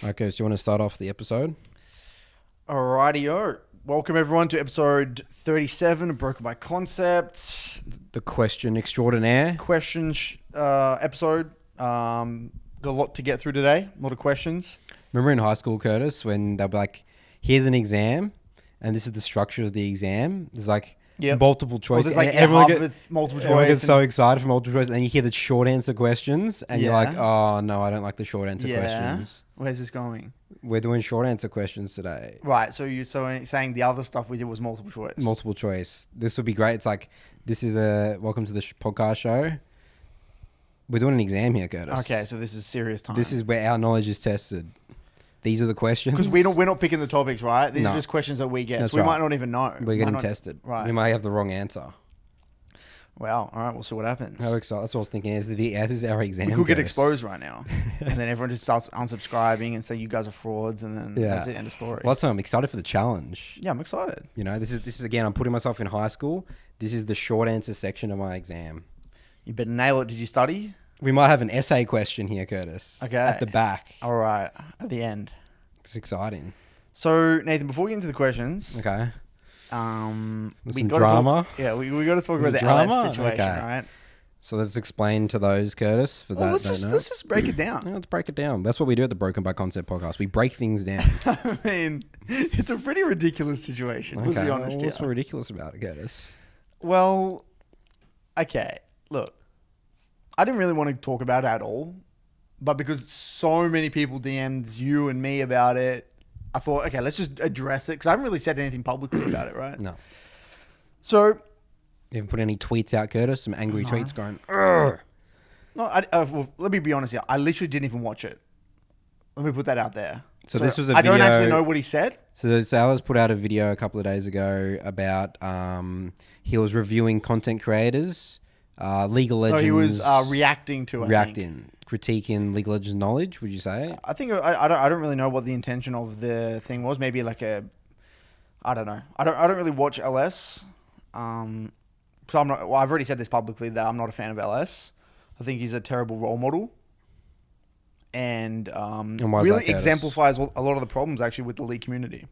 Okay, so you want to start off the episode? Alrighty-o. Welcome everyone to episode 37 of Broken by Concepts. The question extraordinaire. Questions episode. Got a lot to get through today. A lot of questions. Remember in high school, Curtis, when they'll be like, here's an exam, and this is the structure of the exam. There's like multiple choice. There's like multiple choice. Everyone gets so excited for multiple choice, and then you hear the short answer questions, and you're like, Yeah. oh, no, I don't like the short answer questions. Where's this going? We're doing short answer questions today. Right, so you're saying the other stuff we did was multiple choice. Multiple choice. This would be great. It's like, this is a welcome to the podcast show. We're doing an exam here, Curtis. Okay, so this is serious time. This is where our knowledge is tested. These are the questions. Because we're not picking the topics, right? These are just questions that we get. That's so we right. might not even know. We're getting tested. Right. We might have the wrong answer. Well, all right, we'll see what happens. How excited. That's what I was thinking. This is our exam. We could get Curtis. exposed right now. And then everyone just starts unsubscribing and say you guys are frauds, and then that's it, end of story. Well, that's why I'm excited for the challenge. Yeah, I'm excited. You know, this is again, I'm putting myself in high school. This is the short answer section of my exam. You better nail it. Did you study? We might have an essay question here, Curtis. Okay. At the back. All right, at the end. It's exciting. So, Nathan, before we get into the questions... Okay. we some gotta drama? we got to talk about the drama? LS situation, Okay. right? So let's explain to those, Curtis, for that. Let's just break it down. Yeah, let's break it down. That's what we do at the Broken by Concept podcast. We break things down. I mean, it's a pretty ridiculous situation, let's be honest. What's so ridiculous about it, Curtis? Well, okay, look, I didn't really want to talk about it at all, but because so many people DM'd you and me about it, I thought, okay, let's just address it, because I haven't really said anything publicly about it, right? No. So... You haven't put any tweets out, Curtis? Some angry tweets going, No, well, let me be honest here. I literally didn't even watch it. Let me put that out there. So this was a I don't video- actually know what he said. So Salas put out a video a couple of days ago about he was reviewing content creators, League of No, Legends. he was reacting to it. Critiquing League of Legends knowledge, would you say? I think I don't really know what the intention of the thing was. Maybe like I don't know. I don't really watch LS. So I've already said this publicly that I'm not a fan of LS. I think he's a terrible role model, and why is really that, exemplifies a lot of the problems actually with the League community.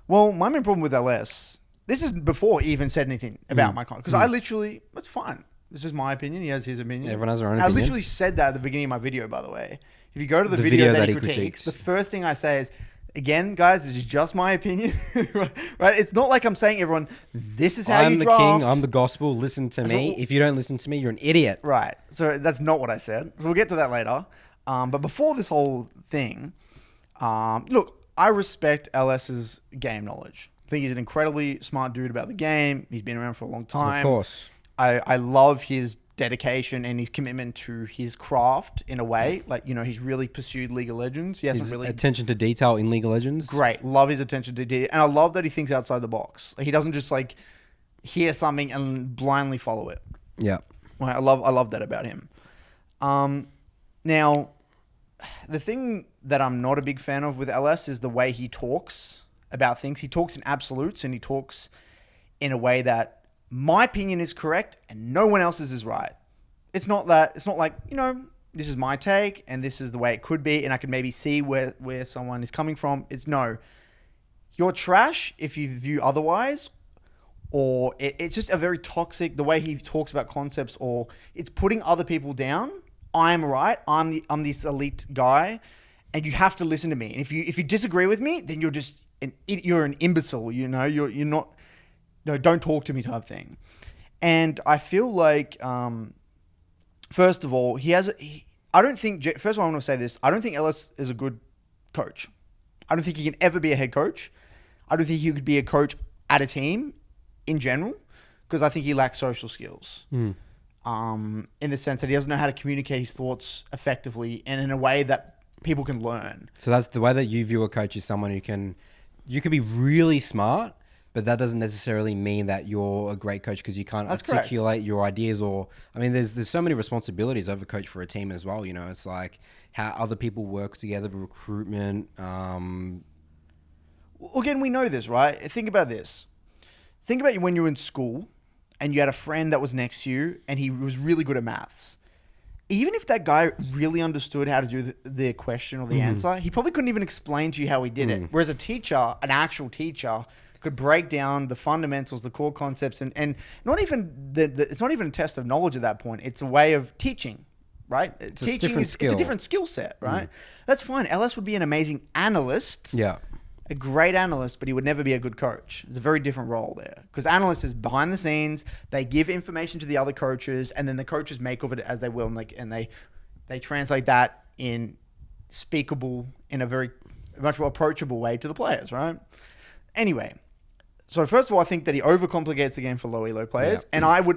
Well, my main problem with LS, this is before he even said anything about my content, because I literally, it's fine. This is my opinion. He has his opinion. Everyone has their own I opinion. literally said that at the beginning of my video, by the way. If you go to the video that he critiques, the first thing I say is, again, guys, this is just my opinion, right? It's not like I'm saying, everyone, this is how I'm you the draft. king. I'm the gospel. Listen to me. If you don't listen to me, you're an idiot. Right. So that's not what I said. So we'll get to that later. But before this whole thing, look, I respect LS's game knowledge. I think he's an incredibly smart dude about the game. He's been around for a long time. Of course. I love his dedication and his commitment to his craft in a way. Like, you know, he's really pursued League of Legends. He hasn't His really... attention to detail in League of Legends. Great. Love his attention to detail. And I love that he thinks outside the box. Like, he doesn't just like hear something and blindly follow it. Yeah. Right, I love that about him. Now, the thing that I'm not a big fan of with LS is the way he talks about things. He talks in absolutes, and he talks in a way that my opinion is correct and no one else's is right. It's not like, you know, this is my take and this is the way it could be, and I can maybe see where someone is coming from. It's no, you're trash if you view otherwise, or it's just a very toxic, the way he talks about concepts, or it's putting other people down. I'm right. I'm this elite guy, and you have to listen to me. And if you disagree with me, then you're an imbecile. You know, you're not. No, don't talk to me type thing. And I feel like, first of all, I don't think, first of all, I want to say this. I don't think Ellis is a good coach. I don't think he can ever be a head coach. I don't think he could be a coach at a team in general, because I think he lacks social skills. In the sense that he doesn't know how to communicate his thoughts effectively and in a way that people can learn. So that's the way that you view a coach, is someone who you can be really smart, but that doesn't necessarily mean that you're a great coach, because you can't articulate your ideas. Or, I mean, there's so many responsibilities of a coach for a team as well. You know, it's like how other people work together, recruitment. Again, we know this, right? Think about this. Think about when you were in school and you had a friend that was next to you and he was really good at maths. even if that guy really understood how to do the question or the answer, he probably couldn't even explain to you how he did it. Whereas a teacher, an actual teacher, could break down the fundamentals, the core concepts, and not even it's not even a test of knowledge at that point. It's a way of teaching, right? Teaching it's a different skill set, right? That's fine. LS would be an amazing analyst. Yeah. A great analyst, but he would never be a good coach. It's a very different role there. Because analyst is behind the scenes. They give information to the other coaches, and then the coaches make of it as they will, and they translate that in speakable, in a much more approachable way to the players, right? Anyway, so first of all, I think that he overcomplicates the game for low elo players, and I'll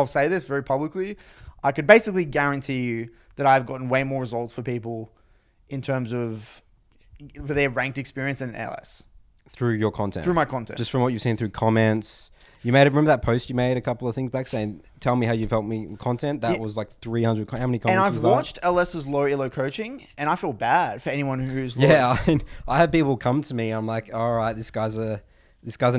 say this very publicly, I could basically guarantee you that I've gotten way more results for people in terms of for their ranked experience in LS. Through your content? Through my content. Just from what you've seen through comments. You made remember that post you made a couple of things back saying, tell me how you've helped me with content? That was like 300, how many comments and I've was that? watched LS's low elo coaching, and I feel bad for anyone who's low. Yeah, I had people come to me, I'm like, all right, this guy's an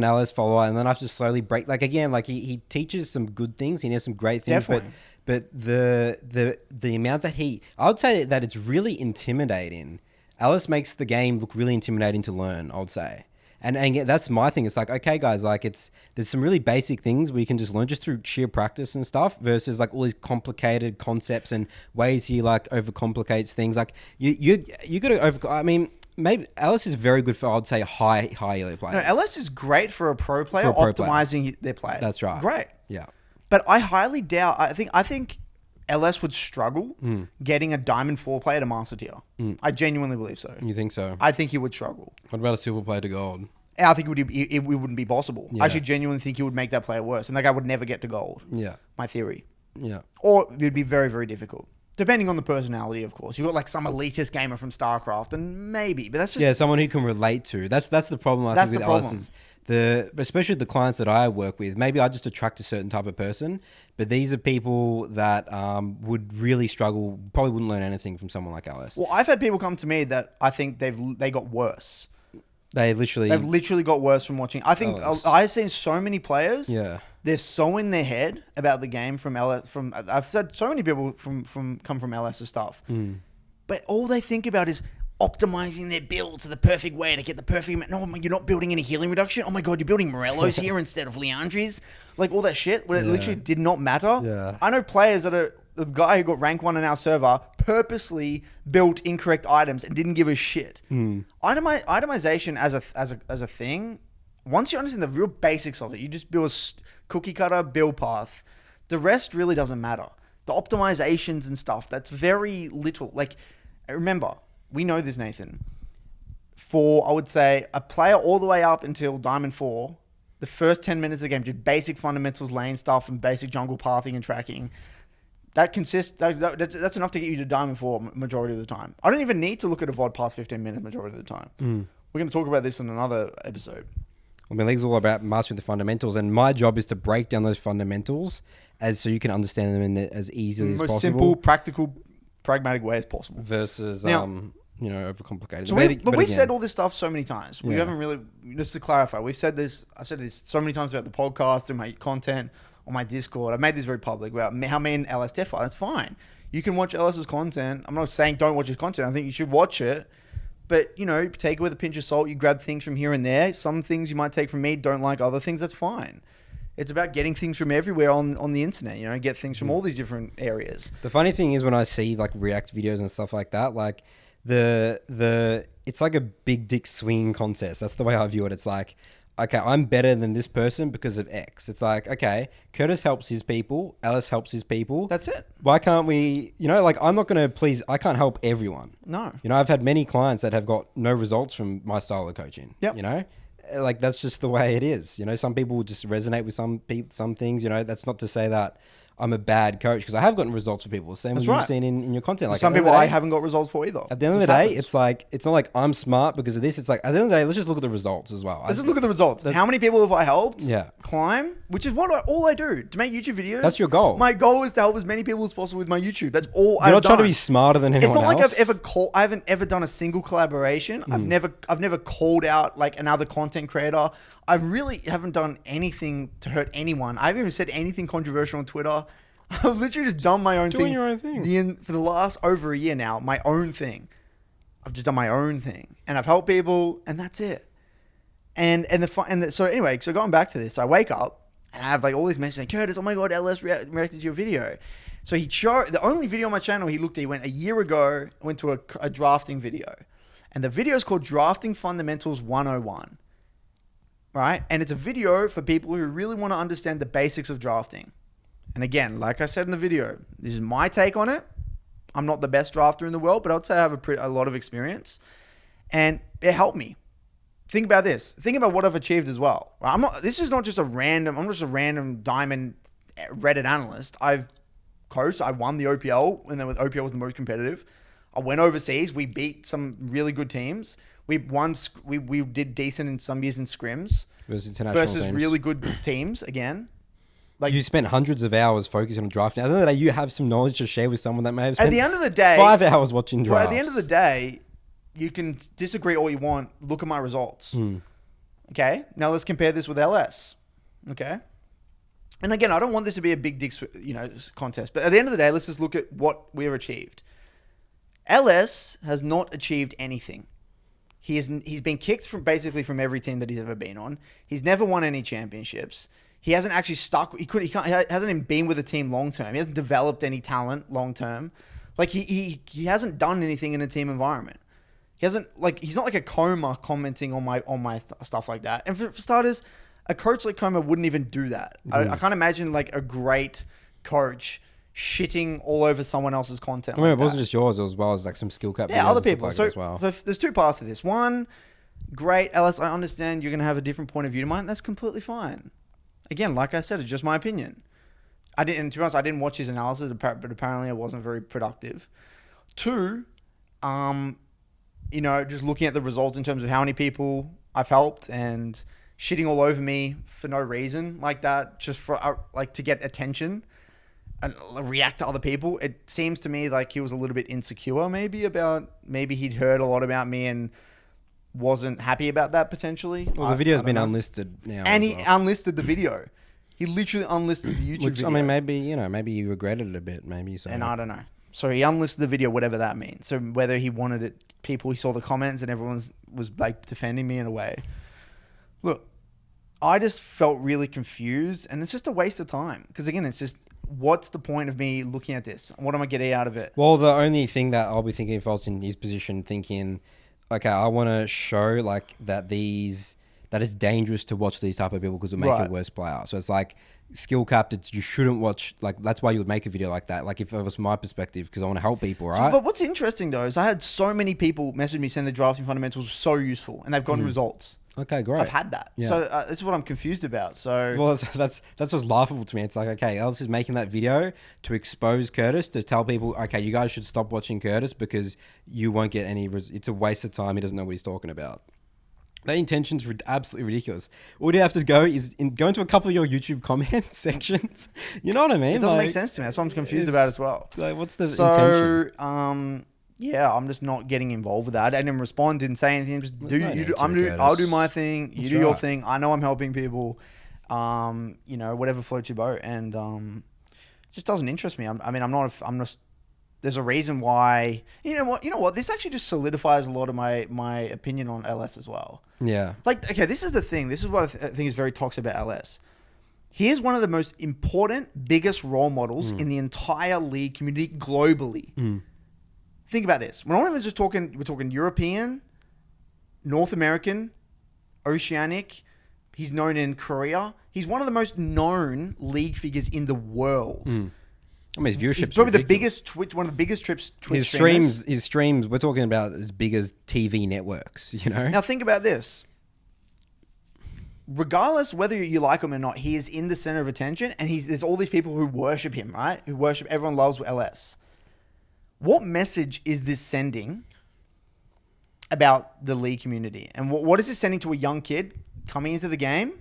LS follower, and then I have to slowly break, like again, like he teaches some good things, he knows some great things, Definitely. but the amount that I would say that it's really intimidating. Alice makes the game look really intimidating to learn, I would say. And that's my thing. It's like, okay, guys, like there's some really basic things we can just learn just through sheer practice and stuff versus like all these complicated concepts and ways he like overcomplicates things. Like you got to I mean, maybe Alice is very good for, I'd say, high elo players. No, LS is great for a pro player optimizing their play. That's right. Great. Yeah. But I highly doubt, I think LS would struggle getting a Diamond 4 player to Master Tier. I genuinely believe so. You think so? I think he would struggle. What about a Silver player to Gold? And I think it wouldn't be possible. Yeah. I actually genuinely think he would make that player worse. And that guy would never get to Gold. Yeah. My theory. Yeah. Or it would be very, very difficult. Depending on the personality, of course. You've got like some elitist gamer from StarCraft, and maybe, but that's just... Yeah, someone who can relate to. That's the problem I think with LS is especially the clients that I work with, maybe I just attract a certain type of person, but these are people that would really struggle, probably wouldn't learn anything from someone like Alice. Well, I've had people come to me that I think they got worse. They've literally got worse from watching. I think I've seen so many players. Yeah. They're so in their head about the game from LS. I've said so many people come from LS's stuff, but all they think about is optimizing their build to the perfect way to get the perfect... No, you're not building any healing reduction. Oh my God, you're building Morellos here instead of Leandris. Like all that shit where it literally did not matter. Yeah. I know players that are... The guy who got rank 1 in our server purposely built incorrect items and didn't give a shit. Itemization as a thing, once you understand the real basics of it, you just build a cookie cutter build path. The rest really doesn't matter. The optimizations and stuff, that's very little. Like, remember... We know this, Nathan. For, I would say, a player all the way up until Diamond 4, the first 10 minutes of the game, just basic fundamentals, lane stuff, and basic jungle pathing and tracking, that's enough to get you to Diamond 4 majority of the time. I don't even need to look at a VOD past 15 minutes majority of the time. We're going to talk about this in another episode. I mean, League's all about mastering the fundamentals, and my job is to break down those fundamentals so you can understand them as easily as possible. Most simple, practical, pragmatic way as possible. Versus... Now, overcomplicated. So we've said all this stuff so many times. We haven't really, just to clarify, I've said this so many times about the podcast and my content on my Discord. I've made this very public about how me and LS differ. That's fine. You can watch LS's content. I'm not saying don't watch his content. I think you should watch it. But, take it with a pinch of salt. You grab things from here and there. Some things you might take from me, don't like other things. That's fine. It's about getting things from everywhere on the internet, get things from all these different areas. The funny thing is when I see like React videos and stuff like that, like it's like a big dick swinging contest. That's the way I view it. It's like, okay, I'm better than this person because of X. It's like, okay, Curtis helps his people, Alice helps his people. That's it. Why can't we, I'm not going to I can't help everyone. No. I've had many clients that have got no results from my style of coaching. Yep. Like that's just the way it is. Some people just resonate with some things, that's not to say that I'm a bad coach because I have gotten results for people. Same as you've seen in your content. Like some people I haven't got results for either. At the end of the day, it's like, it's not like I'm smart because of this. It's like, at the end of the day, let's just look at the results as well. Let's just look at the results. How many people have I helped? Yeah. Climb, which is all I do to make YouTube videos. That's your goal. My goal is to help as many people as possible with my YouTube. That's all I've done. You're not trying to be smarter than anyone else. It's not like I haven't ever done a single collaboration. I've never called out like another content creator. I really haven't done anything to hurt anyone. I haven't even said anything controversial on Twitter. I've literally just done my own thing. Doing your own thing. For the last over a year now, my own thing. I've just done my own thing, and I've helped people, and that's it. So anyway, so going back to this, I wake up and I have like all these messages saying, Curtis, oh my God, LS reacted to your video. So the only video on my channel he went a year ago, went to a drafting video. And the video is called Drafting Fundamentals 101. Right? And it's a video for people who really want to understand the basics of drafting. And again, like I said in the video, this is my take on it. I'm not the best drafter in the world, but I'd say I have a lot of experience. And it helped me. Think about this. Think about what I've achieved as well. This is not just I'm just a random diamond Reddit analyst. I've coached. I won the OPL when OPL was the most competitive. I went overseas. We beat some really good teams. We did decent in some years in scrims versus really good teams again. Like you spent hundreds of hours focusing on drafting. At the end of the day, you have some knowledge to share with someone that may have spent at the end of the day 5 hours watching drafts. At the end of the day, you can disagree all you want. Look at my results. Okay, now let's compare this with LS. Okay, and again, I don't want this to be a big dick, contest. But at the end of the day, let's just look at what we've achieved. LS has not achieved anything. He's been kicked from every team that he's ever been on. He's never won any championships. He hasn't actually stuck. He hasn't even been with a team long term. He hasn't developed any talent long term. Like he hasn't done anything in a team environment. He's not like a Coma commenting on my stuff like that. And for starters, a coach like Coma wouldn't even do that. I can't imagine like a great coach shitting all over someone else's content. I mean, it wasn't just yours as well as like some skill cap. Yeah, other people. Like as well. There's two parts to this. One, great, Ellis. I understand you're gonna have a different point of view to mine. That's completely fine. Again, like I said, it's just my opinion. To be honest, I didn't watch his analysis, but apparently it wasn't very productive. Two, just looking at the results in terms of how many people I've helped and shitting all over me for no reason like that, just for to get attention and react to other people. It seems to me like he was a little bit insecure maybe he'd heard a lot about me and wasn't happy about that potentially. Well, the video's been unlisted now. And he unlisted the video. He literally unlisted the YouTube video. I mean, maybe he regretted it a bit, maybe. So. And I don't know. So he unlisted the video, whatever that means. So whether he wanted it, he saw the comments and everyone was like defending me in a way. Look, I just felt really confused and it's just a waste of time. Because again, it's just, what's the point of me looking at this? What am I getting out of it? Well, the only thing that I'll be thinking if I was in his position, thinking, okay, I want to show like that it's dangerous to watch these type of people because it'll make you a worse player. So it's like skill capped. You shouldn't watch, like, that's why you would make a video like that. Like if it was my perspective, because I want to help people, right? But what's interesting though, is I had so many people message me saying the drafting fundamentals were so useful and they've gotten results. Okay, great. I've had that. Yeah. So that's what I'm confused about. So well, that's what's laughable to me. It's like, okay, Alice is making that video to expose Curtis, to tell people, okay, you guys should stop watching Curtis because you won't get any. It's a waste of time. He doesn't know what he's talking about. That intention's absolutely ridiculous. All you have to go is go into a couple of your YouTube comment sections. You know what I mean? It doesn't make sense to me. That's what I'm confused about as well. Like, what's the intention? Yeah, I'm just not getting involved with that. I didn't respond, didn't say anything. Just I'll do my thing. You do your thing. I know I'm helping people. Whatever floats your boat, and it just doesn't interest me. I'm just. There's a reason why. You know what? This actually just solidifies a lot of my opinion on LS as well. Yeah. Like, okay, this is the thing. This is what I think is very toxic about LS. He is one of the most important, biggest role models in the entire league community globally. Think about this. We're not even just talking, we're talking European, North American, Oceanic. He's known in Korea. He's one of the most known league figures in the world. I mean, his viewership's probably the biggest one of the biggest Twitch his streams, we're talking about as big as TV networks, you know? Now think about this. Regardless whether you like him or not, he is in the center of attention and there's all these people who worship him, right? Everyone loves LS. What message is this sending about the league community? And what is this sending to a young kid coming into the game?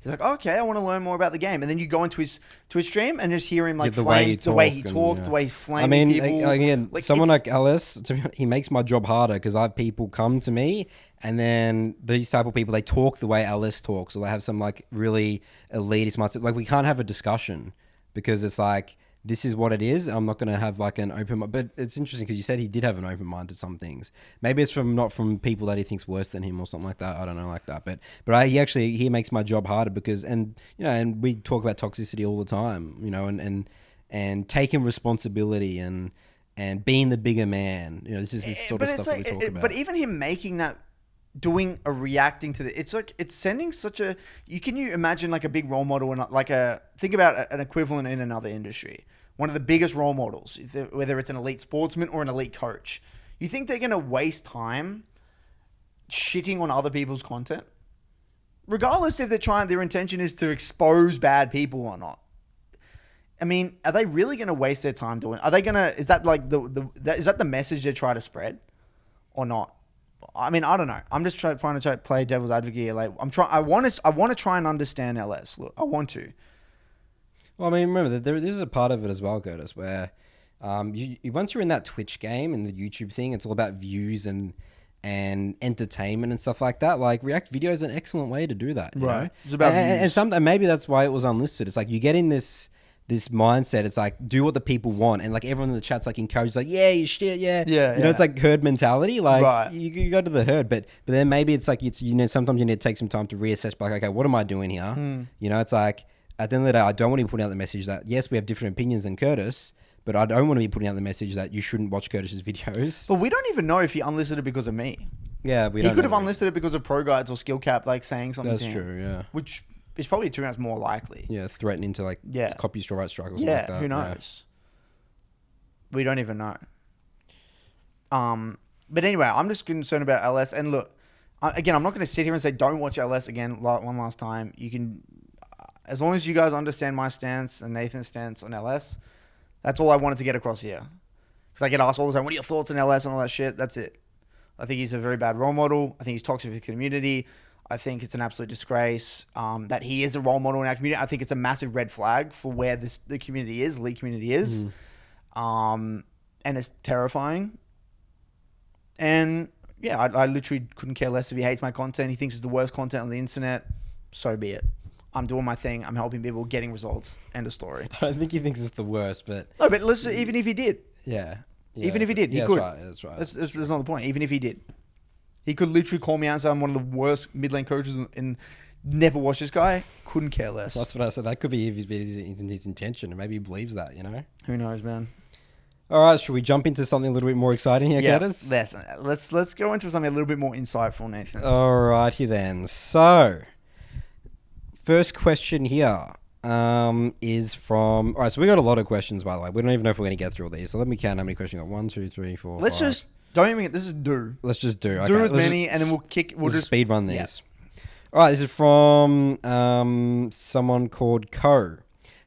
He's like, okay, I want to learn more about the game. And then you go into his stream and just hear him like the way he talks, the way he's flaming people. Again, like, someone like Alice, he makes my job harder because I have people come to me and then these type of people, they talk the way Alice talks, or they have some like really elitist mindset. Like we can't have a discussion because it's like, this is what it is. I'm not going to have like an open mind. But it's interesting because you said he did have an open mind to some things. Maybe it's not from people that he thinks worse than him or something like that. I don't know, like that. But he makes my job harder because, and we talk about toxicity all the time, and taking responsibility and being the bigger man. This is this sort of stuff that we talk about. But even him making that, reacting to it's like, it's sending such a, can you imagine like a big role model and like think about an equivalent in another industry, one of the biggest role models, whether it's an elite sportsman or an elite coach. You think they're going to waste time shitting on other people's content, regardless if their intention is to expose bad people or not? I mean, are they really going to waste their time doing? Are they going to? Is that like is that the message they try to spread, or not? I mean, I don't know. I'm just trying to play devil's advocate here. Like, I want to try and understand LS. Look, I want to. Well, I mean, remember that this is a part of it as well, Curtis, where once you're in that Twitch game and the YouTube thing, it's all about views and entertainment and stuff like that. Like, React video is an excellent way to do that. You know? It's about views. And maybe that's why it was unlisted. It's like you get in this mindset. It's like, do what the people want, and like everyone in the chat's like encourages, like, yeah, you shit, yeah. It's like herd mentality. Like, you go to the herd, but then maybe it's like sometimes you need to take some time to reassess. Like, okay, what am I doing here? It's like, at the end of the day, I don't want to be putting out the message that yes, we have different opinions than Curtis, but I don't want to be putting out the message that you shouldn't watch Curtis's videos. But we don't even know if he unlisted it because of me. Yeah, he could have unlisted it because of Pro Guides or Skill Cap, like saying something. That's true. Yeah, which is probably 2 rounds more likely. Yeah, threatening to copy right struggles. Yeah, like that. Who knows? Yeah. We don't even know. But anyway, I'm just concerned about LS. And look, again, I'm not going to sit here and say don't watch LS again one last time. You can, as long as you guys understand my stance and Nathan's stance on LS, that's all I wanted to get across here. Because I get asked all the time, what are your thoughts on LS and all that shit? That's it. I think he's a very bad role model. I think he's toxic for the community. I think it's an absolute disgrace that he is a role model in our community. I think it's a massive red flag for where the community is, elite community is. And it's terrifying. And yeah, I literally couldn't care less if he hates my content. He thinks it's the worst content on the internet. So be it. I'm doing my thing. I'm helping people, getting results. End of story. I don't think he thinks it's the worst, but... No, but listen, even if he did. Yeah. Even if he did, he could. That's right. That's not the point. Even if he did. He could literally call me out and say I'm one of the worst mid-lane coaches and never watch this guy. Couldn't care less. That's what I said. That could be his intention, and maybe he believes that, Who knows, man? All right, should we jump into something a little bit more exciting here, Curtis? Let's go into something a little bit more insightful, Nathan. All righty then. So, first question here is from... All right, so we got a lot of questions, by the way. We don't even know if we're going to get through all these. So let me count how many questions we got. 1, 2, 3, 4, Let's 5. just... Don't even get... This is do. Let's just do. Do as many, and then we'll just speed run these. Yeah. All right, this is from someone called Co.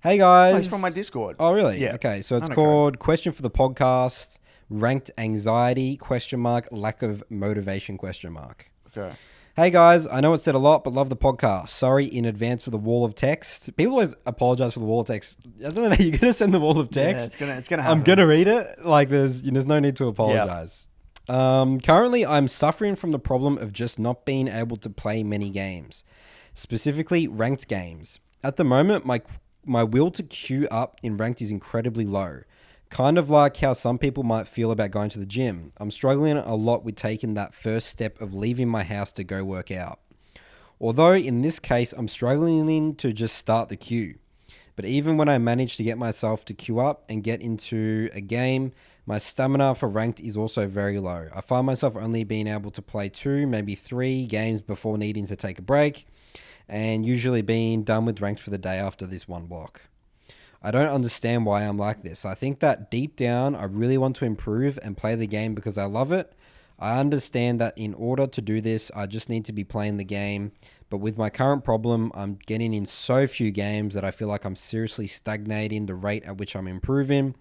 Hey guys. Oh, it's from my Discord. Oh really? Yeah. Okay, so it's called Question for the Podcast, Ranked Anxiety, ? Lack of Motivation, ? Okay. Hey guys, I know it's said a lot, but love the podcast. Sorry in advance for the wall of text. People always apologize for the wall of text. I don't know, you're gonna send the wall of text. Yeah, it's gonna happen. I'm gonna read it. Like there's no need to apologize. Yep. Currently, I'm suffering from the problem of just not being able to play many games, specifically ranked games. At the moment, my will to queue up in ranked is incredibly low. Kind of like how some people might feel about going to the gym. I'm struggling a lot with taking that first step of leaving my house to go work out. Although in this case, I'm struggling to just start the queue. But even when I manage to get myself to queue up and get into a game, my stamina for ranked is also very low. I find myself only being able to play 2, maybe 3 games before needing to take a break, and usually being done with ranked for the day after this one block. I don't understand why I'm like this. I think that deep down, I really want to improve and play the game because I love it. I understand that in order to do this, I just need to be playing the game. But with my current problem, I'm getting in so few games that I feel like I'm seriously stagnating the rate at which I'm improving.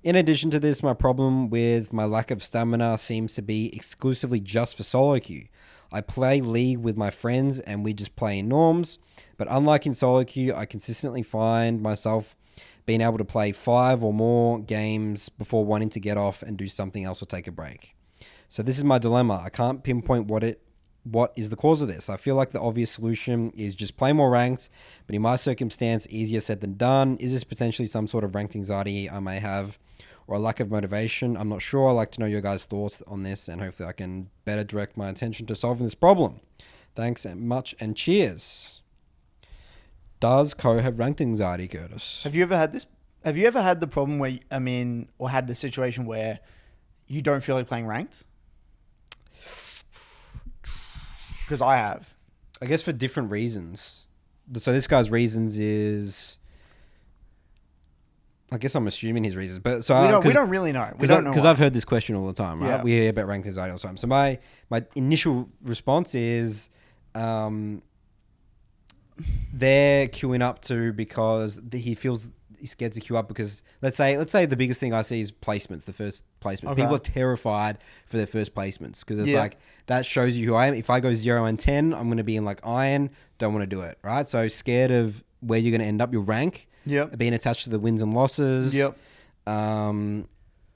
In addition to this, my problem with my lack of stamina seems to be exclusively just for solo queue. I play League with my friends and we just play in norms. But unlike in solo queue, I consistently find myself being able to play 5 or more games before wanting to get off and do something else or take a break. So this is my dilemma. I can't pinpoint what it what is the cause of this? I feel like the obvious solution is just play more ranked, but in my circumstance, easier said than done. Is this potentially some sort of ranked anxiety I may have, or a lack of motivation? I'm not sure. I'd like to know your guys' thoughts on this, and hopefully I can better direct my attention to solving this problem. Thanks and much, and cheers. Does Co have ranked anxiety, Curtis? Have you ever had this? Have you ever had the problem where, or had the situation where you don't feel like playing ranked? Because I have. I guess for different reasons. So this guy's reasons is... I guess I'm assuming his reasons, but so we don't really know. We don't know because I've heard this question all the time, right? Yeah. We hear about ranked anxiety all the time. So my initial response is, they're queuing up to because he's scared to queue up because let's say the biggest thing I see is placements, the first placement. Okay. People are terrified for their first placements because it's like that shows you who I am. If I go 0 and 10, I'm going to be in like iron. Don't want to do it, right? So scared of where you're going to end up, your rank. Yep. Being attached to the wins and losses. Yep. I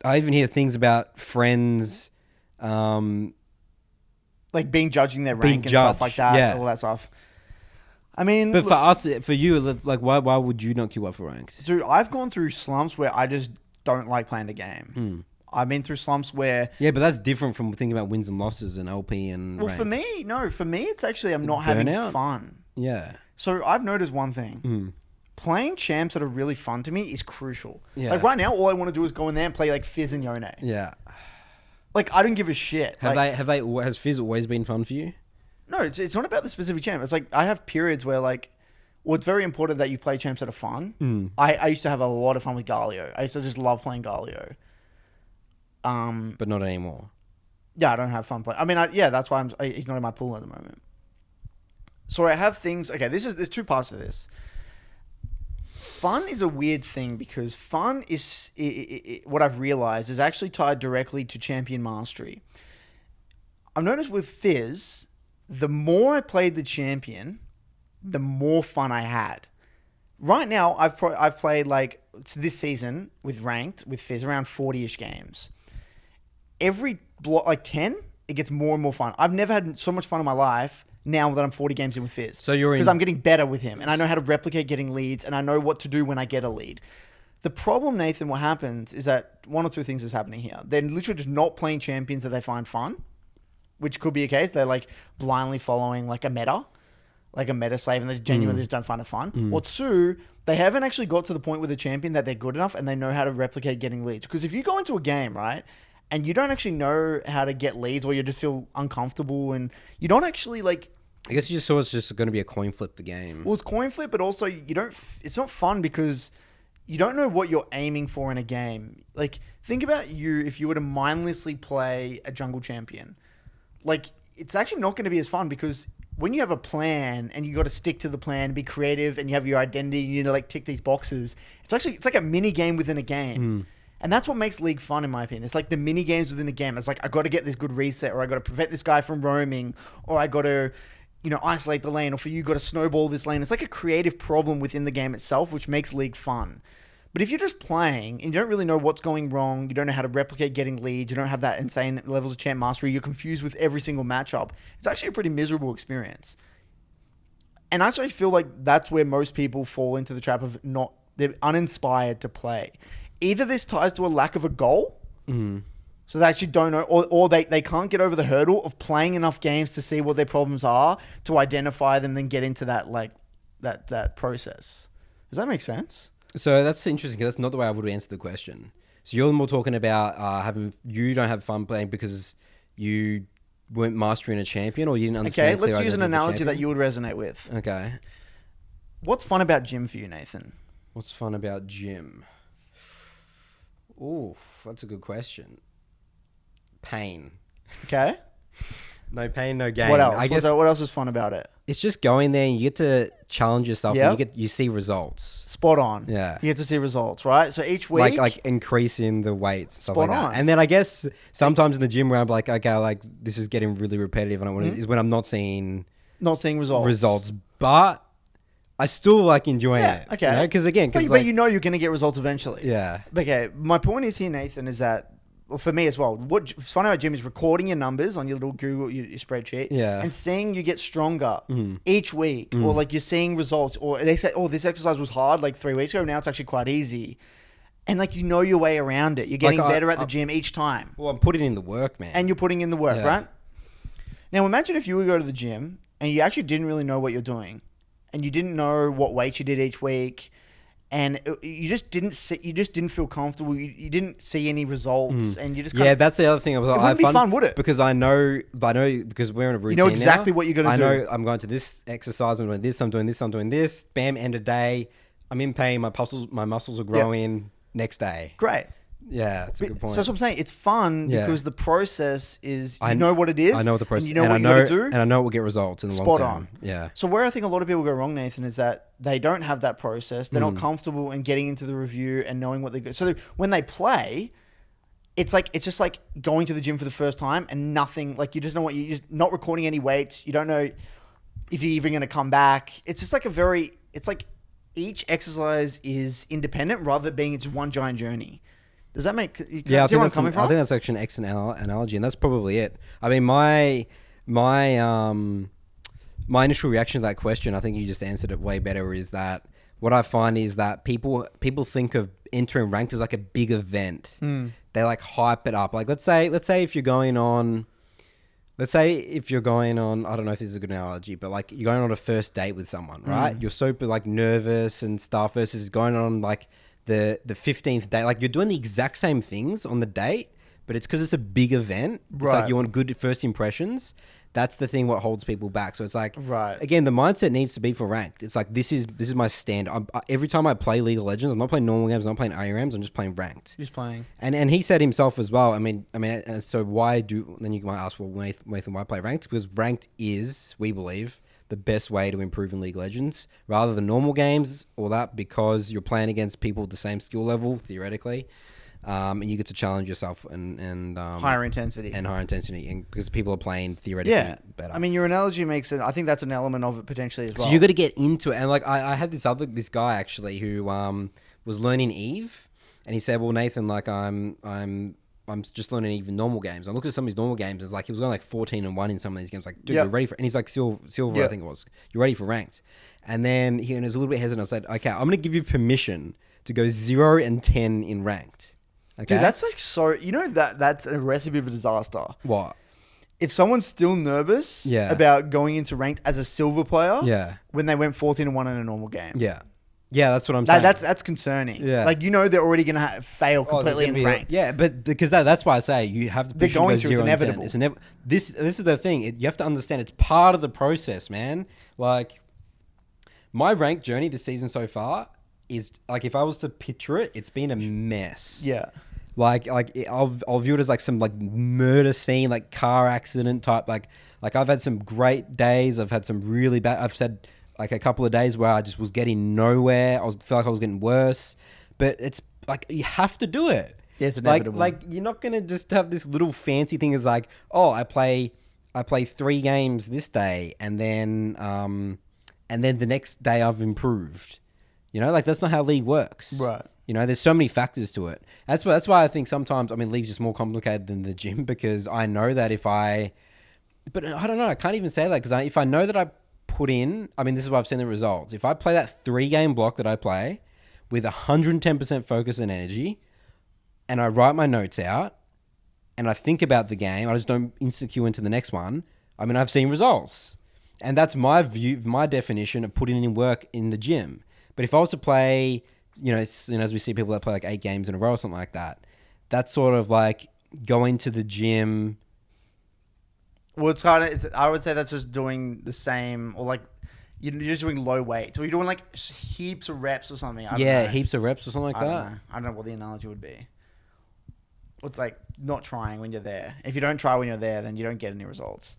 even hear things about friends, like judging their rank and stuff like that. Yeah. All that stuff. I mean, but for you, like, why would you not queue up for ranks? Dude, I've gone through slumps where I just don't like playing the game. I've been through slumps where... Yeah, but that's different from thinking about wins and losses and LP and rank. For me, it's actually I'm not having fun. Yeah. So I've noticed one thing. Playing champs that are really fun to me is crucial. Yeah. Like right now, all I want to do is go in there and play like Fizz and Yone. Yeah. Like I don't give a shit. Has Fizz always been fun for you? No, it's not about the specific champ. It's like I have periods where like, well, it's very important that you play champs that are fun. I used to have a lot of fun with Galio. I used to just love playing Galio. But not anymore. Yeah, I don't have fun playing. I mean, that's why he's not in my pool at the moment. So I have things. Okay, there's two parts to this. Fun is a weird thing because fun is what I've realized is actually tied directly to champion mastery. I've noticed with Fizz, the more I played the champion, the more fun I had. Right now, I've played like this season with ranked with Fizz around 40-ish games. Every block, like 10, it gets more and more fun. I've never had so much fun in my life now that I'm 40 games in with Fizz. So because I'm getting better with him, and I know how to replicate getting leads, and I know what to do when I get a lead. The problem, Nathan, what happens is that one or two things is happening here. They're literally just not playing champions that they find fun, which could be a case. They're like blindly following like a meta slave, and they genuinely just don't find it fun. Or two, they haven't actually got to the point with a champion that they're good enough and they know how to replicate getting leads. Because if you go into a game, right, and you don't actually know how to get leads, or you just feel uncomfortable and you don't actually like... I guess you just saw it's just going to be a coin flip the game. Well, it's coin flip, but also it's not fun because you don't know what you're aiming for in a game. Like, think about you if you were to mindlessly play a jungle champion. Like, it's actually not going to be as fun because when you have a plan and you got to stick to the plan, be creative, and you have your identity, you need to like tick these boxes. It's like a mini game within a game. And that's what makes League fun, in my opinion. It's like the mini games within a game. It's like, I got to get this good reset, or I got to prevent this guy from roaming, or I got to, isolate the lane, or for you, got to snowball this lane. It's like a creative problem within the game itself, which makes League fun. But if you're just playing and you don't really know what's going wrong, you don't know how to replicate getting leads, you don't have that insane levels of champ mastery, you're confused with every single matchup, it's actually a pretty miserable experience. And I actually feel like that's where most people fall into the trap of they're uninspired to play. Either this ties to a lack of a goal, so they actually don't know, or they can't get over the hurdle of playing enough games to see what their problems are, to identify them, then get into that that process. Does that make sense? So that's interesting because that's not the way I would answer the question. So you're more talking about you don't have fun playing because you weren't mastering a champion, or you didn't understand. Okay, let's use an analogy that you would resonate with. Okay. What's fun about gym for you, Nathan? What's fun about gym? Ooh, that's a good question. Pain. Okay. No pain, no gain. What else? I guess what else is fun about it? It's just going there and you get to challenge yourself, and you see results. Spot on. Yeah. You get to see results, right? So each week... Like increasing the weights, stuff Spot like on. that. And then I guess sometimes in the gym where I'm like, okay, like this is getting really repetitive, and I want is when I'm not seeing results. But I still like enjoying it. Okay. Because again... But you know you're going to get results eventually. Yeah. Okay, my point is here, Nathan, is that well, for me as well, what's funny about gym is recording your numbers on your little Google your spreadsheet, and seeing you get stronger each week, or like you're seeing results, or they say, oh, this exercise was hard like 3 weeks ago, now it's actually quite easy. And like, you know your way around it. You're getting better at the gym each time. Well, I'm putting in the work, man. And you're putting in the work, right? Now imagine if you would go to the gym and you actually didn't really know what you're doing, and you didn't know what weights you did each week, and you just didn't feel comfortable. You didn't see any results, and you just that's the other thing. It wouldn't be fun, would it? Because I know because we're in a routine. You know exactly what you're going to do. I know I'm going to this exercise. I'm doing this. I'm doing this. I'm doing this. Bam! End of day. I'm in pain. My muscles are growing. Next day. Great. Yeah, that's a good point. So that's what I'm saying. It's fun because the process is, you know what it is. I know what the process is. You know what you got to do. And I know it will get results in the long term. Spot on. Yeah. So where I think a lot of people go wrong, Nathan, is that they don't have that process. They're not comfortable in getting into the review and knowing what they go. So when they play, it's just like going to the gym for the first time and nothing. Like, you just know you're just not recording any weights. You don't know if you're even going to come back. It's just like it's like each exercise is independent rather than being it's one giant journey. Does that make... Yeah, I think that's actually an excellent analogy, and that's probably it. I mean, my initial reaction to that question, I think you just answered it way better, is that what I find is that people think of entering ranked as like a big event. They like hype it up. Like, let's say if you're going on... Let's say if you're going on, I don't know if this is a good analogy, but like you're going on a first date with someone, right? You're super like nervous and stuff versus going on like the 15th date. Like, you're doing the exact same things on the date, but it's because it's a big event. It's like you want good first impressions. That's the thing what holds people back. So it's like, again, the mindset needs to be for ranked. It's like, this is my stand. Every time I play League of Legends, I'm not playing normal games, I'm not playing ARAMs, I'm just playing ranked. Just playing. And he said himself as well, I mean, so why then you might ask, well, Nathan, why play ranked? Because ranked is, we believe, the best way to improve in League of Legends, rather than normal games or that, because you're playing against people at the same skill level, theoretically. And you get to challenge yourself and higher intensity, and because people are playing theoretically better. I mean, your analogy makes it. I think that's an element of it potentially as well. So you got to get into it, and like I had this guy actually who was learning Eve, and he said, "Well, Nathan, like I'm just learning Eve in normal games." I looked at some of his normal games, and it's like he was going like 14-1 in some of these games. Like, dude, you're ready for, and he's like silver, I think it was. You're ready for ranked, and then he was a little bit hesitant. I said, "Okay, I'm going to give you permission to go 0-10 in ranked." Okay. Dude, that's like so... You know that's a recipe for disaster. What? If someone's still nervous about going into ranked as a silver player when they went 14-1 in a normal game. Yeah, that's what I'm saying. That's concerning. Yeah. Like, you know they're already going to fail completely in ranked. But because that's why I say you have to push. They're going to. It's inevitable. This is the thing. You have to understand it's part of the process, man. Like, my ranked journey this season so far is, like, if I was to picture it, it's been a mess. Yeah. Like I'll view it as like some like murder scene, like car accident type. Like I've had some great days. I've had some really bad. I've said like a couple of days where I just was getting nowhere. Feel like I was getting worse. But it's like, you have to do it. Yeah, it's inevitable. Like you're not gonna just have this little fancy thing as like, oh, I play 3 games this day, and then the next day I've improved. You know, like, that's not how League works. Right. You know, there's so many factors to it. That's why I think sometimes, I mean, League's just more complicated than the gym, because I know that but I don't know, I can't even say that, because if I know that I put in, I mean, this is why I've seen the results. If I play that 3-game block that I play with 110% focus and energy, and I write my notes out, and I think about the game, I just don't insecure into the next one, I mean, I've seen results. And that's my view, my definition of putting in work in the gym. But if I was to play... You know, as we see people that play like 8 games in a row or something like that, that's sort of like going to the gym. Well, I would say that's just doing the same, or like you're just doing low weights, or you're doing like heaps of reps or something. I don't know. Heaps of reps or something like that. I don't know what the analogy would be. It's like not trying when you're there. If you don't try when you're there, then you don't get any results.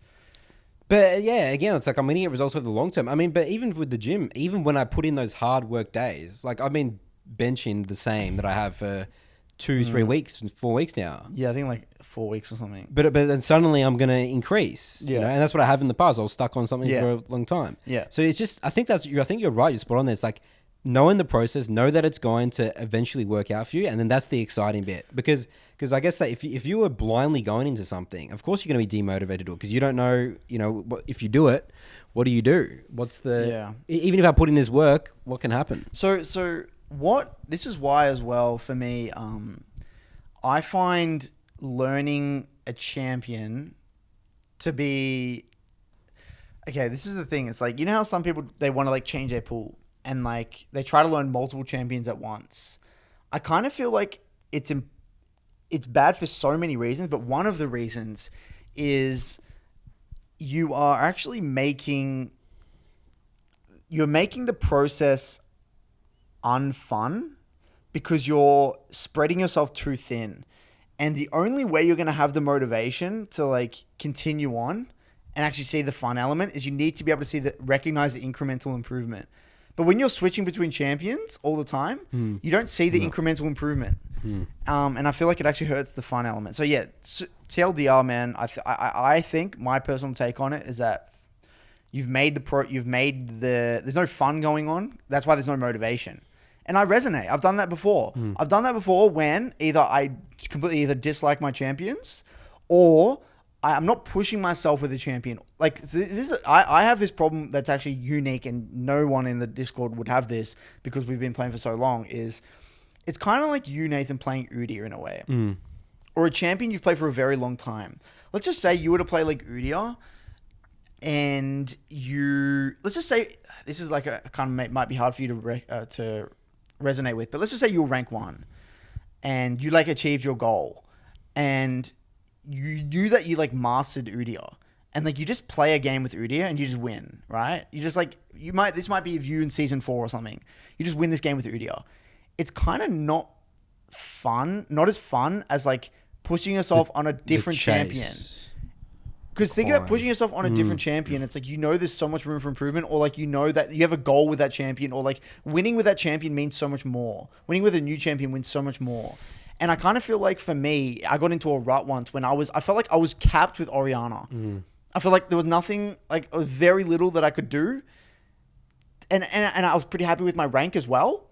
But yeah, again, it's like I'm going to get results over the long term. I mean, but even with the gym, even when I put in those hard work days, like I've been benching the same that I have for 2-3 weeks, 4 weeks now. Yeah, I think like 4 weeks or something. But then suddenly I'm going to increase. Yeah. You know? And that's what I have in the past. I was stuck on something for a long time. Yeah. So it's just, I think you're right. You're spot on there. It's like know in the process, know that it's going to eventually work out for you, and then that's the exciting bit. Because I guess that if you were blindly going into something, of course you're going to be demotivated to do it because you don't know, if you do it, what do you do? What's the even if I put in this work, what can happen? So this is why as well for me, I find learning a champion to be okay. This is the thing. It's like, how some people, they want to like change their pool and like they try to learn multiple champions at once. I kind of feel like it's bad for so many reasons, but one of the reasons is you are actually making the process unfun because you're spreading yourself too thin. And the only way you're going to have the motivation to like continue on and actually see the fun element is you need to be able to recognize the incremental improvement. But when you're switching between champions all the time, you don't see the incremental improvement. And I feel like it actually hurts the fun element. So yeah, TLDR, man, I think my personal take on it is that there's no fun going on. That's why there's no motivation. And I resonate. I've done that before. I've done that before when either I completely dislike my champions or I'm not pushing myself with a champion. Like I have this problem that's actually unique and no one in the Discord would have this because we've been playing for so long is it's kind of like you, Nathan, playing Udyr in a way. Or a champion you've played for a very long time. Let's just say you were to play like Udyr and let's just say this is like might be hard for you to resonate with, but let's just say you're rank 1 and you like achieved your goal and you knew that you like mastered Udyr and like you just play a game with Udyr and you just win, right? You just like this might be you in season 4 or something. You just win this game with Udyr. It's kind of not as fun as like pushing yourself on a different champion. Because think about pushing yourself on a different champion. It's like, there's so much room for improvement, or like, that you have a goal with that champion, or like winning with that champion means so much more. Winning with a new champion means so much more. And I kind of feel like for me, I got into a rut once when I felt like I was capped with Orianna. I feel like there was nothing, like very little that I could do. And I was pretty happy with my rank as well.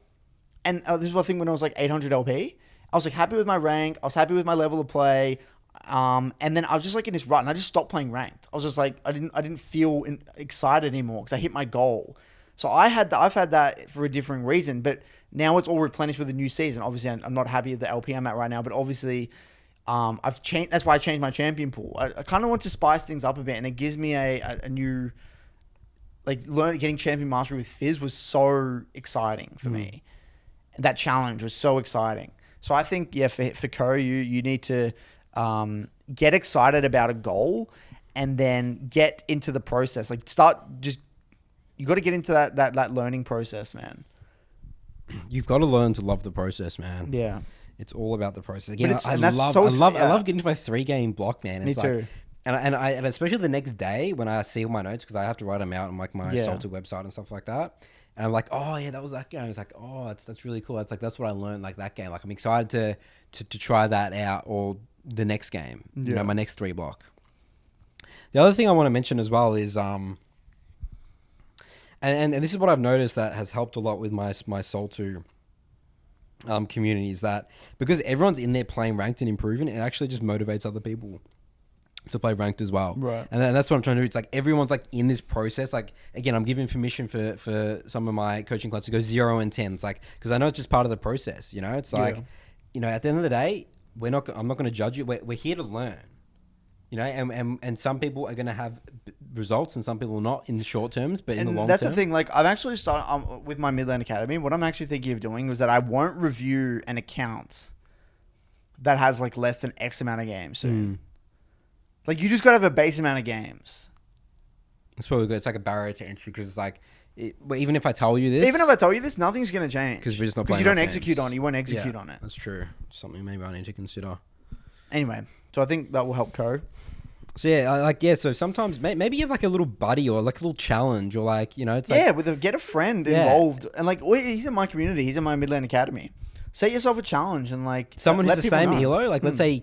And this is what I think when I was like 800 LP, I was like happy with my rank. I was happy with my level of play. And then I was just like in this rut and I just stopped playing ranked. I was just like, I didn't feel excited anymore because I hit my goal. So I've had that for a different reason, but now it's all replenished with a new season. Obviously I'm not happy with the LP I'm at right now, but obviously, I've changed. That's why I changed my champion pool. I kind of want to spice things up a bit, and it gives me a new, like getting champion mastery with Fizz was so exciting for me. That challenge was so exciting. So I think, for Ko, you need to get excited about a goal and then get into the process. Like you got to get into that learning process, man. You've got to learn to love the process, man. Yeah. It's all about the process. Again, I love getting to my 3-game block, man. Me too. And especially the next day when I see all my notes, because I have to write them out on like my Soloq website and stuff like that. And I'm like, oh yeah, that was that game. It's like, oh, that's really cool. That's what I learned, like that game. Like I'm excited to try that out, or the next game. My next 3 block. The other thing I want to mention as well is and this is what I've noticed that has helped a lot with my Soloq community, is that because everyone's in there playing ranked and improving, it actually just motivates other people to play ranked as well. Right. And that's what I'm trying to do. It's like everyone's like in this process. Like, again, I'm giving permission for some of my coaching clients to go 0 and 10. It's like, because I know it's just part of the process, It's like, at the end of the day, I'm not going to judge you. We're here to learn, and some people are going to have results and some people not in the short terms, but in the long term. That's the thing. Like, I've actually started with my Midland Academy. What I'm actually thinking of doing was that I won't review an account that has like less than X amount of games soon. Like, you just got to have a base amount of games. It's probably good. It's like a barrier to entry because it's like, even if I tell you this, nothing's going to change. Because we're just not playing. Because you don't execute on it. You won't execute on it. That's true. Something maybe I need to consider. Anyway, so I think that will help Ko. So so sometimes maybe you have like a little buddy or like a little challenge or like, it's like... get a friend involved. And like, he's in my community. He's in my Midland Academy. Set yourself a challenge and like... Someone who's the same Elo. Like, let's say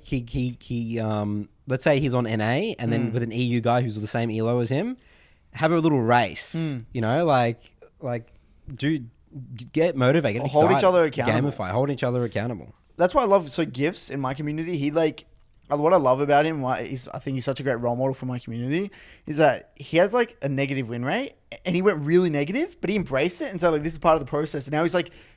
let's say he's on NA and then with an EU guy who's the same Elo as him, have a little race, like do get motivated, get hold excited, each other accountable. gamify, hold each other accountable. That's why I love Gifts in my community. He like what I love about him. Why I think he's such a great role model for my community is that he has like a negative win rate, and he went really negative, but he embraced it and said like this is part of the process. And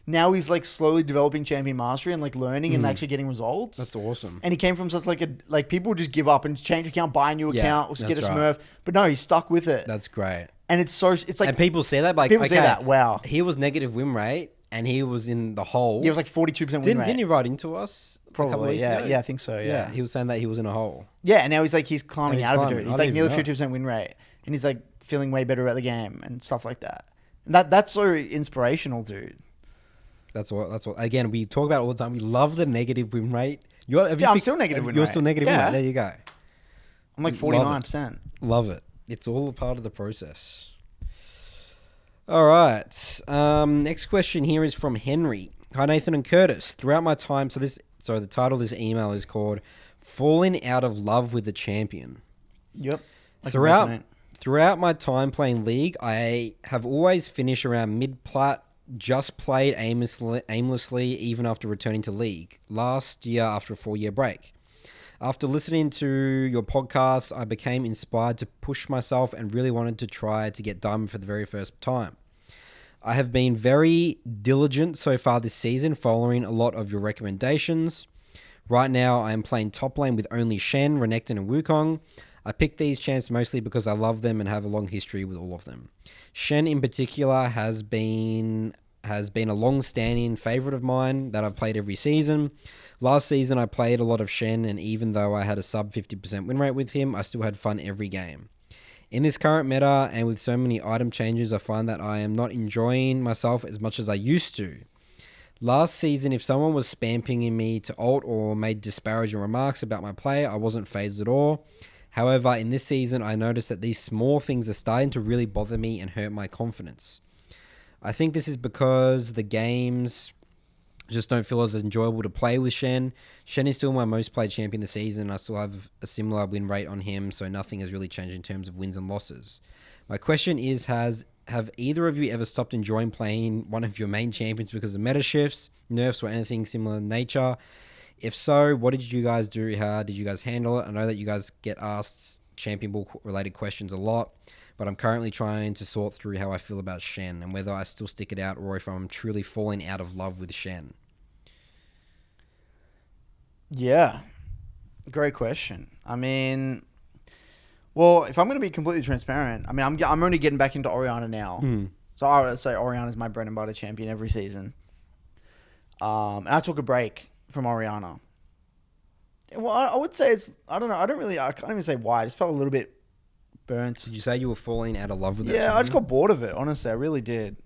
now he's like slowly developing champion mastery and like learning and actually getting results. That's awesome. And he came from such like people would just give up and change account, buy a new account, or get a Smurf, but no, he stuck with it. That's great. And it's like and people say that like people say that wow, he was negative win rate and he was in the hole. He was like 42% win rate. Didn't he write into us? Probably, yeah, I think so. Yeah, he was saying that he was in a hole. Yeah, and now he's climbing out of it. He's like nearly 50% win rate, and he's like feeling way better about the game and stuff like that. And that's so inspirational, dude. That's what. Again, we talk about it all the time. We love the negative win rate. I'm still negative win rate. You're still negative win rate. There you go. I'm like 49%. Love it. It's all a part of the process. All right. Next question here is from Henry. Hi, Nathan and Curtis. Throughout my time, the title of this email is called "Falling Out of Love with the Champion." Yep. Throughout my time playing League, I have always finished around mid-plat, just played aimlessly even after returning to League. Last year, after a 4-year break. After listening to your podcast, I became inspired to push myself and really wanted to try to get Diamond for the very first time. I have been very diligent so far this season, following a lot of your recommendations. Right now, I am playing top lane with only Shen, Renekton, and Wukong. I picked these champs mostly because I love them and have a long history with all of them. Shen in particular has been a long-standing favorite of mine that I've played every season. Last season, I played a lot of Shen, and even though I had a sub 50% win rate with him, I still had fun every game. In this current meta, and with so many item changes, I find that I am not enjoying myself as much as I used to. Last season, if someone was spam pinging me to ult or made disparaging remarks about my play, I wasn't phased at all. However, in this season, I noticed that these small things are starting to really bother me and hurt my confidence. I think this is because the games just don't feel as enjoyable to play with Shen. Shen is still my most played champion this season. I still have a similar win rate on him, so nothing has really changed in terms of wins and losses. My question is, have either of you ever stopped enjoying playing one of your main champions because of meta shifts, nerfs, or anything similar in nature? If so, what did you guys do? How did you guys handle it? I know that you guys get asked champion ball related questions a lot, but I'm currently trying to sort through how I feel about Shen and whether I still stick it out or if I'm truly falling out of love with Shen. Yeah, great question. I mean, well, if I'm going to be completely transparent, I mean, I'm only getting back into Orianna now. So I would say Orianna is my bread and butter champion every season. And I took a break from Orianna. Well, I would say I can't even say why. I just felt a little bit burnt. Did you say you were falling out of love with it? Yeah, I just got bored of it, honestly. I really did.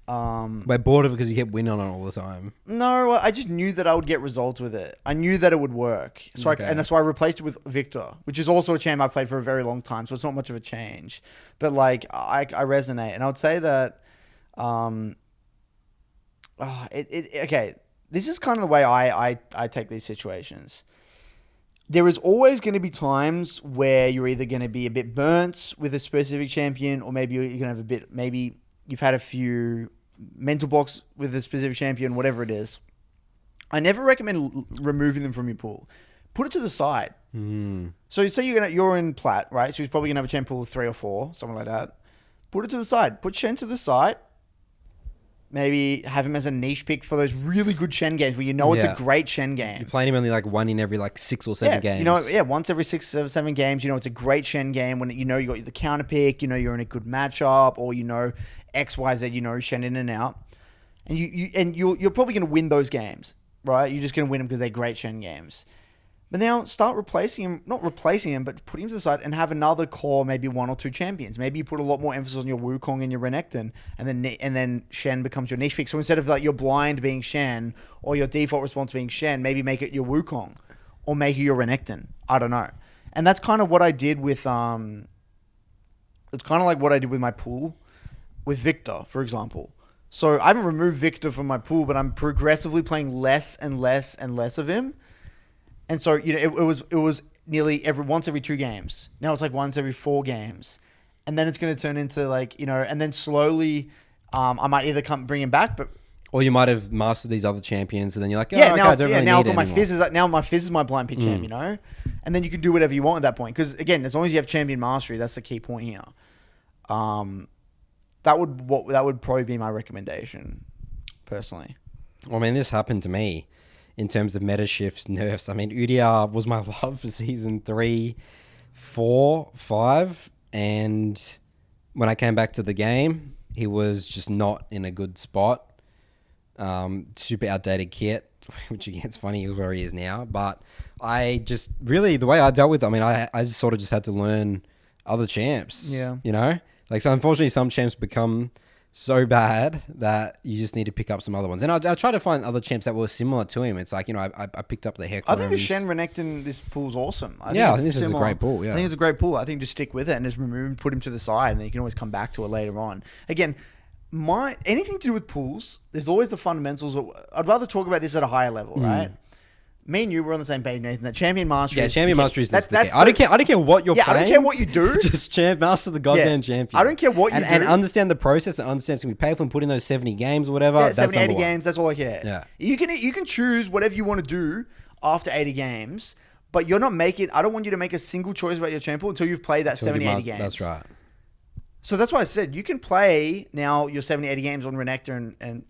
We're bored of it because you kept winning on it all the time. No, I just knew that I would get results with it. I knew that it would work. So I replaced it with Victor, which is also a champ I played for a very long time. So it's not much of a change. But like, I resonate. And I would say that, okay, this is kind of the way I take these situations. There is always going to be times where you're either going to be a bit burnt with a specific champion, or maybe you're going to have maybe you've had a few mental blocks with a specific champion, whatever it is. I never recommend removing them from your pool. Put it to the side. So say you're in plat, right? So he's probably going to have a champ pool of 3 or 4, something like that. Put it to the side. Put Shen to the side. Maybe have him as a niche pick for those really good Shen games where it's a great Shen game. You're playing him only like one in every 6 or 7 games. Once every 6 or 7 games, it's a great Shen game when you got the counter pick, you're in a good matchup, or XYZ, Shen in and out. And you're probably going to win those games, right? You're just going to win them because they're great Shen games. But now start replacing him, not replacing him, but put him to the side and have another core, maybe 1 or 2 champions. Maybe you put a lot more emphasis on your Wukong and your Renekton, and then Shen becomes your niche pick. So instead of your blind being Shen or your default response being Shen, maybe make it your Wukong or make it your Renekton. I don't know. And that's kind of what I did with it's kind of like what I did with my pool with Victor, for example. So I haven't removed Victor from my pool, but I'm progressively playing less and less and less of him. And so, it was nearly once every 2 games. Now it's like once every 4 games. And then it's going to turn into and then slowly I might either bring him back, but or you might have mastered these other champions, and then you're like, now I don't really now need I've got my anymore. Fizz. Now my Fizz is my blind pick champ, you know, and then you can do whatever you want at that point. Because again, as long as you have champion mastery, that's the key point here. That would probably be my recommendation, personally. Well, I mean, this happened to me in terms of meta shifts, nerfs. I mean, Udyr was my love for season 3, 4, 5, and when I came back to the game, he was just not in a good spot. Super outdated kit, which again, it's funny where he is now. But I just really, the way I dealt with it, I mean, I just sort of just had to learn other champs. Yeah. You know? Like, so unfortunately, some champs become so bad that you just need to pick up some other ones. And I try to find other champs that were similar to him. It's like, you know, I picked up the Heck. I think the Shen Renekton, this pool's awesome. I think this is a great pool. Yeah. I think it's a great pool. I think just stick with it and just put him to the side, and then you can always come back to it later on. Again, anything to do with pools, there's always the fundamentals. I'd rather talk about this at a higher level, right? Me and you were on the same page, Nathan. That champion mastery. Yeah, champion mastery is the key. I don't care what you're playing. I don't care what you do. Just master the goddamn champion. I don't care what you do. And understand the process and understand it's going to be painful and put in those 70 games or whatever. Yeah, that's 70, 80 games. That's all I care. Yeah. You can choose whatever you want to do after 80 games, but you're not making... I don't want you to make a single choice about your champion until you've played that 70, 80 games. That's right. So that's why I said you can play now your 70, 80 games on Renekton and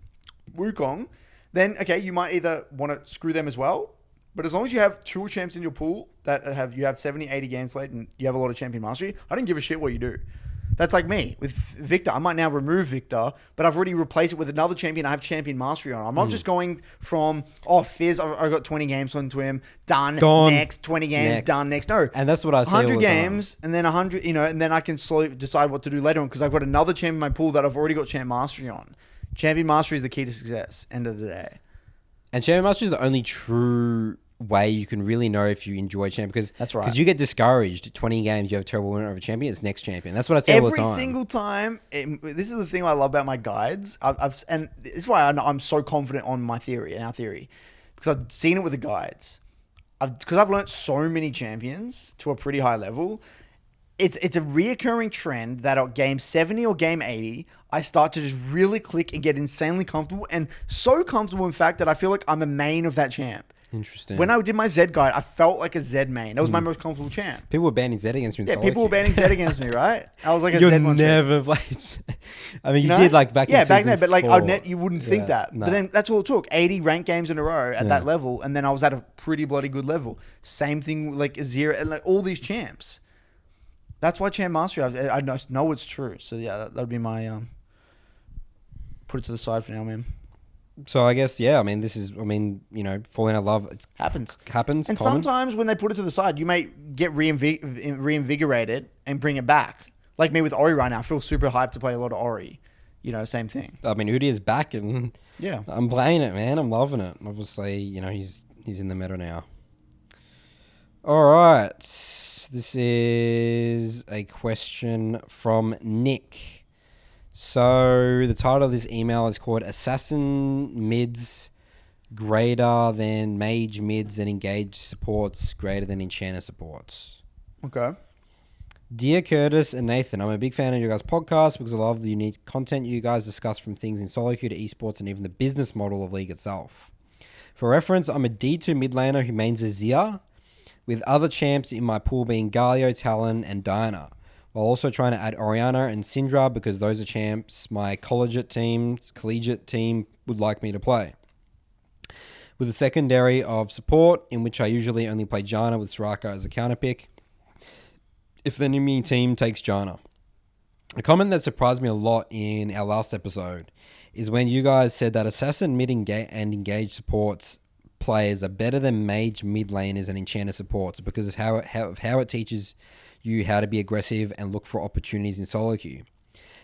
Wukong. Then, okay, you might either want to screw them as well. But as long as you have 2 champs in your pool that you have 70, 80 games played and you have a lot of champion mastery, I don't give a shit what you do. That's like me with Victor. I might now remove Victor, but I've already replaced it with another champion I have champion mastery on. I'm not just going from, Fizz, I've got 20 games onto him, done, next, 20 games, done, next. No. And that's what I say 100 games, and then 100, and then I can slowly decide what to do later on because I've got another champion in my pool that I've already got champion mastery on. Champion mastery is the key to success, end of the day. And champion mastery is the only true way you can really know if you enjoy champion because that's right. Because you get discouraged 20 games you have a terrible winner over champion, it's next champion. That's what I say all the time. Every single time. This is the thing I love about my guides. And this is why I'm so confident on our theory, because I've seen it with the guides. Because I've learned so many champions to a pretty high level. It's a reoccurring trend that at game 70 or game 80, I start to just really click and get insanely comfortable, and so comfortable in fact that I feel like I'm a main of that champ. Interesting. When I did my Z guide, I felt like a Z main. That was my most comfortable champ. People were banning Z against me. Yeah, people were banning Z against me, right? I was like a You're Z one. Never played. I mean, you did like back in season back then, but like 4. you wouldn't think that. No. But then that's all it took. 80 ranked games in a row at that level, and then I was at a pretty bloody good level. Same thing like Azir and like all these champs. That's why champ mastery. I know it's true. So yeah, that would be my put it to the side for now, man. So I guess, I mean, falling out of love, it happens. And common. Sometimes when they put it to the side, you may get reinvigorated and bring it back. Like me with Ori right now, I feel super hyped to play a lot of Ori. Same thing. I mean, Udyr is back and I'm playing it, man. I'm loving it. Obviously, he's in the meta now. All right. This is a question from Nick. So the title of this email is called Assassin Mids Greater Than Mage Mids and Engage Supports Greater Than Enchanter Supports. Okay. Dear Curtis and Nathan, I'm a big fan of your guys' podcast because I love the unique content you guys discuss, from things in Soloq to esports and even the business model of League itself. For reference, I'm a D2 mid laner who mains Azir, with other champs in my pool being Galio, Talon, and Diana, while also trying to add Orianna and Syndra because those are champs my Collegiate team would like me to play. With a secondary of support, in which I usually only play Janna with Soraka as a counter pick if the enemy team takes Janna. A comment that surprised me a lot in our last episode is when you guys said that Assassin mid and engage supports players are better than mage mid laners and enchanter supports because of how it teaches you how to be aggressive and look for opportunities in solo queue.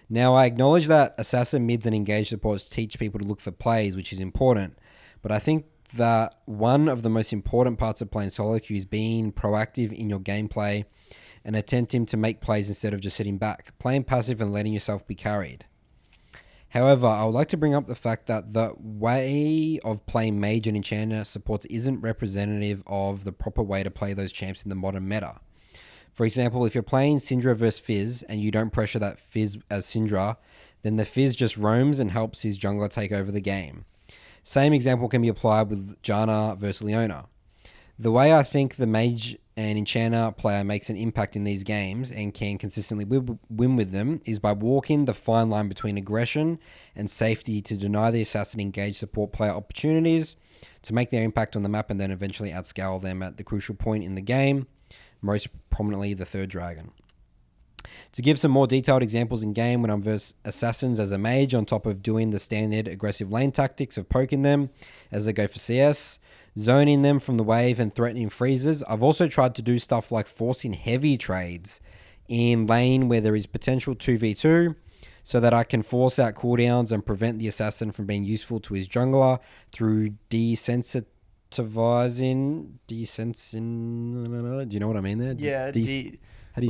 Now, I acknowledge that assassin mids and engage supports teach people to look for plays, which is important, but I think that one of the most important parts of playing solo queue is being proactive in your gameplay and attempting to make plays instead of just sitting back, playing passive and letting yourself be carried. However, I would like to bring up the fact that the way of playing mage and enchanter supports isn't representative of the proper way to play those champs in the modern meta. For example, if you're playing Syndra versus Fizz and you don't pressure that Fizz as Syndra, then the Fizz just roams and helps his jungler take over the game. Same example can be applied with Janna versus Leona. The way I think the Mage and Enchanter player makes an impact in these games and can consistently win with them is by walking the fine line between aggression and safety to deny the assassin engage support player opportunities to make their impact on the map and then eventually outscale them at the crucial point in the game, most prominently the third dragon. To give some more detailed examples in game when I'm versus assassins as a mage on top of doing the standard aggressive lane tactics of poking them as they go for CS, zoning them from the wave and threatening freezes, I've also tried to do stuff like forcing heavy trades in lane where there is potential 2v2 so that I can force out cooldowns and prevent the assassin from being useful to his jungler through desensitizing. Do you know what I mean there? Yeah. How do you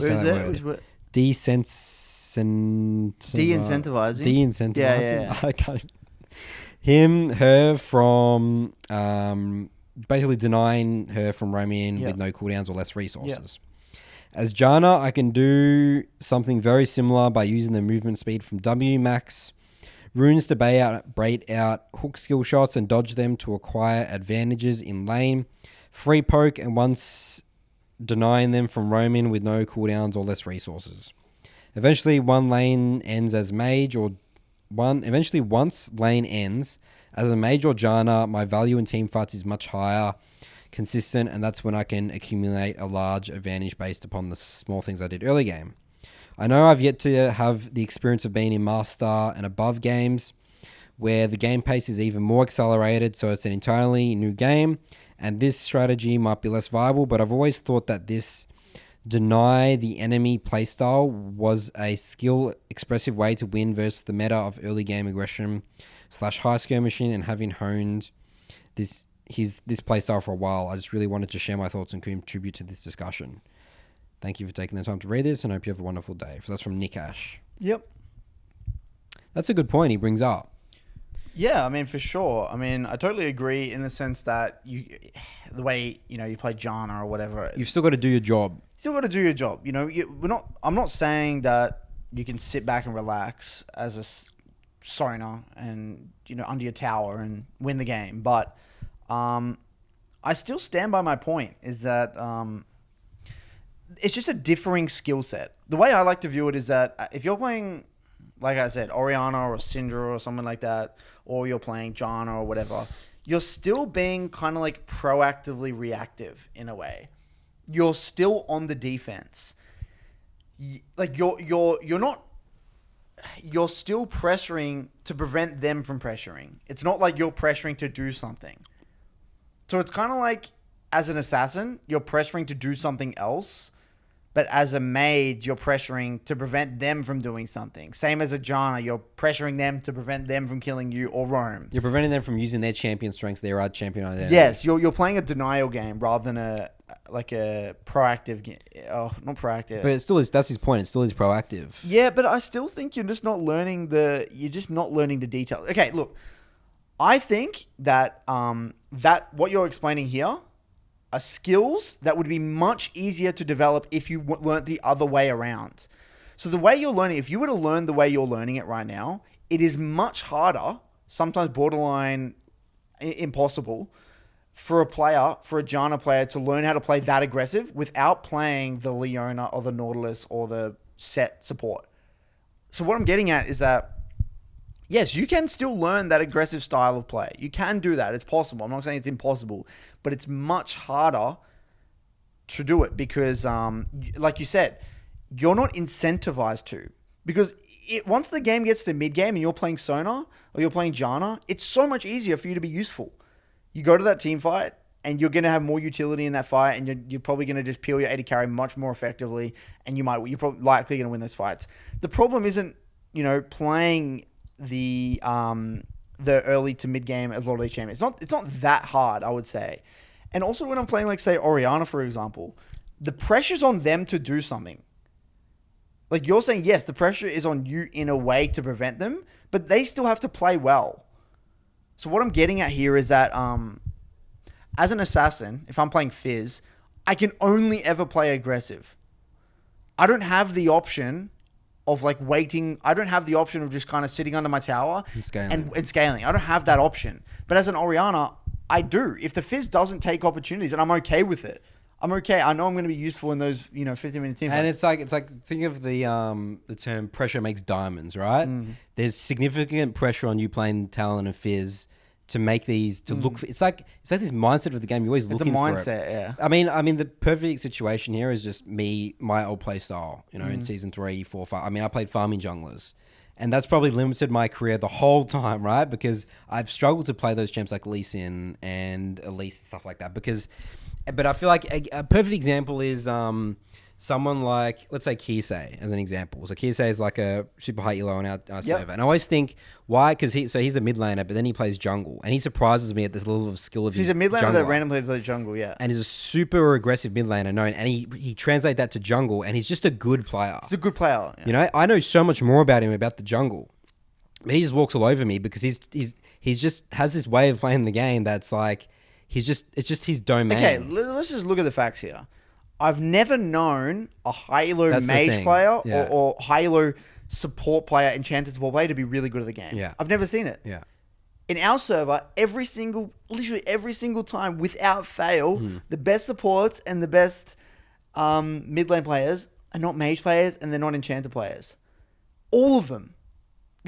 say that word? De-incentivizing. Yeah. I can't. Her from basically denying her from roaming with no cooldowns or less resources. As Janna, I can do something very similar by using the movement speed from W max, runes to bait out hook skill shots and dodge them to acquire advantages in lane, free poke, and once denying them from roaming with no cooldowns or less resources. Eventually, once lane ends as a mage or Janna, my value in teamfights is much higher, consistent, and that's when I can accumulate a large advantage based upon the small things I did early game. I know I've yet to have the experience of being in Master and above games, where the game pace is even more accelerated, so it's an entirely new game, and this strategy might be less viable, but I've always thought that this deny the enemy playstyle was a skill expressive way to win versus the meta of early game aggression / high skirmishing, and having honed this playstyle for a while, I just really wanted to share my thoughts and contribute to this discussion. Thank you for taking the time to read this, and I hope you have a wonderful day. So that's from Nick Ash. Yep. That's a good point he brings up. Yeah, I mean, for sure. I mean, I totally agree in the sense that the way, you play Janna or whatever. You've still got to do your job. Still got to do your job. I'm not saying that you can sit back and relax as a Sona and, under your tower and win the game. But I still stand by my point is that it's just a differing skill set. The way I like to view it is that if you're playing, like I said, Orianna or Syndra or something like that, or you're playing Janna or whatever, you're still being kind of like proactively reactive in a way. You're still on the defense. Like you're still pressuring to prevent them from pressuring. It's not like you're pressuring to do something. So it's kind of like as an assassin, you're pressuring to do something else. But as a mage, you're pressuring to prevent them from doing something. Same as a Janna, you're pressuring them to prevent them from killing you or roam. You're preventing them from using their champion strengths, their champion identity. Yes, you're playing a denial game rather than a proactive game. Oh, not proactive. But it still is. That's his point. It still is proactive. Yeah, but I still think you're just not learning the details. Okay, look, I think that that what you're explaining here are skills that would be much easier to develop if you learnt the other way around. So the way you're learning, if you were to learn the way you're learning it right now, it is much harder, sometimes borderline impossible, for a Janna player to learn how to play that aggressive without playing the Leona or the Nautilus or the set support. So what I'm getting at is that, yes, you can still learn that aggressive style of play. You can do that. It's possible. I'm not saying it's impossible, but it's much harder to do it because, like you said, you're not incentivized to. Because once the game gets to mid-game and you're playing Sona or you're playing Janna, it's so much easier for you to be useful. You go to that team fight and you're going to have more utility in that fight and you're probably going to just peel your AD carry much more effectively and you're probably likely going to win those fights. The problem isn't, playing the early to mid game as a lot of these champions. It's not that hard, I would say. And also when I'm playing, like, say, Orianna, for example, the pressure's on them to do something. Like, you're saying, yes, the pressure is on you in a way to prevent them, but they still have to play well. So what I'm getting at here is that as an assassin, if I'm playing Fizz, I can only ever play aggressive. I don't have the option of like waiting. I don't have the option of just kind of sitting under my tower And scaling. and scaling. I don't have that option. But as an Orianna, I do. If the Fizz doesn't take opportunities, and I'm okay with it. I'm okay. I know I'm going to be useful in those, 15-minute team And fights. it's like think of the term pressure makes diamonds, right? There's significant pressure on you playing Talon and Fizz to make these to look. It's like this mindset of the game. You're always looking for it. It's a mindset, yeah. I mean, the perfect situation here is just my old play style. In season 3, 4, 5. I mean, I played farming junglers. And that's probably limited my career the whole time, right? Because I've struggled to play those champs like Lee Sin and Elise and stuff like that. But I feel like a perfect example is someone like, let's say Kirsay as an example. So Kirsay is like a super high elo on our server. And I always think, why? Because he's a mid laner, but then he plays jungle. And he surprises me at this level of skill of his He's a mid laner jungler. that randomly plays jungle, yeah. And he's a super aggressive mid laner, known. And he translates that to jungle, and he's just a good player. He's a good player. Yeah. I know so much more about him, about the jungle. But he just walks all over me because he's just has this way of playing the game that's like, it's just his domain. Okay, let's just look at the facts here. I've never known a high-elo That's the mage thing. player Yeah. or high-elo support player, enchanted support player to be really good at the game. Yeah. I've never seen it. Yeah. In our server, literally every single time, without fail, the best supports and the best mid lane players are not mage players and they're not enchanter players. All of them.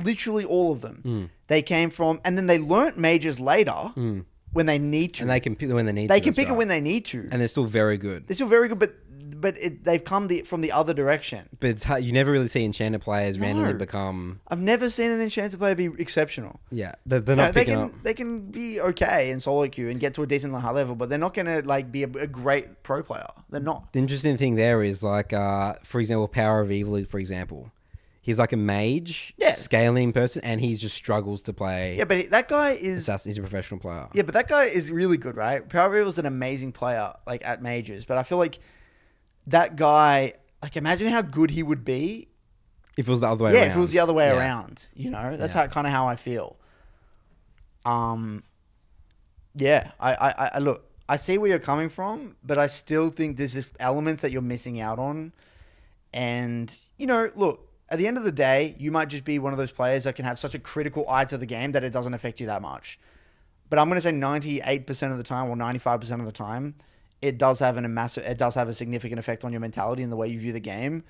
Literally all of them. They came from, and then they learnt mages later when they need to. And they can pick it when they need to. They can that's pick it right. when they need to. And they're still very good. They're still very good, but they've come from the other direction. But it's hard, you never really see enchanter players randomly become... I've never seen an enchanter player be exceptional. Yeah. They're not picking up... They can be okay in solo queue and get to a decent high level, but they're not going to like be a great pro player. They're not. The interesting thing there is like, for example, Power of Evil, for example. He's like a mage, scaling person, and he just struggles to play. Yeah, but that guy is... Assassin. He's a professional player. Yeah, but that guy is really good, right? Power of Evil is an amazing player, like at mages, but I feel like that guy, like imagine how good he would be. If it was the other way around. Yeah, if it was the other way around, that's kind of how I feel. Yeah, I look, I see where you're coming from, but I still think there's just elements that you're missing out on. And, look, at the end of the day, you might just be one of those players that can have such a critical eye to the game that it doesn't affect you that much. But I'm going to say 98% of the time or 95% of the time, it does have a significant effect on your mentality and the way you view the game,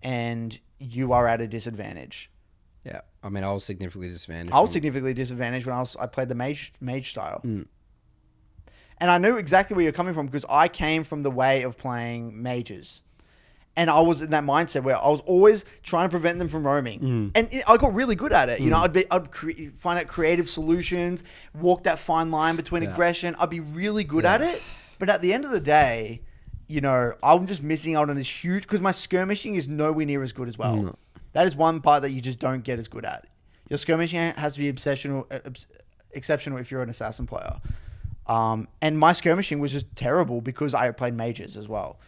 and you are at a disadvantage. Yeah. I mean, I was significantly disadvantaged. I was significantly disadvantaged when I played the mage style. And I knew exactly where you're coming from because I came from the way of playing mages. And I was in that mindset where I was always trying to prevent them from roaming. And I got really good at it. I'd find out creative solutions, walk that fine line between aggression. I'd be really good at it. But at the end of the day, I'm just missing out on this huge... Because my skirmishing is nowhere near as good as well. No. That is one part that you just don't get as good at. Your skirmishing has to be exceptional if you're an assassin player. And my skirmishing was just terrible because I played mages as well.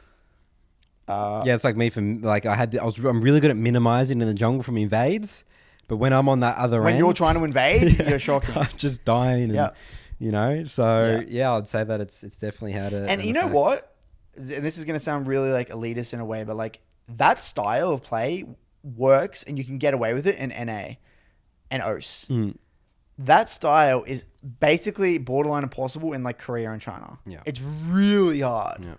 It's like me I'm really good at minimizing in the jungle from invades, but when I'm on that other end, when you're trying to invade, you're shocking. I'm just dying. And, so I'd say that it's definitely had a. And you know what? And this is going to sound really like elitist in a way, but like that style of play works, and you can get away with it in NA and OS. That style is basically borderline impossible in like Korea and China. Yeah, it's really hard. Yeah.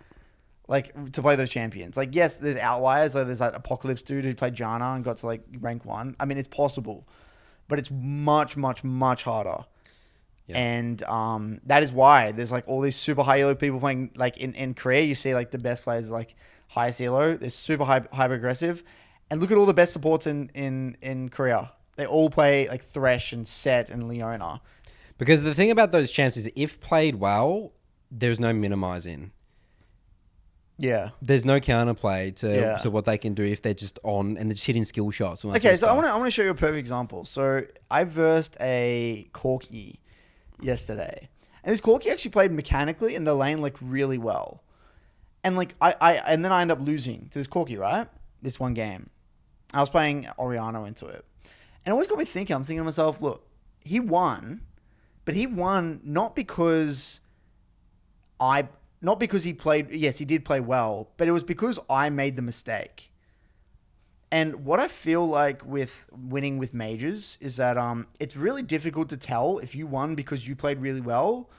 Like, to play those champions. Like, yes, there's outliers. Like, there's that Apocalypse dude who played Janna and got to, like, rank 1. I mean, it's possible. But it's much, much, much harder. Yeah. And that is why there's, like, all these super high elo people playing... Like, in Korea, you see, like, the best players, like, highest elo. They're super hyper-aggressive. And look at all the best supports in Korea. They all play, like, Thresh and Set and Leona. Because the thing about those champs is if played well, there's no minimizing. Yeah. There's no counterplay to what they can do if they're just on and they're just hitting skill shots. Okay, so I want to show you a perfect example. So I versed a Corki yesterday. And this Corki actually played mechanically in the lane like really well. And like and then I end up losing to this Corki, right? This one game. I was playing Orianna into it. And it always got me thinking, I'm thinking to myself, look, he won, but he won not because he played... Yes, he did play well, but it was because I made the mistake. And what I feel like with winning with majors is that it's really difficult to tell if you won because you played really well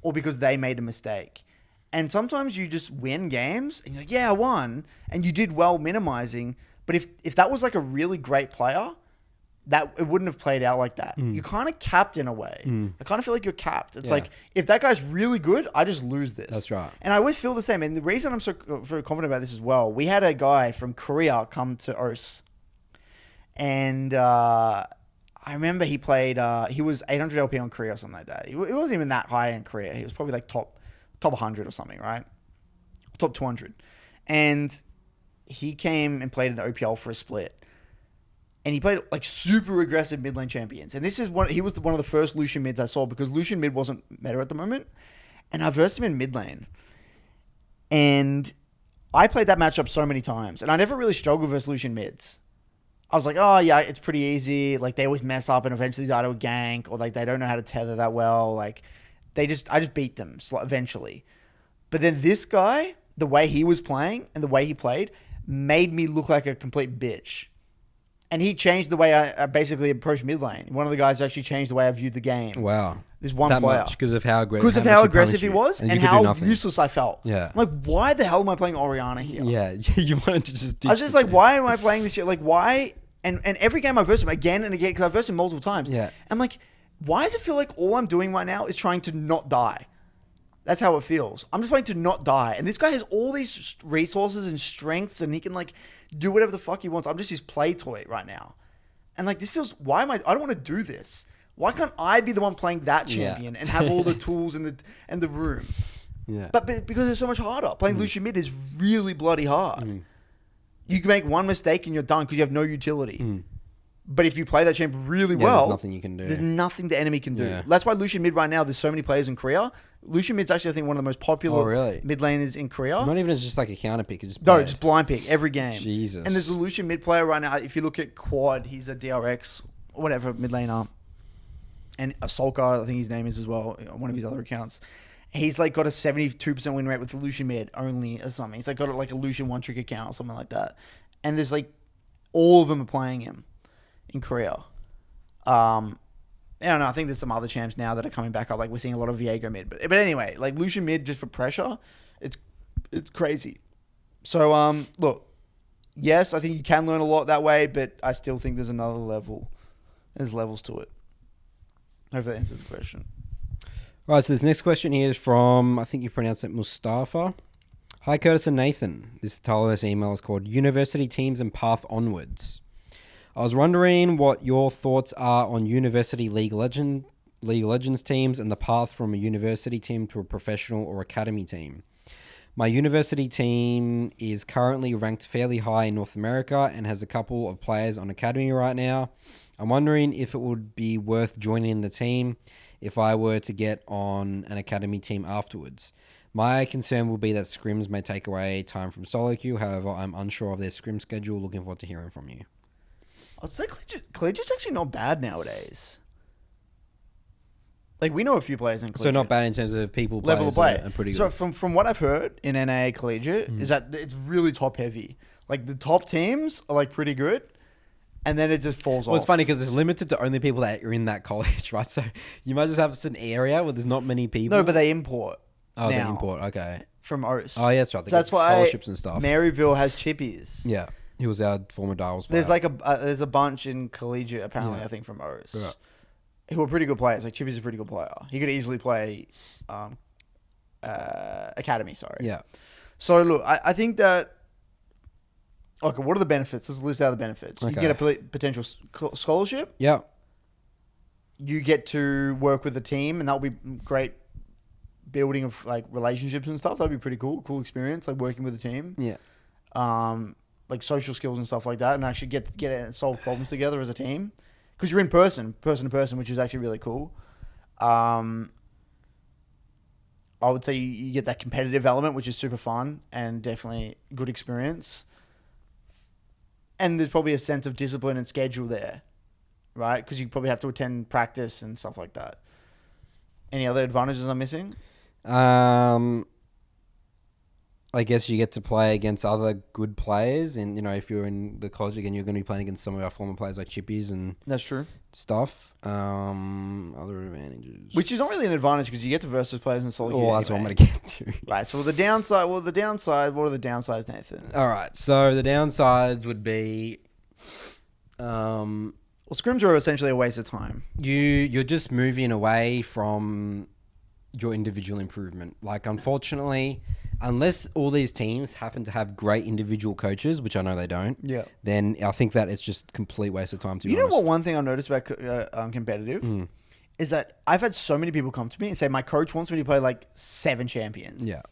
or because they made a mistake. And sometimes you just win games and you're like, yeah, I won. And you did well minimizing. But if that was like a really great player, that it wouldn't have played out like that. You're kind of capped in a way. I kind of feel like you're capped. It's like, if that guy's really good, I just lose this. That's right. And I always feel the same. And the reason I'm so very confident about this as well, we had a guy from Korea come to OS. And I remember he played, he was 800 LP on Korea or something like that. It wasn't even that high in Korea. He was probably like top 100 or something, right? Top 200. And he came and played in the OPL for a split. And he played like super aggressive mid lane champions. And he was one of the first Lucian mids I saw because Lucian mid wasn't meta at the moment. And I versed him in mid lane. And I played that matchup so many times. And I never really struggled versus Lucian mids. I was like, oh yeah, it's pretty easy. Like they always mess up and eventually die to a gank. Or like they don't know how to tether that well. Like I just beat them eventually. But then this guy, the way he was playing and the way he played made me look like a complete bitch. And he changed the way I basically approached mid lane. One of the guys actually changed the way I viewed the game. Wow. This one that player. Because of how aggressive, he was and how useless I felt. Yeah. I'm like, why the hell am I playing Orianna here? Yeah. You wanted to just I was just like, why am I playing this shit? Like, why? And every game I versed him again and again, because I've versed him multiple times. Yeah. I'm like, why does it feel like all I'm doing right now is trying to not die? That's how it feels. I'm just trying to not die. And this guy has all these resources and strengths and he can like do whatever the fuck he wants. I'm just his play toy right now. And like, this feels, I don't want to do this. Why can't I be the one playing that champion and have all the tools and the room? Yeah. But because it's so much harder. Playing Lucian mid is really bloody hard. You can make one mistake and you're done because you have no utility. But if you play that champ really well, there's nothing you can do. There's nothing the enemy can do. Yeah. That's why Lucian mid right now, there's so many players in Korea. Lucian mid's actually, I think, one of the most popular mid laners in Korea. Not even as just like a counter pick. Just blind pick every game. Jesus. And there's a Lucian mid player right now. If you look at Quad, he's a DRX or whatever mid laner. And a Soloq, I think his name is as well, on one of his other accounts. He's like got a 72% win rate with the Lucian mid only or something. He's like got like a Lucian one trick account or something like that. And there's like all of them are playing him in Korea. I don't know. I think there's some other champs now that are coming back up. Like we're seeing a lot of Viego mid, but anyway, like Lucian mid just for pressure, it's crazy. So look, yes, I think you can learn a lot that way, but I still think there's another level. There's levels to it. Hopefully that answers the question. All right, so this next question here is from, I think you pronounced it Mustafa. Hi, Curtis and Nathan. This title of this email is called University Teams and Path Onwards. I was wondering what your thoughts are on University League Legends teams and the path from a university team to a professional or academy team. My university team is currently ranked fairly high in North America and has a couple of players on academy right now. I'm wondering if it would be worth joining the team if I were to get on an academy team afterwards. My concern will be that scrims may take away time from Soloq. However, I'm unsure of their scrim schedule. Looking forward to hearing from you. I'd say Collegiate's actually not bad nowadays. Like, we know a few players in Collegiate. So not bad in terms of people level of play. Are pretty so good. from what I've heard in NA Collegiate is that it's really top heavy. Like, the top teams are like pretty good. And then it just falls off. Well, it's funny because it's limited to only people that are in that college, right? So you might just have an area where there's not many people. No, but they import. Oh, they import. Okay. From OS. Oh, yeah, that's right. So that's why scholarships and stuff. Maryville has chippies. Yeah. He was our former Dials player. There's like there's a bunch in Collegiate, apparently, I think, from OS. Yeah. Who are pretty good players. Like, Chippy's a pretty good player. He could easily play Academy, sorry. Yeah. So, look, I think that... Okay, what are the benefits? Let's list out the benefits. Okay. You get a potential scholarship. Yeah. You get to work with a team, and that'll be great building of, like, relationships and stuff. That'd be pretty cool. Cool experience, like, working with a team. Yeah. Like, social skills and stuff like that, and actually get and solve problems together as a team. Because you're in person to person, which is actually really cool. I would say you get that competitive element, which is super fun and definitely good experience. And there's probably a sense of discipline and schedule there, right? Because you probably have to attend practice and stuff like that. Any other advantages I'm missing? I guess you get to play against other good players, and if you're in the college again, you're going to be playing against some of our former players like Chippies and That's true. stuff. Other advantages, Which is not really an advantage because you get to versus players in Soloq. Oh, that's what I'm going to get to. Right. So the downside. What are the downsides, Nathan? All right. So the downsides would be, Well, scrims are essentially a waste of time. you're just moving away from your individual improvement. Like, unfortunately, unless all these teams happen to have great individual coaches, which I know they don't, then I think that it's just complete waste of time, to be honest. You know what? One thing I've noticed about competitive is that I've had so many people come to me and say my coach wants me to play like 7 champions. Yeah.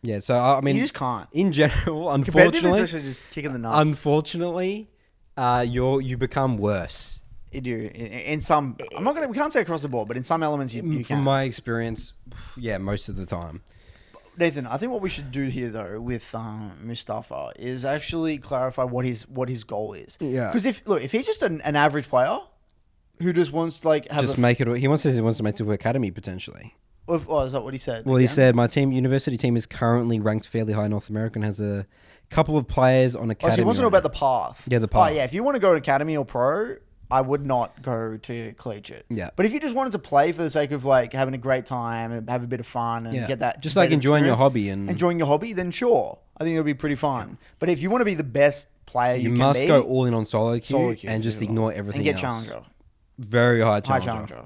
Yeah, so I mean, you just can't. In general, Competitive unfortunately, is actually just kicking the nuts. Unfortunately, you become worse. You do. In some, we can't say across the board, but in some elements you can. From my experience, yeah, most of the time. Nathan, I think what we should do here though with Mustafa is actually clarify what his goal is. Yeah. Because if he's just an average player who just wants to like have make it. He wants to make it to academy potentially. Is that what he said? Well, he said my university team is currently ranked fairly high in North America and has a couple of players on academy. So he wants to know about the path. Yeah, the path. Oh yeah, if you want to go to academy or pro, I would not go to collegiate. Yeah. But if you just wanted to play for the sake of like having a great time and have a bit of fun and get that just like enjoying your hobby then sure, I think it'll be pretty fun. But if you want to be the best player you must go all in on Soloq and just ignore everything and get else. Challenger. Very high challenger.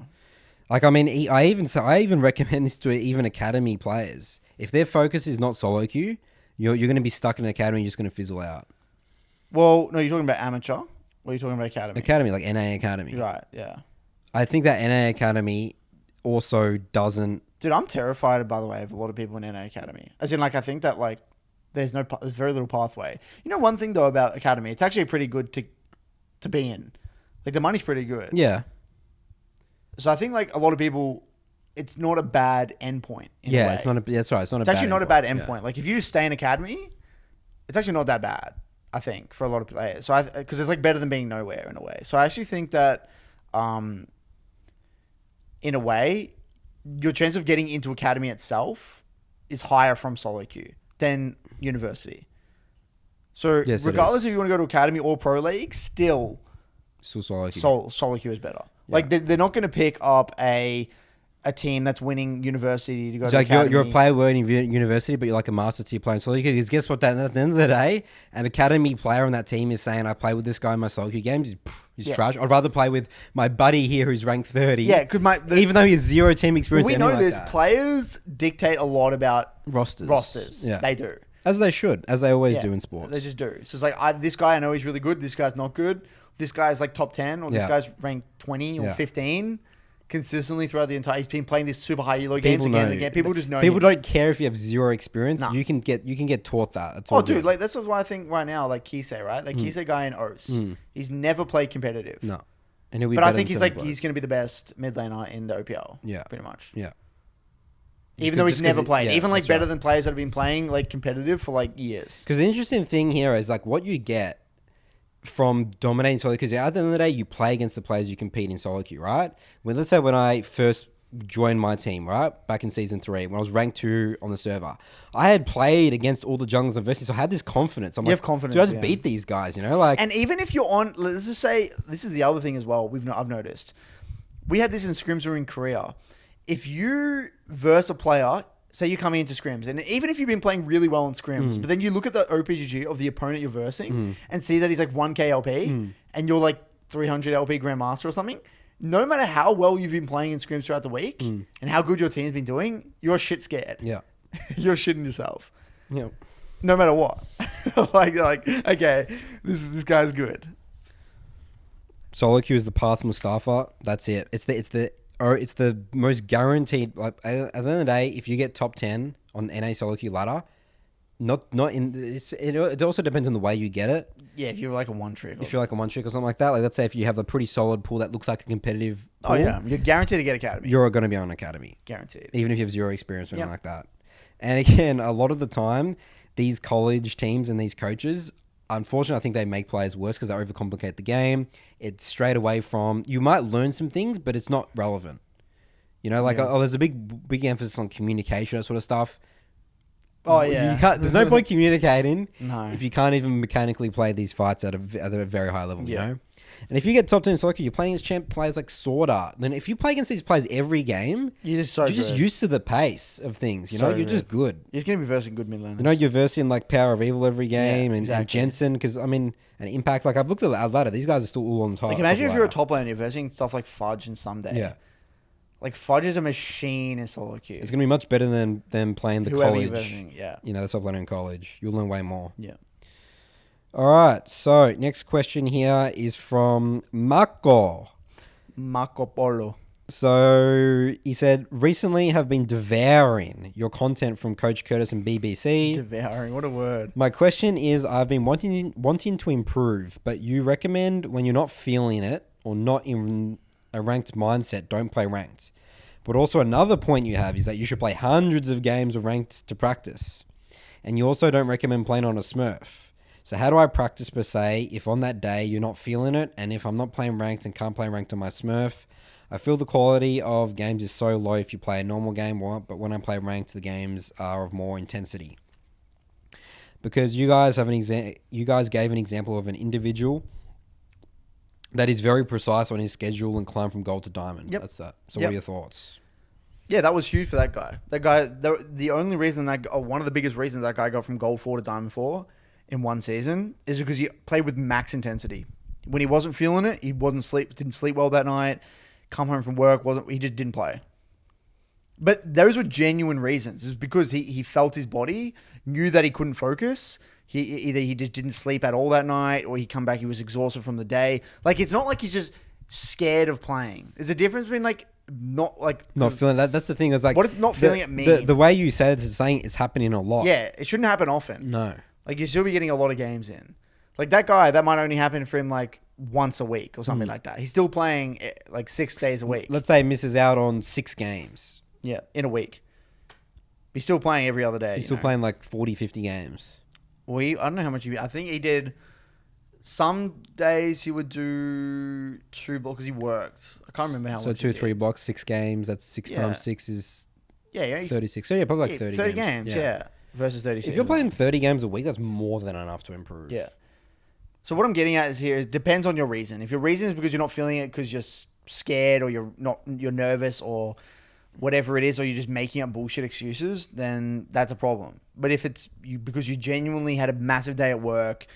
Like, I mean, I even recommend this to even academy players. If their focus is not Soloq, you're going to be stuck in an academy and you're just going to fizzle out. Well, no, you're talking about amateur. Or are you talking about academy? Academy, like NA Academy. Right, yeah. I think that NA Academy also doesn't... Dude, I'm terrified, by the way, of a lot of people in NA Academy. As in, like, I think that, like, there's very little pathway. You know one thing, though, about academy? It's actually pretty good to be in. Like, the money's pretty good. Yeah. So I think, like, a lot of people... It's not a bad endpoint. Yeah, it's not a... That's right. It's actually not a bad endpoint. Like, if you just stay in academy, it's actually not that bad. I think for a lot of players, so because it's like better than being nowhere in a way. So I actually think that, in a way, your chance of getting into academy itself is higher from Soloq than university. So regardless if you want to go to academy or pro league, still Soloq is better. Yeah. Like they're not going to pick up a team that's winning university to go to academy. You're a player winning university, but you're like a master tier player in Soloq. Because guess what? At the end of the day, an academy player on that team is saying, I play with this guy in my Soloq games. He's trash. I'd rather play with my buddy here who's ranked 30. Yeah, because even though he has 0 team experience. We know this. Players dictate a lot about rosters. Yeah. They do. As they should. As they always do in sports. They just do. So it's like, this guy, I know he's really good. This guy's not good. This guy's like top 10 or this guy's ranked 20 or 15. Consistently throughout the entire, he's been playing these super high elo games again and again. People just know. People don't care if you have 0 experience. Nah. You can get taught that. That's all dude, like that's why I think right now, like Kisei, right? Like Kisei guy in OS, he's never played competitive. No, and he'll be. But I think he's going to be the best mid laner in the OPL. Yeah, pretty much. Yeah. Even though he's never played, even like better than players that have been playing like competitive for like years. Because the interesting thing here is like what you get from dominating Soloq, because at the end of the day, you play against the players you compete in Soloq, right? Let's say when I first joined my team, right, back in season 3, when I was ranked 2 on the server, I had played against all the junglers and versus, so I had this confidence. You have confidence. Dude, I just beat these guys, like. And even if you're on, let's just say, this is the other thing as well. I've noticed, we had this in scrims or in Korea. If you verse a player. Say you're coming into scrims, and even if you've been playing really well in scrims, but then you look at the OPGG of the opponent you're versing and see that he's like 1k LP, and you're like 300 LP Grandmaster or something, no matter how well you've been playing in scrims throughout the week and how good your team's been doing, you're shit scared. Yeah. You're shitting yourself. Yeah. No matter what. like, okay, this guy's good. Soloq is the path Mustafa. That's it. It's the most guaranteed. Like at the end of the day, if you get top 10 on NA Soloq ladder, not in this, it also depends on the way you get it. Yeah, if you're like a one trick. If you're like a one trick or something like that, like let's say if you have a pretty solid pool that looks like a competitive pool, you're guaranteed to get academy. You're going to be on academy, guaranteed. Even if you have 0 experience or anything like that. And again, a lot of the time, these college teams and these coaches, unfortunately, I think they make players worse because they overcomplicate the game. It's straight away from, you might learn some things, but it's not relevant. There's a big emphasis on communication, that sort of stuff. Oh, yeah. You can't, there's no point communicating No. if you can't even mechanically play these fights at a very high level, you Yeah. know? And if you get top 10 in Soloq, you're playing against champ players like Sword Art. Then if you play against these players every game, You're just you're used to the pace of things, you know? You're just good. You're going to be versing good mid-laners. You know, you're versing like Power of Evil every game and exactly. Jensen, because, I mean, and Impact. Like, I've looked at the ladder. These guys are still all on top. Like, imagine if you're a top laner, you're versing stuff like Fudge and Someday. Yeah. Like, Fudge is a machine in solo queue. It's going to be much better than playing the Whoever college. you're versing, yeah. You know, the top laner in college. You'll learn way more. Yeah. All right. So, next question here is from Marco. Marco Polo. So, he said, recently have been devouring your content from Coach Curtis and BBC. Devouring, what a word. My question is, I've been wanting to improve, but you recommend when you're not feeling it or not in a ranked mindset, don't play ranked. But also another point you have is that you should play hundreds of games of ranked to practice. And you also don't recommend playing on a Smurf. So how do I practice per se if on that day you're not feeling it, and if I'm not playing ranked and can't play ranked on my Smurf? I feel the quality of games is so low if you play a normal game, but when I play ranked, the games are of more intensity. Because you guys gave an example of an individual that is very precise on his schedule and climb from gold to diamond. Yep. That's that. So what are your thoughts? Yeah, that was huge for that guy. That guy, the only reason one of the biggest reasons that guy got from gold 4 to diamond 4 in one season is because he played with max intensity. When he wasn't feeling it, he didn't sleep well that night, come home from work, he just didn't play. But those were genuine reasons. It's because he felt his body, knew that he couldn't focus. He just didn't sleep at all that night, or he come back, he was exhausted from the day. Like, it's not like he's just scared of playing. There's a difference between not feeling that. That's the thing. Is like, what does not feeling it mean? The way you say it is saying it's happening a lot. Yeah, it shouldn't happen often. No. Like, you should be getting a lot of games in. Like, that guy, that might only happen for him like once a week or something like that. He's still playing like 6 days a week. Let's say he misses out on 6 games. Yeah, in a week. He's still playing every other day. He's still playing like 40, 50 games. I don't know how much I think he did. Some days he would do 2 blocks because he worked. I can't remember how much. So 2-3 blocks, 6 games. That's 6 times 6 is 36. So yeah, probably like 30 games. Yeah. Versus 36. If you're playing 30 games a week, that's more than enough to improve. Yeah. So what I'm getting at is here, it depends on your reason. If your reason is because you're not feeling it because you're scared or you're nervous or whatever it is, or you're just making up bullshit excuses, then that's a problem. But if it's because you genuinely had a massive day at work,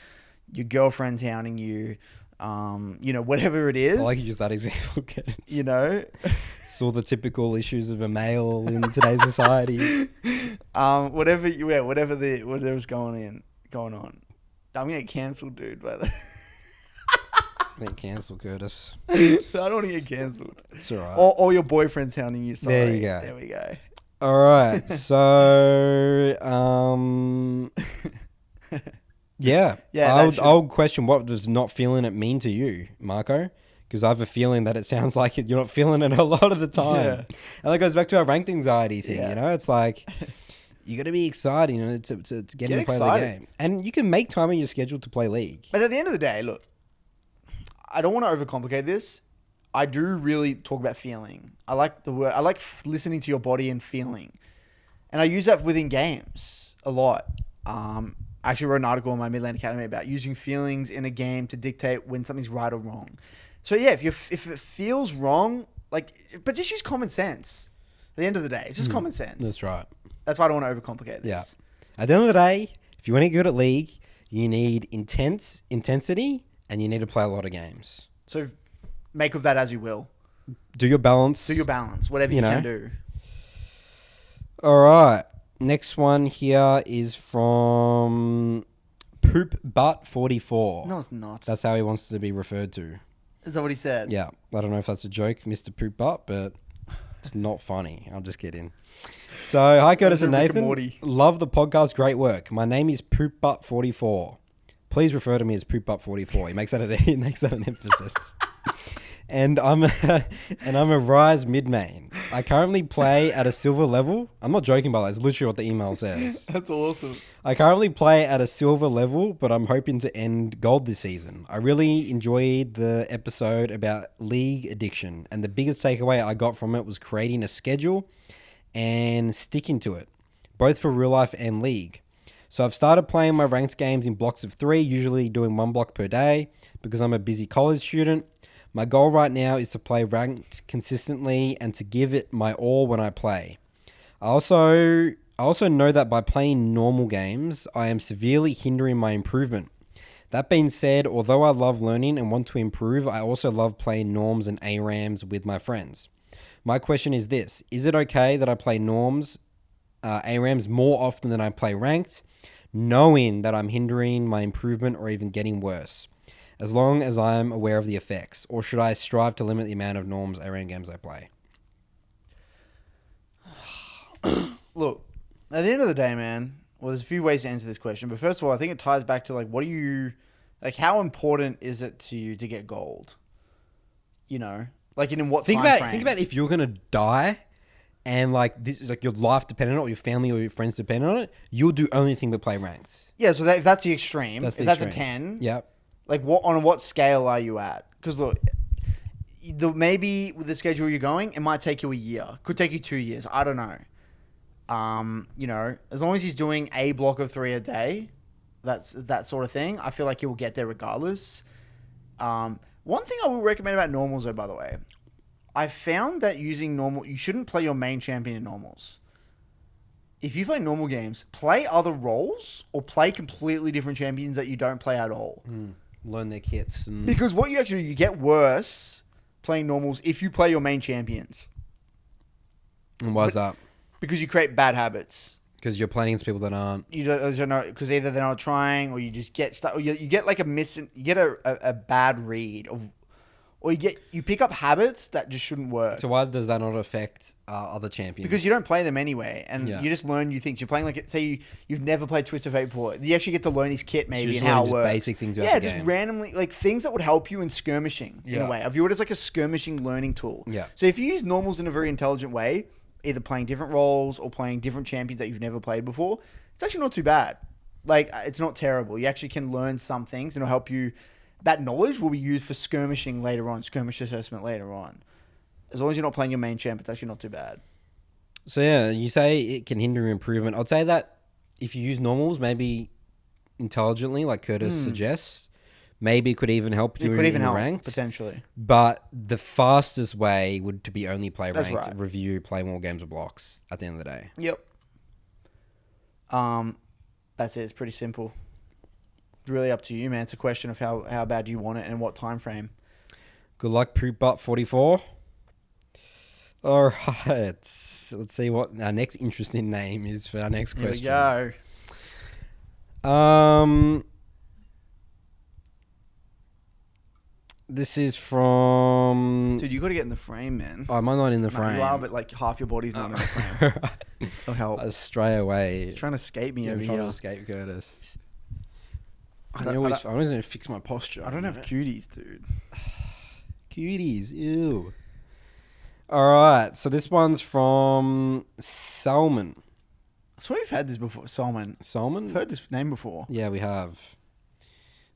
your girlfriend's hounding you, whatever it is. I like you just that example, Kenneth. It's all the typical issues of a male in today's society. Whatever's going on. I'm gonna get cancelled, dude. By the Get cancelled, Curtis. I don't want to get cancelled. It's alright. Or your boyfriend's hounding you. Sorry. There you go. There we go. All right. So, yeah. I'll question, what does not feeling it mean to you, Marco? Because I have a feeling that it sounds like you're not feeling it a lot of the time. Yeah. And that goes back to our ranked anxiety thing. Yeah. It's like, you got to be excited, to get in and play the game. And you can make time in your schedule to play League. But at the end of the day, look, I don't want to overcomplicate this. I do really talk about feeling. I like the word. I like listening to your body and feeling. And I use that within games a lot. I actually wrote an article on my Midland Academy about using feelings in a game to dictate when something's right or wrong. So yeah, if it feels wrong, but just use common sense. At the end of the day, it's just common sense. That's right. That's why I don't want to overcomplicate this. Yeah. At the end of the day, if you want to get good at League, you need intensity, and you need to play a lot of games. So make of that as you will. Do your balance. Whatever you can do. All right. Next one here is from Poop Butt 44. No, it's not. That's how he wants to be referred to. Is that what he said? Yeah. I don't know if that's a joke, Mr. Poop Butt, but it's not funny. I'm just kidding. So, hi Curtis and Nathan. Love the podcast. Great work. My name is Poop Butt 44. Please refer to me as Poop Butt 44. He makes that an emphasis. And I'm a Rise mid main. I currently play at a silver level. I'm not joking, by the way. It's literally what the email says. That's awesome. I currently play at a silver level, but I'm hoping to end gold this season. I really enjoyed the episode about League addiction, and the biggest takeaway I got from it was creating a schedule and sticking to it. both for real life and League. So I've started playing my ranked games in blocks of 3, usually doing 1 block per day because I'm a busy college student. My goal right now is to play ranked consistently and to give it my all when I play. I also know that by playing normal games, I am severely hindering my improvement. That being said, although I love learning and want to improve, I also love playing norms and ARAMs with my friends. My question is this: is it okay that I play norms, ARAMs more often than I play ranked, knowing that I'm hindering my improvement or even getting worse, as long as I'm aware of the effects? Or should I strive to limit the amount of norms ARAM games I play? Look, at the end of the day, man, well, there's a few ways to answer this question. But first of all, I think it ties back to, how important is it to you to get gold? You know? Like, in what think time about frame? Think about if you're going to die and, this your life dependent on it, or your family or your friends depend on it, you'll do only thing but play ranked. Yeah, so if that's the extreme, That's a 10, yep. On what scale are you at? Because, look, maybe with the schedule you're going, it might take you a year. Could take you 2 years. I don't know. As long as he's doing a block of 3 a day, that sort of thing, I feel like he will get there regardless. One thing I will recommend about normals, though, by the way, I found that using normal, you shouldn't play your main champion in normals. If you play normal games, play other roles or play completely different champions that you don't play at all. Learn their kits. Because what you get worse playing normals if you play your main champions. And why is that? Because you create bad habits. Because you're playing against people that aren't. You don't know, because either they're not trying, or you just get stuck, or you get a bad read of, or you pick up habits that just shouldn't work. So why does that not affect other champions? Because you don't play them anyway, and you just learn new things. You're playing you've never played Twist of Fate before. You actually get to learn his kit maybe and how it works. Basic things about the game. Just randomly things that would help you in skirmishing in a way. I view it as like a skirmishing learning tool. Yeah. So if you use normals in a very intelligent way, either playing different roles or playing different champions that you've never played before, it's actually not too bad. It's not terrible. You actually can learn some things, and it'll help you. That knowledge will be used for skirmishing later on, skirmish assessment later on. As long as you're not playing your main champ, it's actually not too bad. So yeah, you say it can hinder improvement. I'd say that if you use normals, maybe intelligently, like Curtis suggests, maybe it could even help you in ranked, potentially. But the fastest way would to be only play ranked, right. Review, play more games of blocks at the end of the day. Yep. That's it. It's pretty simple. It's really up to you, man. It's a question of how bad you want it and what time frame. Good luck, Poopbutt44. All right. Let's see what our next interesting name is for our next question. Here we go. This is from... Dude, you got to get in the frame, man. Oh, am I not in the frame? You are, but half your body's not in the frame. It'll help. I'll stray away. You're trying to escape me over here. I'm trying to escape Curtis. I always going to fix my posture. I don't have cuties, dude. Cuties, ew. All right, so this one's from Selman. I swear we've had this before. Selman. I've heard this name before. Yeah, we have.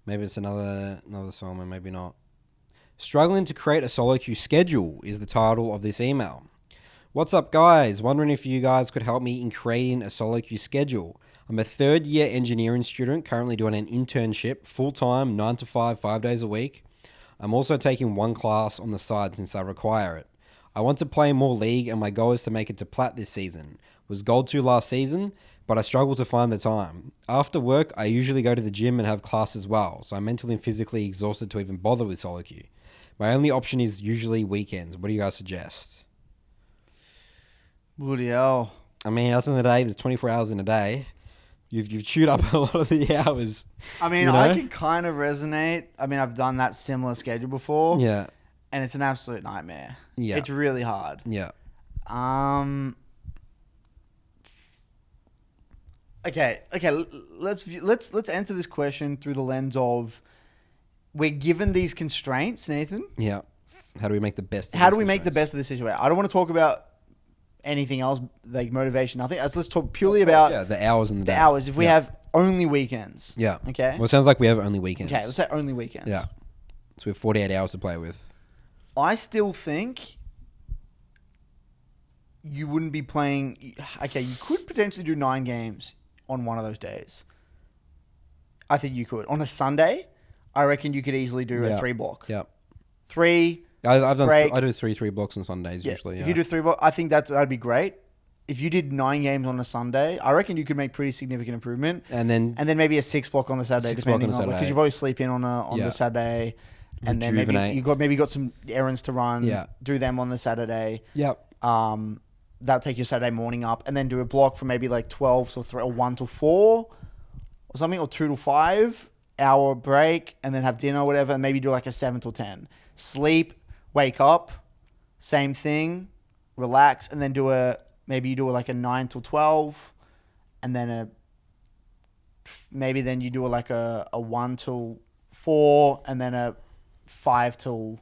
Maybe it's another Selman, maybe not. Struggling to create a solo queue schedule is the title of this email. What's up, guys? Wondering if you guys could help me in creating a solo queue schedule. I'm a third-year engineering student, currently doing an internship, full-time, 9 to 5, 5 days a week. I'm also taking one class on the side since I require it. I want to play more League, and my goal is to make it to Plat this season. Was Gold 2 last season, but I struggle to find the time. After work, I usually go to the gym and have class as well, so I'm mentally and physically exhausted to even bother with solo queue. My only option is usually weekends. What do you guys suggest? Bloody hell. I mean, at the end of the day, there's 24 hours in a day. You've chewed up a lot of the hours. I mean, I can kind of resonate. I mean, I've done that similar schedule before. Yeah. And it's an absolute nightmare. Yeah. It's really hard. Yeah. Okay. Let's answer this question through the lens of we're given these constraints, Nathan. Yeah. How do we make the best? How do we make the best of this situation? I don't want to talk about anything else like motivation. Nothing. Let's talk purely about the hours and the day. hours. If we have only weekends. Yeah. Okay. Well, it sounds like we have only weekends. Okay. Let's say only weekends. Yeah. So we have 48 hours to play with. I still think you wouldn't be playing. Okay, you could potentially do 9 games on one of those days. I think you could. On a Sunday, I reckon you could easily do a 3 block. Yep. 3. I've done. break. I do 3 blocks on Sundays usually. Yeah. If you do 3 blocks, I think that'd be great. If you did 9 games on a Sunday, I reckon you could make pretty significant improvement. And then maybe a 6 block on the Saturday, depending on because you probably sleep in on the Saturday, and then maybe you got some errands to run. Yeah. Do them on the Saturday. Yep. That'll take your Saturday morning up, and then do a block from maybe like 12 till 3 or 1 till 4 or something, or 2 till 5 hour break, and then have dinner or whatever, and maybe do like a 7 till 10. Sleep, wake up, same thing, relax, and then maybe you do like a 9 till 12, and then maybe then you do like a 1 till 4, and then a 5 till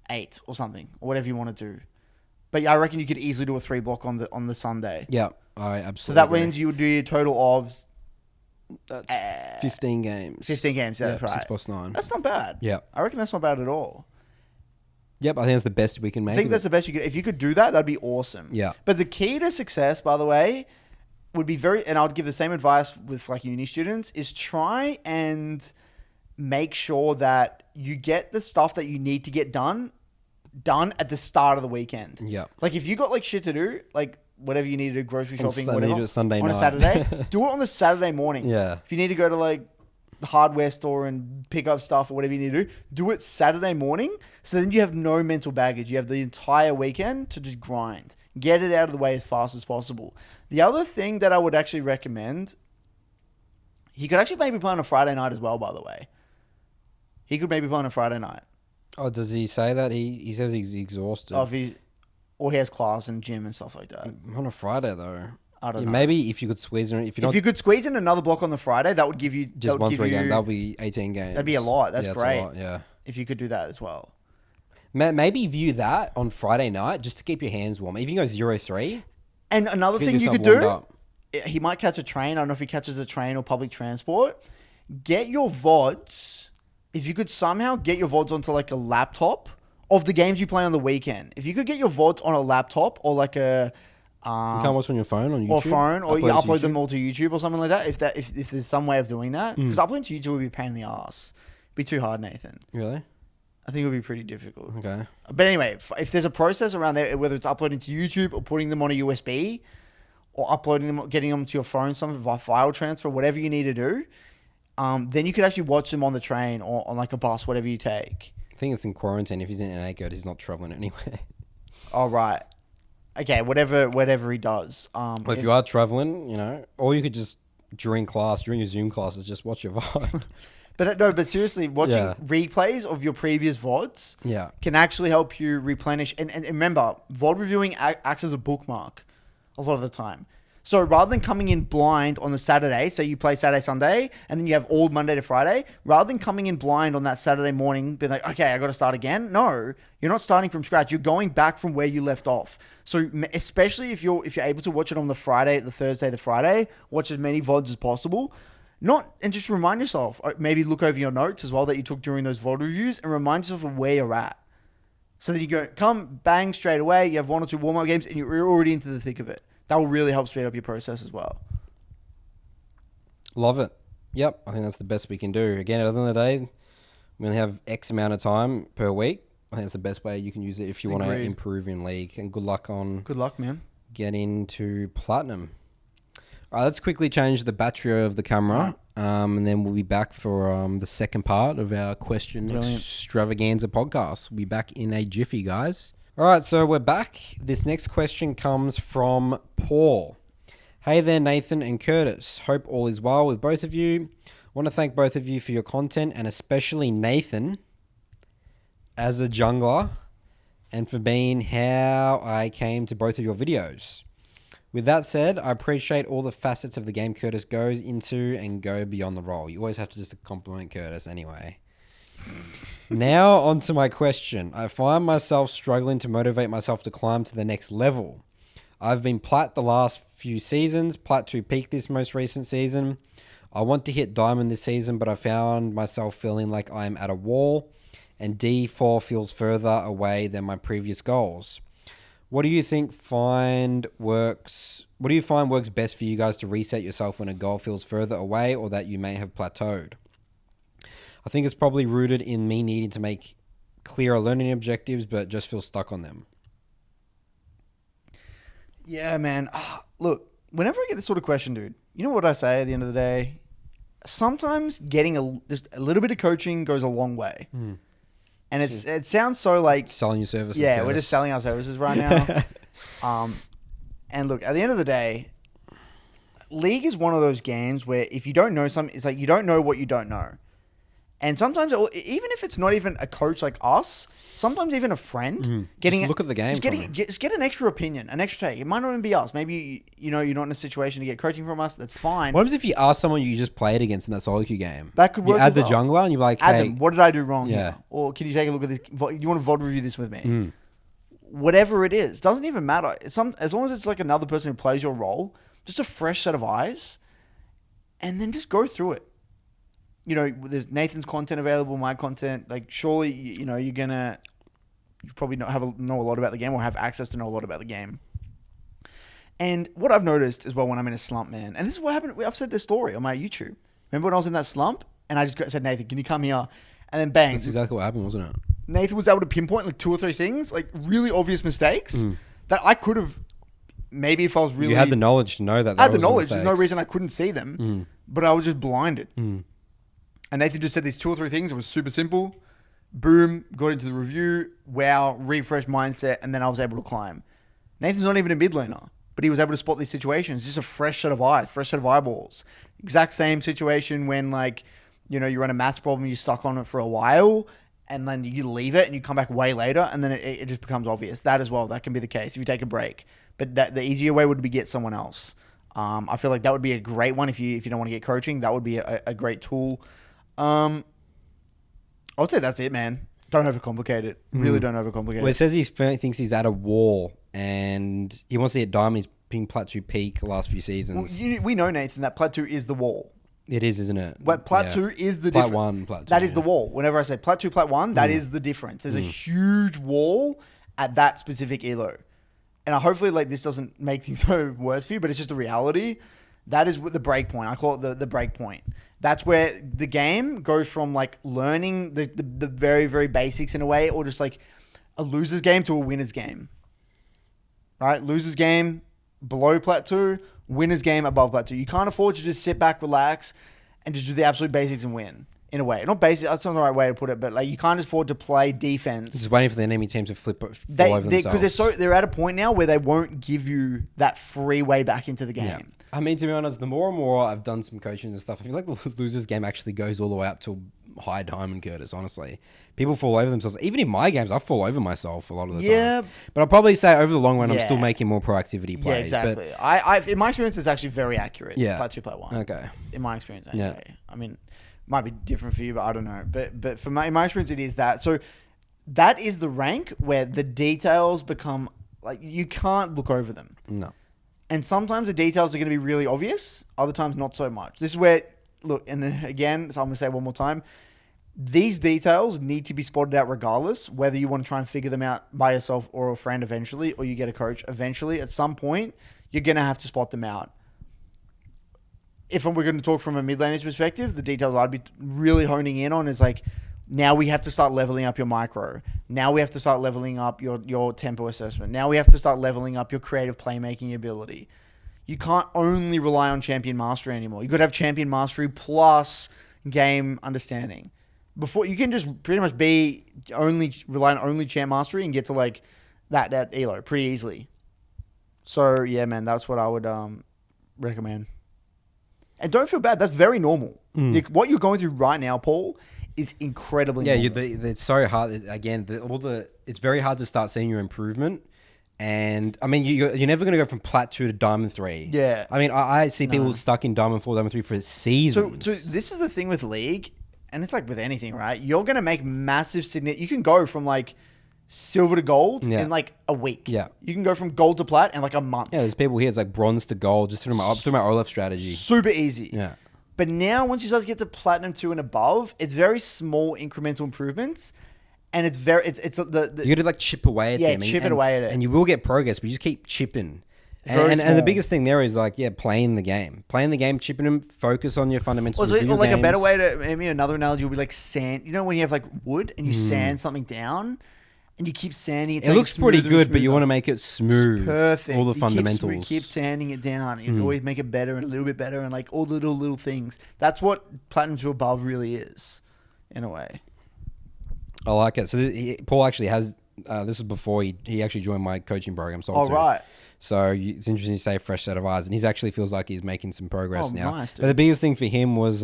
8 or something, or whatever you want to do. But yeah, I reckon you could easily do a 3 block on the Sunday. Yeah, I absolutely. So that means you would do your total of 15 games. 15 games, yeah, that's right. 6 plus 9. That's not bad. Yeah. I reckon that's not bad at all. Yep, I think that's the best we can make. I think that's the best you could. If you could do that, that'd be awesome. Yeah. But the key to success, by the way, would be and I would give the same advice with like uni students, is try and make sure that you get the stuff that you need to get done at the start of the weekend. Yeah. Like if you got like shit to do, like whatever you need to do, grocery shopping, whatever, do it Sunday on night. a Saturday, do it on the Saturday morning. Yeah. If you need to go to like the hardware store and pick up stuff or whatever you need to do it Saturday morning. So then you have no mental baggage. You have the entire weekend to just grind. Get it out of the way as fast as possible. The other thing that I would actually recommend, he could actually maybe play on a Friday night as well, by the way. He could maybe play on a Friday night. Oh, does he say that? He says he's exhausted. Or he has class and gym and stuff like that. On a Friday, though. I don't know. Maybe if you could squeeze in... If you could squeeze in another block on the Friday, that would give you... Just 1 3 games. That would be 18 games. That'd be a lot. That's great. A lot, yeah. If you could do that as well. Maybe view that on Friday night just to keep your hands warm. If you can go 0-3... And another thing you could do... He might catch a train. I don't know if he catches a train or public transport. Get your VODs... If you could somehow get your VODs onto like a laptop of the games you play on the weekend. If you could get your VODs on a laptop or like a... you can't watch on your phone on YouTube? Or you upload them all to YouTube or something like that. If there's some way of doing that. Because uploading to YouTube would be a pain in the ass. It'd be too hard, Nathan. Really? I think it would be pretty difficult. Okay. But anyway, if there's a process around there, whether it's uploading to YouTube or putting them on a USB or uploading them, getting them to your phone, something via file transfer, whatever you need to do, then you could actually watch them on the train or on like a bus, whatever you take. I think it's in quarantine. If he's in NA code, he's not traveling anywhere. Oh, right. Okay, whatever he does. Well, if you are traveling, or you could just during your Zoom classes, just watch your VOD. But seriously, watching replays of your previous VODs can actually help you replenish. And remember, VOD reviewing acts as a bookmark a lot of the time. So rather than coming in blind on the Saturday, so you play Saturday, Sunday, and then you have all Monday to Friday, rather than coming in blind on that Saturday morning, being like, okay, I got to start again. No, you're not starting from scratch. You're going back from where you left off. So especially if you're able to watch it on the Friday, the Thursday, the Friday, watch as many VODs as possible. And just remind yourself, maybe look over your notes as well that you took during those VOD reviews and remind yourself of where you're at. So that you come bang straight away, you have 1 or 2 warm-up games and you're already into the thick of it. That will really help speed up your process as well. Love it. Yep, I think that's the best we can do. Again, at the end of the day, we only have X amount of time per week. I think that's the best way you can use it if you want to improve in League. And good luck, man. Getting to Platinum. All right, let's quickly change the battery of the camera, and then we'll be back for the second part of our question extravaganza podcast. We'll be back in a jiffy, guys. All right, so we're back. This next question comes from Paul. Hey there, Nathan and Curtis. Hope all is well with both of you. Want to thank both of you for your content, and especially Nathan as a jungler, and for being how I came to both of your videos. With that said, I appreciate all the facets of the game Curtis goes into and go beyond the role. You always have to just compliment Curtis anyway. Now on to my question. I find myself struggling to motivate myself to climb to the next level. I've been plat the last few seasons, plat to peak this most recent season. I want to hit diamond this season, but I found myself feeling like I'm at a wall and D4 feels further away than my previous goals. What do you find works best for you guys to reset yourself when a goal feels further away or that you may have plateaued? I think it's probably rooted in me needing to make clearer learning objectives, but just feel stuck on them. Yeah, man. Look, whenever I get this sort of question, dude, you know what I say at the end of the day? Sometimes getting just a little bit of coaching goes a long way. And it sounds so like... Selling your services. Yeah, we're just selling our services right now. And look, at the end of the day, League is one of those games where if you don't know something, it's like you don't know what you don't know. And sometimes, even if it's not even a coach like us, sometimes even a friend, just look at the game. Just get an extra opinion, an extra take. It might not even be us. Maybe you're not in a situation to get coaching from us. That's fine. What happens if you ask someone you just played against in that Soloq game? That could work. You add the jungler and you're like, hey, Adam, what did I do wrong here? Or can you take a look at this? Do you want to VOD review this with me? Whatever it is, doesn't even matter. As long as it's like another person who plays your role, just a fresh set of eyes, and then just go through it. There's Nathan's content available, my content. Like, surely, you probably know a lot about the game or have access to know a lot about the game. And what I've noticed as well when I'm in a slump, man, and this is what happened. I've said this story on my YouTube. Remember when I was in that slump and I just said, Nathan, can you come here? And then bang. That's exactly what happened, wasn't it? Nathan was able to pinpoint like 2 or 3 things, like really obvious mistakes that I could have, maybe if I was really... You had the knowledge to know that. I had the knowledge. There's no reason I couldn't see them, but I was just blinded. And Nathan just said these 2 or 3 things. It was super simple. Boom, got into the review. Wow, refresh mindset, and then I was able to climb. Nathan's not even a mid laner, but he was able to spot these situations. Just a fresh set of eyes, fresh set of eyeballs. Exact same situation when you run a maths problem, you're stuck on it for a while, and then you leave it and you come back way later, and then it just becomes obvious. That as well, that can be the case if you take a break. But the easier way would be get someone else. I feel like that would be a great one if you don't want to get coaching. That would be a great tool. I would say that's it, man. Don't overcomplicate it. Really don't overcomplicate it. Well, it says he thinks he's at a wall and he wants to hit diamond. He's been plateau peak last few seasons. Well, we know, Nathan, that plateau is the wall. It is, isn't it? But plateau is the difference. That is the wall. Whenever I say plateau, plat 1, that is the difference. There's a huge wall at that specific elo. And hopefully this doesn't make things so worse for you, but it's just a reality. That is the break point. I call it the break point. That's where the game goes from learning the very, very basics in a way, or just like a loser's game to a winner's game. Right? Loser's game below plateau, winner's game above plateau. You can't afford to just sit back, relax, and just do the absolute basics and win. In a way. Not basic, that's not the right way to put it, but you can't afford to play defense. Just waiting for the enemy team to fall over themselves. Because they're at a point now where they won't give you that free way back into the game. Yeah. I mean, to be honest, the more and more I've done some coaching and stuff, I feel like the loser's game actually goes all the way up to high diamond, Curtis, honestly. People fall over themselves. Even in my games, I fall over myself a lot of the time. But I'll probably say over the long run, I'm still making more proactivity plays. Yeah, exactly. But in my experience, it's actually very accurate. Yeah. Plat 2, plat 1. Okay. In my experience, anyway. Yeah. I mean, might be different for you, but I don't know. But in my experience, it is that. So that is the rank where the details become you can't look over them. No. And sometimes the details are going to be really obvious. Other times, not so much. This is where, look, and again, so I'm going to say it one more time. These details need to be spotted out regardless, whether you want to try and figure them out by yourself or a friend eventually, or you get a coach eventually. At some point, you're going to have to spot them out. If we're going to talk from a mid laner's perspective, the details I'd be really honing in on is now we have to start leveling up your micro. Now we have to start leveling up your tempo assessment. Now we have to start leveling up your creative playmaking ability. You can't only rely on champion mastery anymore. You've got to have champion mastery plus game understanding. Before you can just pretty much rely on only champ mastery and get to that elo pretty easily. So yeah, man, that's what I would recommend. And don't feel bad. That's very normal. What you're going through right now, Paul, is incredibly normal. It's so hard. Again, it's very hard to start seeing your improvement. And I mean, you're never going to go from plat 2 to diamond 3. Yeah. I mean, I see people stuck in diamond 4, diamond 3 for seasons. So this is the thing with League, and it's like with anything, right? You're going to make massive you can go from silver to gold in a week. Yeah. You can go from gold to plat in a month. Yeah, there's people here, it's bronze to gold, just through my Olaf strategy. Super easy. Yeah. But now, once you start to get to platinum 2 and above, it's very small incremental improvements. And it's the you got to like chip away at them. Chip away at it. And you will get progress, but you just keep chipping. And the biggest thing there is like, playing the game, chipping them, focus on your fundamentals. Or like a better way to, maybe another analogy would be like sand. You know, when you have like wood and you sand something down and you keep sanding it. It looks pretty good, but you want to make it smooth. It's perfect. All the fundamentals. Keep sanding it down. You always make it better and a little bit better and like all the little things. That's what Platinum to Above really is, in a way. I like it. So Paul actually has, this was before he actually joined my coaching program. Oh, right. So it's interesting to say fresh set of eyes. And he actually feels like he's making some progress now. Nice, dude. But the biggest thing for him was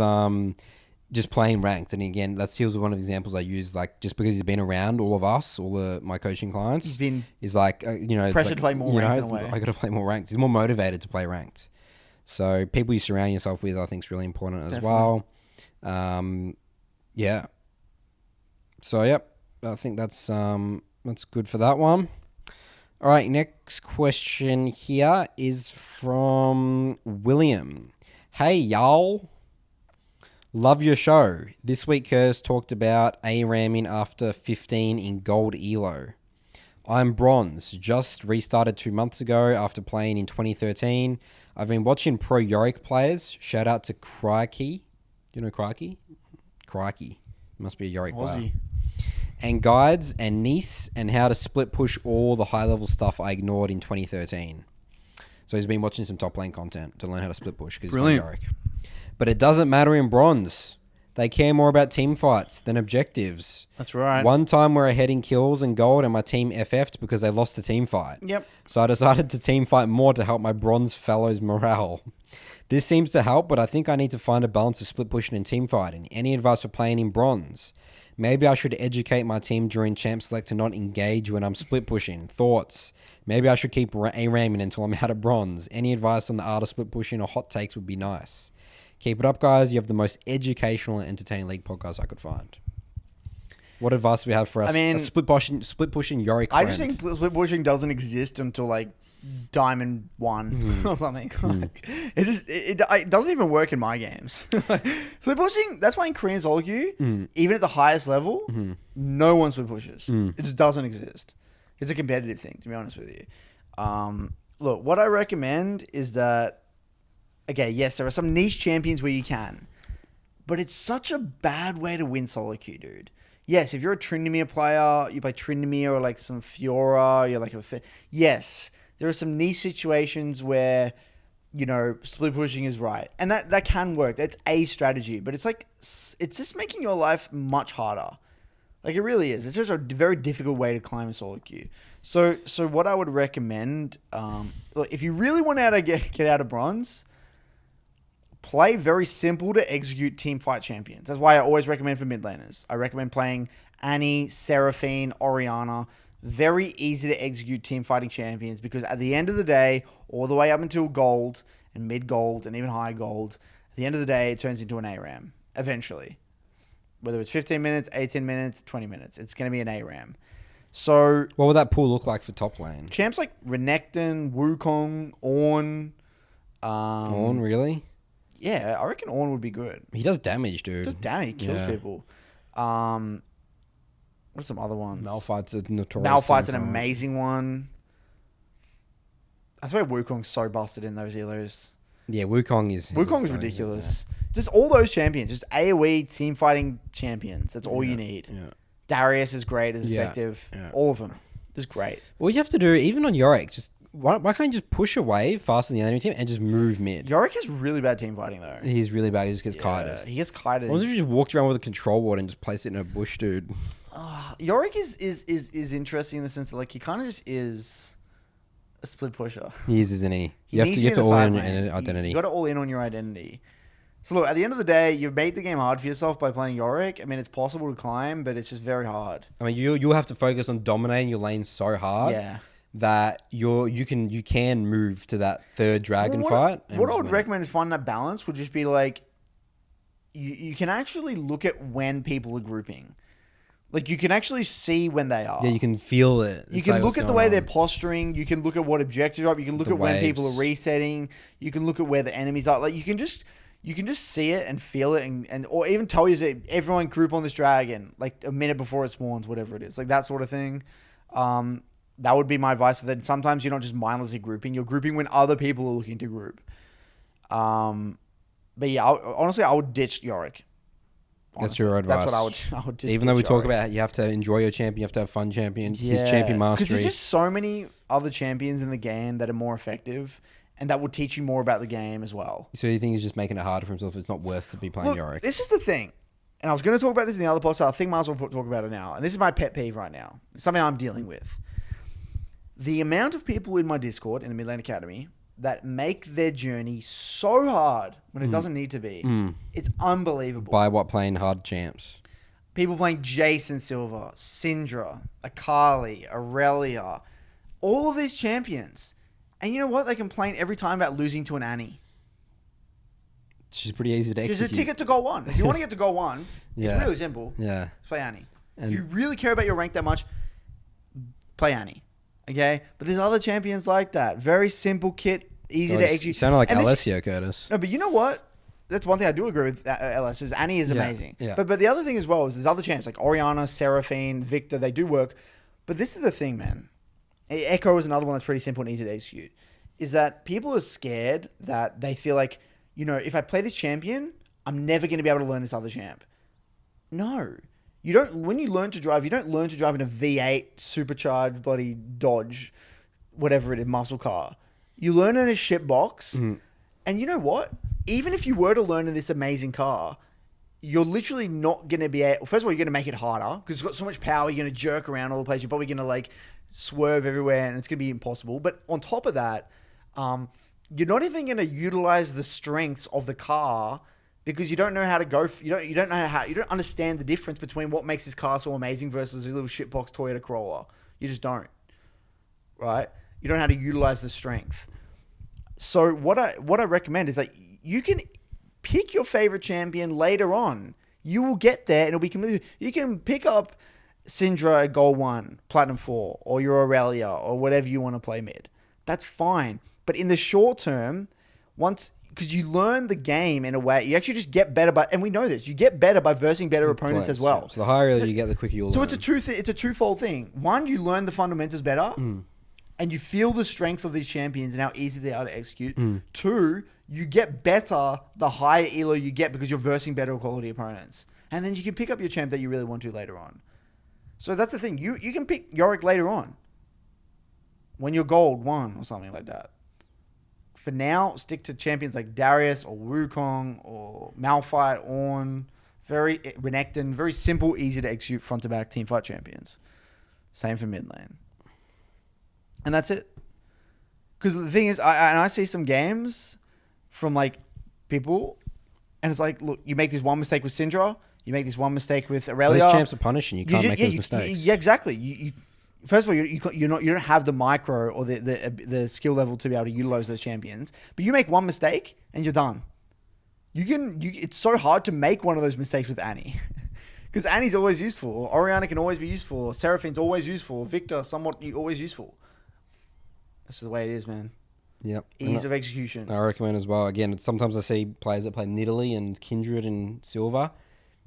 just playing ranked. And again, he was one of the examples I used, like just because he's been around all of us, my coaching clients. He's like, pressure to play more ranked in a way. I got to play more ranked. He's more motivated to play ranked. So people you surround yourself with, I think, is really important as well. Yeah. So, yep. I think that's good for that one. All right, next question here is from William. Hey, y'all. Love your show. This week, Curse talked about Araming after 15 in gold Elo. I'm bronze. Just restarted 2 months ago after playing in 2013. I've been watching pro Yorick players. Shout out to Crikey. Do you know Crikey? Crikey. Must be a Yorick player. And guides and Nice and how to split push all the high level stuff I ignored in 2013. So he's been watching some top lane content to learn how to split push because he's playing Yorick. But it doesn't matter in bronze. They care more about team fights than objectives. That's right. One time we're ahead in kills and gold and my team FF'd because they lost the team fight. Yep. So I decided to team fight more to help my bronze fellows' morale. This seems to help, but I think I need to find a balance of split pushing and team fighting. Any advice for playing in bronze? Maybe I should educate my team during Champ Select to not engage when I'm split pushing. Thoughts? Maybe I should keep Araming until I'm out of bronze. Any advice on the art of split pushing or hot takes would be nice. Keep it up, guys. You have the most educational and entertaining league podcast I could find. What advice do we have for us? I mean, a split pushing Yorick friend. I just think split pushing doesn't exist until like Diamond 1 or something. Like, it doesn't even work in my games. Split pushing, that's why in Korean Soloq, even at the highest level, no one split pushes. It just doesn't exist. It's a competitive thing, to be honest with you. Look, what I recommend is that, okay, yes, there are some niche champions where you can, but it's such a bad way to win Soloq, dude. Yes, if you're a Tryndamere player, you play Tryndamere or like some Fiora, you're like yes, there are some niche situations where, split pushing is right. And that can work. That's a strategy. But it's like, it's just making your life much harder. Like, it really is. It's just a very difficult way to climb a solo queue. So what I would recommend, look, if you really want to get out of bronze, play very simple to execute team fight champions. That's why I always recommend for mid laners. I recommend playing Annie, Seraphine, Orianna. Very easy to execute team fighting champions because at the end of the day, all the way up until gold and mid gold and even high gold, at the end of the day, it turns into an ARAM eventually. Whether it's 15 minutes, 18 minutes, 20 minutes, it's going to be an ARAM. So, what would that pool look like for top lane? Champs like Renekton, Wukong, Ornn. Ornn, really? Yeah, I reckon Ornn would be good. He does damage, dude. He does damage. He kills people. What's some other ones? Malphite's a notorious. Malphite's an amazing one. I swear Wukong's so busted in those Elos. Yeah, Wukong is ridiculous. Yeah. Just all those champions. Just AoE team fighting champions. That's all you need. Yeah. Darius is great. Is effective. Yeah. All of them. Just great. All you have to do, even on Yorick, just why can't you just push away faster than the enemy team and just move mid? Yorick has really bad team fighting though. He's really bad. He just gets kited. He gets kited. What if you just walked around with a control ward and just placed it in a bush, dude? Yorick is interesting in the sense that like he kind of just is a split pusher. He is, isn't he? You have to all in on your identity. You got to all in on your identity. So look, at the end of the day, you've made the game hard for yourself by playing Yorick. I mean, it's possible to climb, but it's just very hard. I mean, you'll have to focus on dominating your lane so hard that you can move to that third dragon fight. What I would recommend is finding that balance would just be like you can actually look at when people are grouping. Like, you can actually see when they are. Yeah, you can feel it. You can look at the way they're posturing. You can look at what objectives are up. You can look at when people are resetting. You can look at where the enemies are. Like, you can just you can just see it and feel it, and or even tell you that everyone group on this dragon like a minute before it spawns, whatever it is, like that sort of thing. That would be my advice. So that sometimes you're not just mindlessly grouping; you're grouping when other people are looking to group. But yeah, honestly, I would ditch Yorick. Honestly, that's your advice. That's what I would just even though we talk about you have to enjoy your champion, you have to have fun champion. Yeah. His champion mastery. Because there's just so many other champions in the game that are more effective and that will teach you more about the game as well. So you think he's just making it harder for himself? It's not worth to be playing Yorick. This is the thing. And I was going to talk about this in the other podcast, so I think I might as well talk about it now. And this is my pet peeve right now. It's something I'm dealing with. The amount of people in my Discord in the Midland Academy that make their journey so hard when it doesn't need to be. It's unbelievable. By what, playing hard champs? People playing Jason Silva, Syndra, Akali, Aurelia, all of these champions. And you know what? They complain every time about losing to an Annie. She's pretty easy to execute. She's a ticket to goal 1. If you want to get to goal 1, it's really simple. Yeah. Play Annie. And if you really care about your rank that much, play Annie. Okay? But there's other champions like that. Very simple kit, easy to execute. You sound like Alessio, Curtis. No, but you know what? That's one thing I do agree with LS is Annie is amazing. Yeah. But the other thing as well is there's other champs like Orianna, Seraphine, Victor. They do work. But this is the thing, man. Echo is another one that's pretty simple and easy to execute. Is that people are scared that they feel like, you know, if I play this champion, I'm never going to be able to learn this other champ. No. You don't. When you learn to drive, you don't learn to drive in a V8 supercharged bloody Dodge, whatever it is, muscle car. You learn in a shit box. And you know what? Even if you were to learn in this amazing car, you're literally not going to be able... First of all, you're going to make it harder because it's got so much power. You're going to jerk around all the place. You're probably going to like swerve everywhere and it's going to be impossible. But on top of that, you're not even going to utilize the strengths of the car because you don't know how to go... You don't understand the difference between what makes this car so amazing versus a little shitbox Toyota Corolla. You just don't. Right? You don't know how to utilize the strength. So what I recommend is like you can pick your favorite champion later on. You will get there and it'll be completely... You can pick up Syndra at Gold 1, Platinum 4, or your Aurelia, or whatever you want to play mid. That's fine. But in the short term, because you learn the game in a way, you actually just get better and we know this, you get better by versing better opponents as well. So the higher you get, the quicker you'll learn. So it's a twofold thing. One, you learn the fundamentals better. And you feel the strength of these champions and how easy they are to execute. 2, you get better the higher elo you get because you're versing better quality opponents. And then you can pick up your champ that you really want to later on. So that's the thing. You can pick Yorick later on. When you're gold 1 or something like that. For now, stick to champions like Darius or Wukong or Malphite, Ornn. Renekton. Very simple, easy to execute front to back teamfight champions. Same for mid lane. And that's it. Because the thing is, I see some games from like people, and it's like, look, you make this one mistake with Syndra, you make this one mistake with Aurelia. Those champs are punishing. You can't make those mistakes. Yeah, exactly. First of all, you don't have the micro or the skill level to be able to utilize those champions. But you make one mistake and you're done. It's so hard to make one of those mistakes with Annie. Because Annie's always useful. Orianna can always be useful. Seraphine's always useful. Victor, somewhat always useful. That's the way it is, man. Yep. Ease of execution. I recommend as well. Again, sometimes I see players that play Nidalee and Kindred and Silver.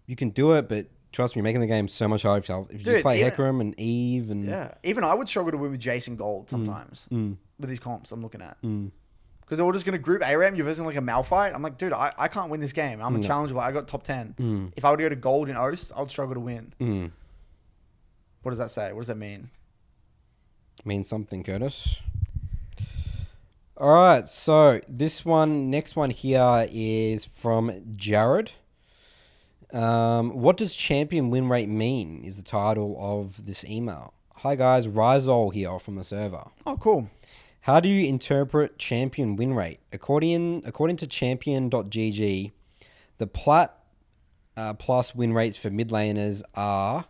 You can do it, but trust me, making the game so much harder for yourself. If you just play Hecarim and Eve and... Yeah. Even I would struggle to win with Jason Gold sometimes. With these comps I'm looking at. Because they're all just going to group Aram. You're versing like a Malphite. I'm like, dude, I can't win this game. I'm a challenger. I got top 10. If I were to go to Gold in Oath, I would struggle to win. What does that say? What does that mean? Means something, Curtis. All right, so next one here is from Jared. What does champion win rate mean is the title of this email. Hi guys, Rizol here from the server. Oh, cool. How do you interpret champion win rate? According to champion.gg, the plat plus win rates for mid laners are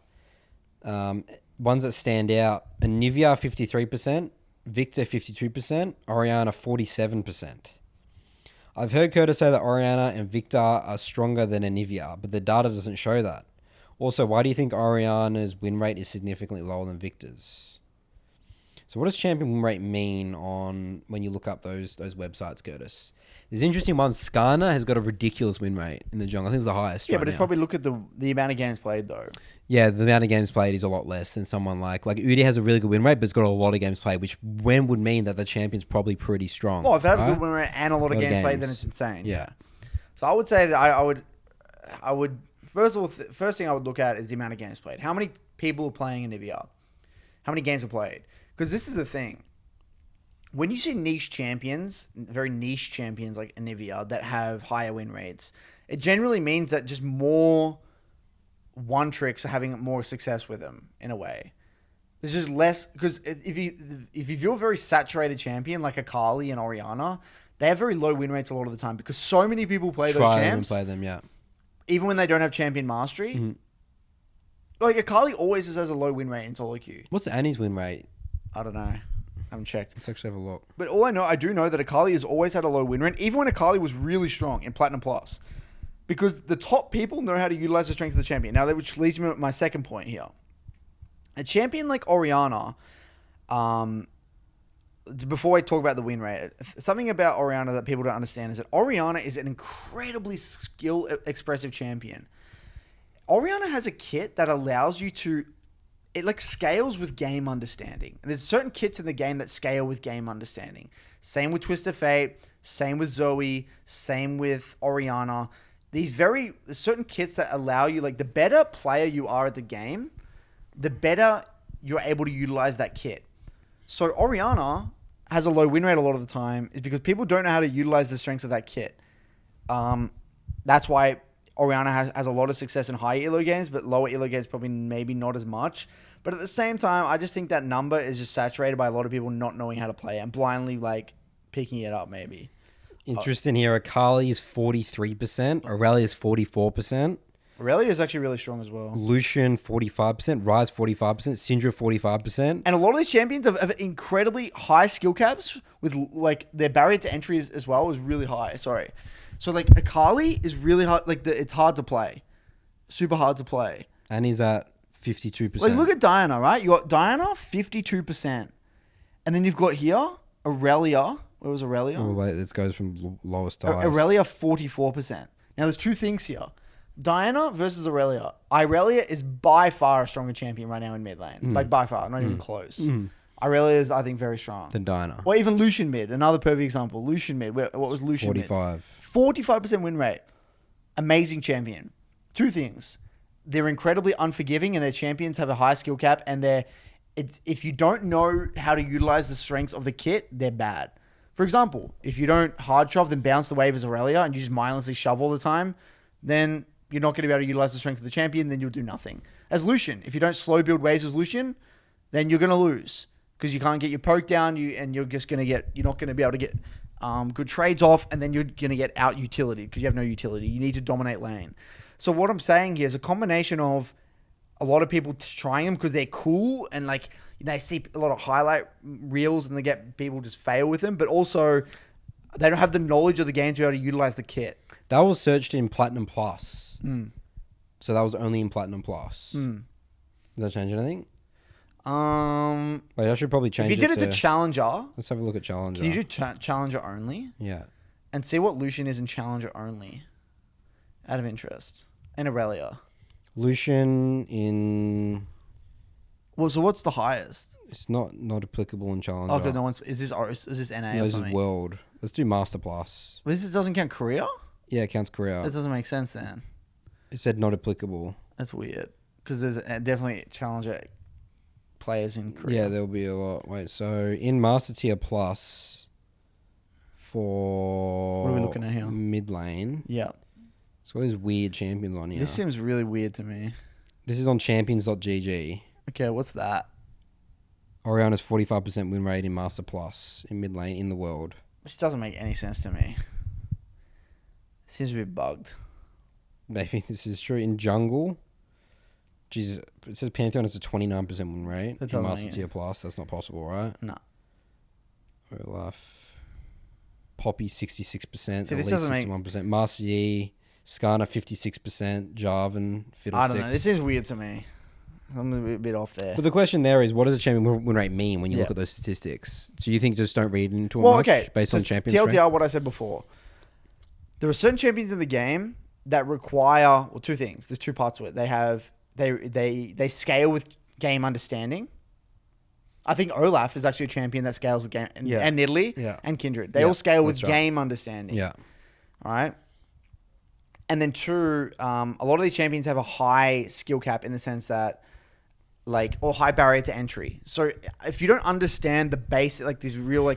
ones that stand out. Anivia 53%. Victor 52%, Orianna 47%. I've heard Curtis say that Orianna and Victor are stronger than Anivia, but the data doesn't show that. Also, why do you think Orianna's win rate is significantly lower than Victor's? So what does champion win rate mean on when you look up those websites, Curtis? There's interesting ones. Skarner has got a ridiculous win rate in the jungle. I think it's the highest. Yeah, right but it's now. probably look at the amount of games played though. Yeah, the amount of games played is a lot less than someone like Udi has a really good win rate, but it's got a lot of games played, which would mean that the champion's probably pretty strong. Well, if it has a good win rate and a lot of games played, then it's insane. Yeah. So I would say that I would first of all, first thing I would look at is the amount of games played. How many people are playing Anivia? How many games are played? Because this is the thing. When you see niche champions, very niche champions like Anivia that have higher win rates, it generally means that just more one tricks are having more success with them in a way. There's just less, because if you view a very saturated champion like Akali and Orianna, they have very low win rates a lot of the time because so many people play those champs. Play them, yeah. Even when they don't have champion mastery. Mm-hmm. Like Akali always has a low win rate in Soloq. What's Annie's win rate? I don't know. I haven't checked. Let's actually have a look. But I do know that Akali has always had a low win rate, even when Akali was really strong in Platinum Plus. Because the top people know how to utilize the strength of the champion. Now, which leads me to my second point here. A champion like Orianna, before I talk about the win rate, something about Orianna that people don't understand is that Orianna is an incredibly skill-expressive champion. Orianna has a kit that allows you to... It like scales with game understanding. And there's certain kits in the game that scale with game understanding. Same with Twist of Fate, same with Zoe, same with Orianna. There's certain kits that allow you, like the better player you are at the game, the better you're able to utilize that kit. So Orianna has a low win rate a lot of the time is because people don't know how to utilize the strengths of that kit. That's why Orianna has a lot of success in higher elo games, but lower elo games probably maybe not as much. But at the same time, I just think that number is just saturated by a lot of people not knowing how to play and blindly like picking it up maybe. Interesting here. Akali is 43%. Aurelia is 44%. Aurelia is actually really strong as well. Lucian 45%. Ryze 45%. Syndra 45%. And a lot of these champions have incredibly high skill caps with like their barrier to entry as well is really high. Sorry. So like Akali is really hard. Like it's hard to play. Super hard to play. And he's at 52%. Like look at Diana, right? You got Diana 52%. And then you've got here Aurelia. Where was Aurelia? Oh, wait, this goes from lowest to highest. Aurelia 44%. Now there's two things here. Diana versus Aurelia. Aurelia is by far a stronger champion right now in mid lane. Like by far, not even close. Aurelia is, I think, very strong. Than Diana. Or even Lucian mid. Another perfect example. Lucian mid. What was Lucian 45. mid? 45% win rate. Amazing champion. Two things. They're incredibly unforgiving and their champions have a high skill cap and if you don't know how to utilize the strengths of the kit, they're bad. For example, if you don't hard shove then bounce the wave as Aurelia and you just mindlessly shove all the time, then you're not going to be able to utilize the strength of the champion, then you'll do nothing. As Lucian, if you don't slow build waves as Lucian, then you're going to lose because you can't get your poke down and you're not going to be able to get good trades off and then you're going to get out utility because you have no utility. You need to dominate lane. So what I'm saying here is a combination of a lot of people trying them because they're cool and like they see a lot of highlight reels and they get people just fail with them, but also they don't have the knowledge of the game to be able to utilize the kit. That was searched in Platinum Plus. So that was only in Platinum Plus. Does that change anything? Wait, I should probably change it. If you did it to Challenger. Let's have a look at Challenger. Can you do Challenger only? Yeah. And see what Lucian is in Challenger only. Out of interest. And Aurelia. Lucian in... Well, so what's the highest? It's not applicable in Challenger. Okay, no one's... Is this NA or something? This is World. Let's do Master Plus. Well, this doesn't count Korea? Yeah, it counts Korea. That doesn't make sense then. It said not applicable. That's weird. Because there's definitely Challenger players in Korea. Yeah, there'll be a lot. Wait, so in Master Tier Plus for... What are we looking at here? Mid lane. Yeah. It's got these weird champions on here. This seems really weird to me. This is on champions.gg. Okay, what's that? Orianna's 45% win rate in Master Plus in mid lane in the world. Which doesn't make any sense to me. It seems to be bugged. Maybe this is true. In jungle, geez, it says Pantheon has a 29% win rate in Master Tier Plus. That's not possible, right? No. Olaf, Poppy 66%, See, Elise 61%, Master Yi, Skarner 56%, Jarvan, Fiddlesticks. I don't know. This seems weird to me. I'm a bit off there. But the question there is, what does a champion win rate mean when you look at those statistics? So you think just don't read into it much based on champion TLDR, strength? what I said before. There are certain champions in the game that require two things. There's two parts to it. They scale with game understanding. I think Olaf is actually a champion that scales with game, and Nidalee and Kindred. They all scale with game understanding. Yeah. All right. And then two, a lot of these champions have a high skill cap in the sense that, or high barrier to entry. So if you don't understand the basic, these real,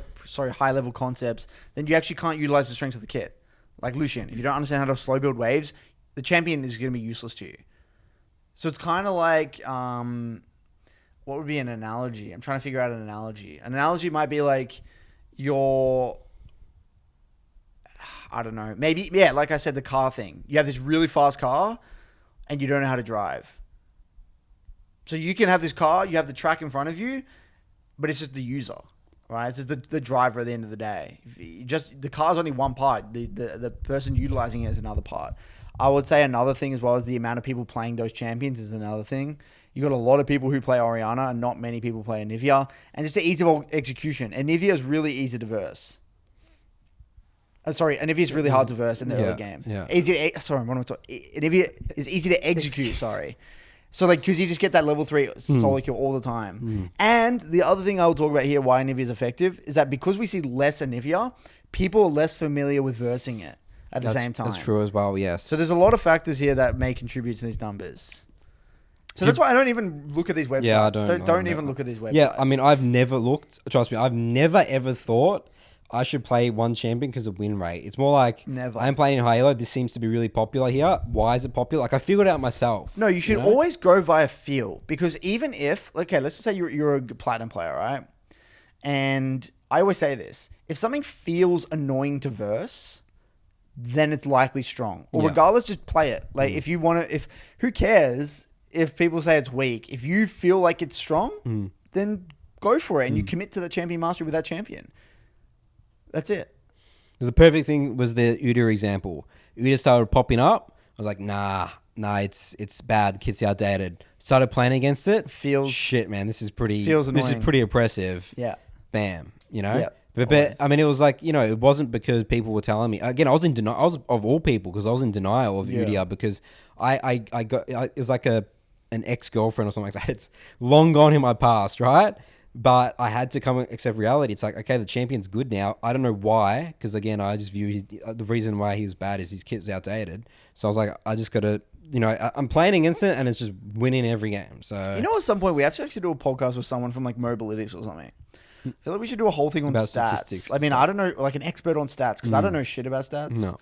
high level concepts, then you actually can't utilize the strengths of the kit. Like Lucian, if you don't understand how to slow build waves, the champion is going to be useless to you. So it's kind of like, what would be an analogy? I'm trying to figure out an analogy. An analogy might be like I don't know. Maybe, like I said, the car thing. You have this really fast car and you don't know how to drive. So you can have this car, you have the track in front of you, but it's just the user, right? It's just the driver at the end of the day. The car's only one part. The person utilizing it is another part. I would say another thing as well is the amount of people playing those champions is another thing. You got a lot of people who play Orianna and not many people play Anivia. And just the ease of execution. Anivia is really easy to verse. Anivia is really hard to verse in the early game. Yeah. Anivia is easy to execute, So because you just get that level 3 solo kill all the time. And the other thing I will talk about here, why Anivia is effective, is that because we see less Anivia, people are less familiar with versing it at the same time. That's true as well, yes. So there's a lot of factors here that may contribute to these numbers. So that's why I don't even look at these websites. Yeah, don't even look at these websites. Yeah, I mean, I've never looked. Trust me, I've never ever thought I should play one champion because of win rate. It's more like, never. I'm playing in Halo. This seems to be really popular here. Why is it popular? I figured it out myself. No, you should always go via feel. Because even if, let's just say you're a platinum player, right? And I always say this. If something feels annoying to verse, then it's likely strong. Or regardless, just play it. If you want to, who cares if people say it's weak? If you feel like it's strong, then go for it. And you commit to the champion mastery with that champion. That's it. The perfect thing was the Udyr example. Udyr started popping up. I was like, nah, it's bad. Kit's outdated. Started playing against it. Shit, man. This is pretty oppressive. Yeah. Bam. Yeah. But I mean, it was like, it wasn't because people were telling me. Again, I was in denial. I was, of all people, because I was in denial of Udyr because it was like an ex-girlfriend or something like that. It's long gone in my past, right? But I had to come and accept reality. It's like, okay, the champion's good now. I don't know why, because again, I just view the reason why he was bad is his kit's outdated. So I was like, I just got to, I'm playing against it and it's just winning every game. So at some point we have to actually do a podcast with someone from Mobilities or something. I feel like we should do a whole thing on about stats. Statistics. I mean, I don't know, like an expert on stats, because I don't know shit about stats. No.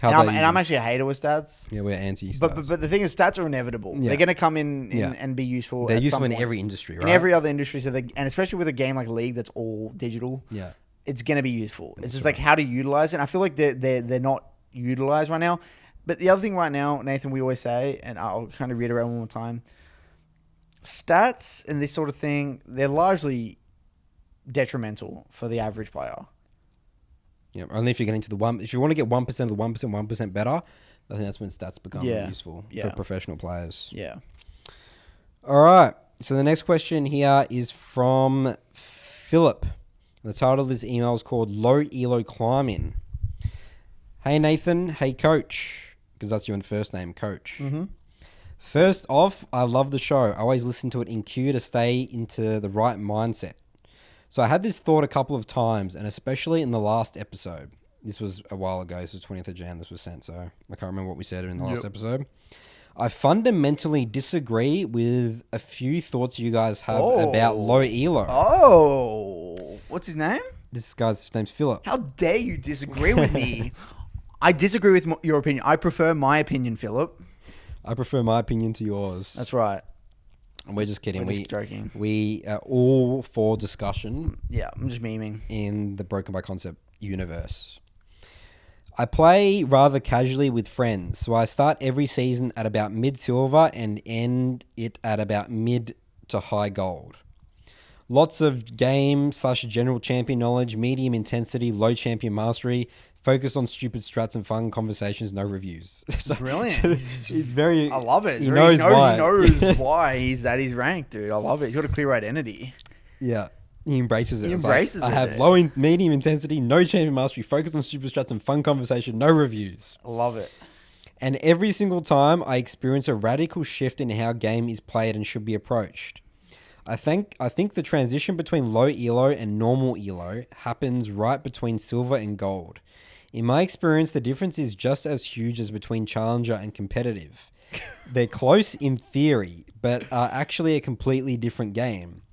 I'm actually a hater with stats. Yeah, we're anti-stats. But the thing is, stats are inevitable. Yeah. They're going to come in and be useful. They're useful in every industry, right? In every other industry. And especially with a game like League that's all digital. Yeah. It's going to be useful. It's just like how to utilize it. And I feel like they're not utilized right now. But the other thing right now, Nathan, we always say, and I'll kind of reiterate one more time, stats and this sort of thing, they're largely detrimental for the average player. Yeah, only if you're getting to if you want to get 1% of the 1% better, I think that's when stats become useful for professional players. Yeah. All right. So the next question here is from Phillip. The title of his email is called Low Elo Climbing. Hey, Nathan. Hey, Coach. Because that's your first name, Coach. Mm-hmm. First off, I love the show. I always listen to it in queue to stay into the right mindset. So I had this thought a couple of times, and especially in the last episode. This was a while ago. This was 20th of Jan. This was sent, so I can't remember what we said in the last episode. I fundamentally disagree with a few thoughts you guys have about low elo. Oh, what's his name? This guy's name's Phillip. How dare you disagree with me? I disagree with your opinion. I prefer my opinion, Phillip. I prefer my opinion to yours. That's right. And we're just kidding. We're just joking. We are all for discussion. Yeah, I'm just memeing. In the Broken by Concept universe. I play rather casually with friends, so I start every season at about mid-silver and end it at about mid to high gold. Lots of game/general champion knowledge, medium intensity, low champion mastery, Focus on stupid strats and fun conversations, no reviews. Brilliant. He's very... I love it. He knows why. He knows why he's at his rank, dude. I love it. He's got a clear identity. Yeah. He embraces it. He embraces it. I have low medium intensity, no champion mastery, focus on stupid strats and fun conversation, no reviews. I love it. And every single time I experience a radical shift in how game is played and should be approached. I think the transition between low elo and normal elo happens right between silver and gold. In my experience, the difference is just as huge as between challenger and competitive. They're close in theory, but are actually a completely different game.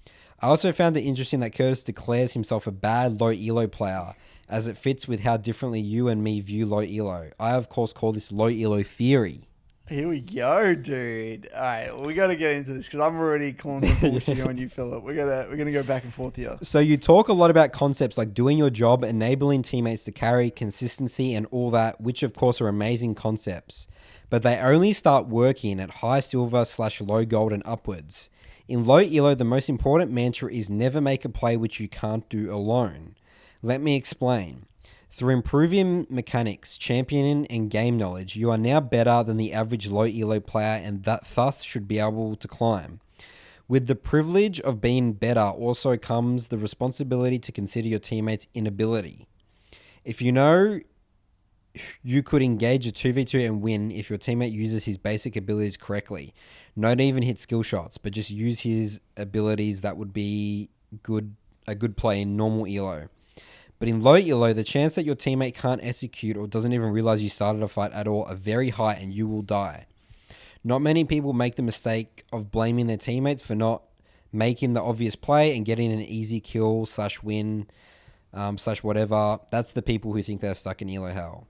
I also found it interesting that Curtis declares himself a bad low elo player, as it fits with how differently you and me view low elo. I, of course, call this low elo theory. Here we go, dude. All right, we got to get into this because I'm already calling some bullshit on you, Phillip. We're gonna go back and forth here. So you talk a lot about concepts like doing your job, enabling teammates to carry, consistency, and all that, which of course are amazing concepts. But they only start working at high silver / low gold and upwards. In low elo, the most important mantra is never make a play which you can't do alone. Let me explain. Through improving mechanics, championing, and game knowledge, you are now better than the average low elo player and that thus should be able to climb. With the privilege of being better also comes the responsibility to consider your teammates' inability. If you know you could engage a 2v2 and win if your teammate uses his basic abilities correctly, not even hit skill shots, but just use his abilities, that would be a good play in normal elo. But in low elo, the chance that your teammate can't execute or doesn't even realize you started a fight at all are very high and you will die. Not many people make the mistake of blaming their teammates for not making the obvious play and getting an easy kill / win / whatever. That's the people who think they're stuck in elo hell,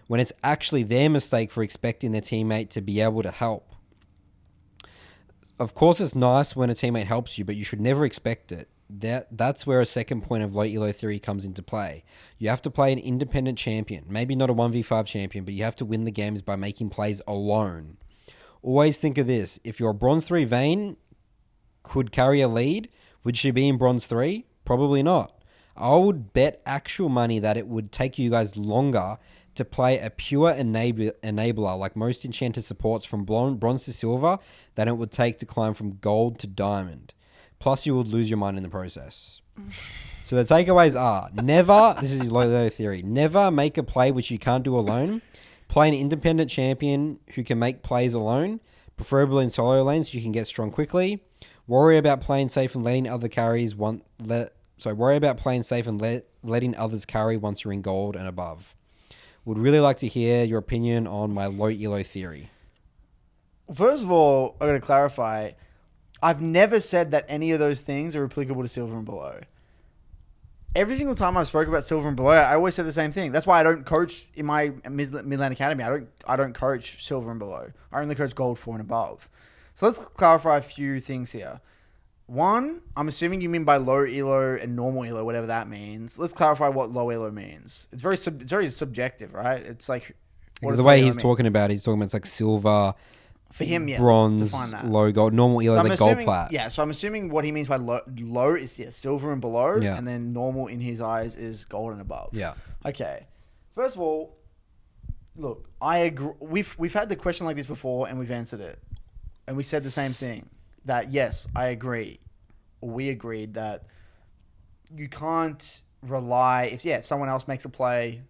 when it's actually their mistake for expecting their teammate to be able to help. Of course, it's nice when a teammate helps you, but you should never expect it. That's where a second point of low elo theory comes into play. You have to play an independent champion, maybe not a 1v5 champion, but you have to win the games by making plays alone. Always think of this. If your bronze 3 Vayne could carry a lead, would she be in bronze 3? Probably not. I would bet actual money that it would take you guys longer to play a pure enabler like most enchanter supports from bronze to silver than it would take to climb from gold to diamond. Plus, you would lose your mind in the process. So the takeaways are, this is low elo theory, never make a play which you can't do alone. Play an independent champion who can make plays alone, preferably in solo lanes so you can get strong quickly. Worry about playing safe and letting other carries letting others carry once you're in gold and above. Would really like to hear your opinion on my low elo theory. First of all, I got to clarify. I've never said that any of those things are applicable to silver and below. Every single time I've spoken about silver and below, I always say the same thing. That's why I don't coach in my Midland Academy. I don't coach silver and below. I only coach gold 4 and above. So let's clarify a few things here. One, I'm assuming you mean by low elo and normal elo, whatever that means. Let's clarify what low elo means. It's very subjective, right? It's like the way he's talking about it's like silver. For him, yeah. Bronze, low gold. Normal elo is like gold plat. Yeah, so I'm assuming what he means by low is silver and below, and then normal in his eyes is gold and above. Yeah. Okay. First of all, look, I agree. We've had the question like this before, and we've answered it, and we said the same thing. That yes, I agree. We agreed that you can't rely if someone else makes a play.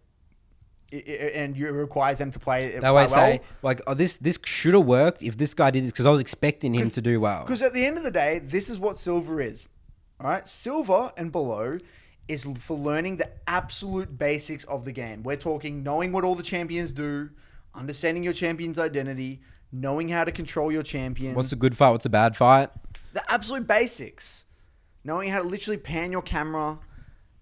And it requires them to play it that way. Say like, this should have worked if this guy did this because I was expecting him to do well. Because at the end of the day, this is what silver is. All right, silver and below is for learning the absolute basics of the game. We're talking knowing what all the champions do, understanding your champion's identity, knowing how to control your champion. What's a good fight? What's a bad fight? The absolute basics. Knowing how to literally pan your camera.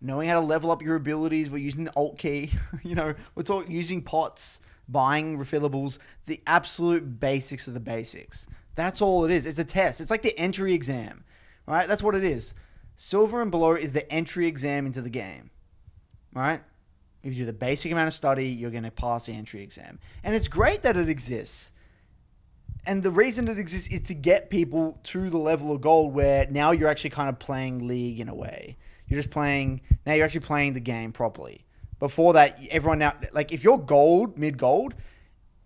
Knowing how to level up your abilities. We're using the alt key. We're talking using pots, buying refillables. The absolute basics of the basics. That's all it is. It's a test. It's like the entry exam. Right? That's what it is. Silver and below is the entry exam into the game. Right? If you do the basic amount of study, you're going to pass the entry exam. And it's great that it exists. And the reason it exists is to get people to the level of gold where now you're actually kind of playing league in a way. You're actually playing the game properly. Before that, everyone now, like if you're gold, mid-gold,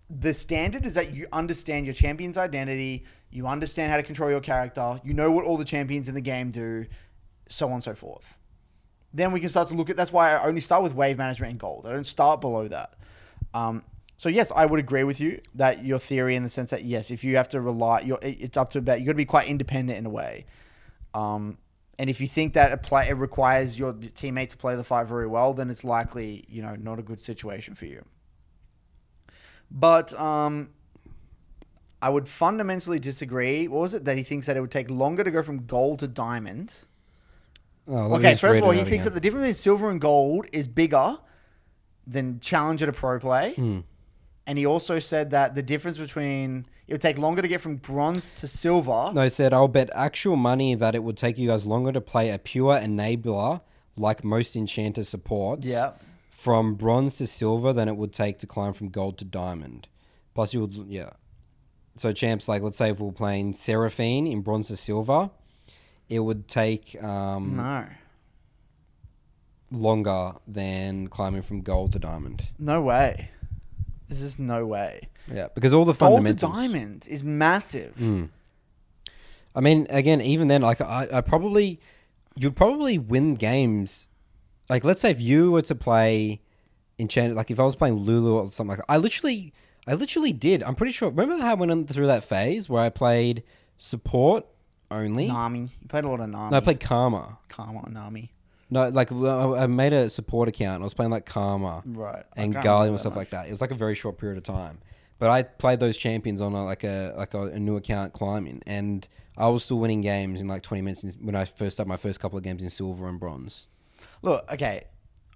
the standard is that you understand your champion's identity, you understand how to control your character, you know what all the champions in the game do, so on and so forth. Then we can start to look at, that's why I only start with wave management and gold. I don't start below that. So yes, I would agree with you that your theory in the sense that yes, if you have to rely, it's up to about, you got to be quite independent in a way. And if you think that it requires your teammate to play the fight very well, then it's likely, not a good situation for you. But I would fundamentally disagree. What was it that he thinks that it would take longer to go from gold to diamond? Okay, first of all, he thinks that the difference between silver and gold is bigger than Challenger to Pro Play. And he also said that the difference between... It would take longer to get from bronze to silver. No, he said, I'll bet actual money that it would take you guys longer to play a pure enabler like most Enchanter supports from bronze to silver than it would take to climb from gold to diamond. Plus, you would... Yeah. So, champs, like, let's say if we were playing Seraphine in bronze to silver, it would take... longer than climbing from gold to diamond. No way. There's just no way. Yeah, because all the fundamentals... Gold to diamond is massive. I mean, again, even then, like, you'd probably win games. Like, let's say if you were to play Enchanted, like if I was playing Lulu or something like that, I literally did. I'm pretty sure. Remember how I went through that phase where I played support only? Nami. You played a lot of Nami. No, I played Karma. Karma or Nami. No, like I made a support account. I was playing like Karma, and Gallium and stuff like that. It was like a very short period of time, but I played those champions on a new account climbing, and I was still winning games in like 20 minutes when I first started my first couple of games in silver and bronze. Look, okay,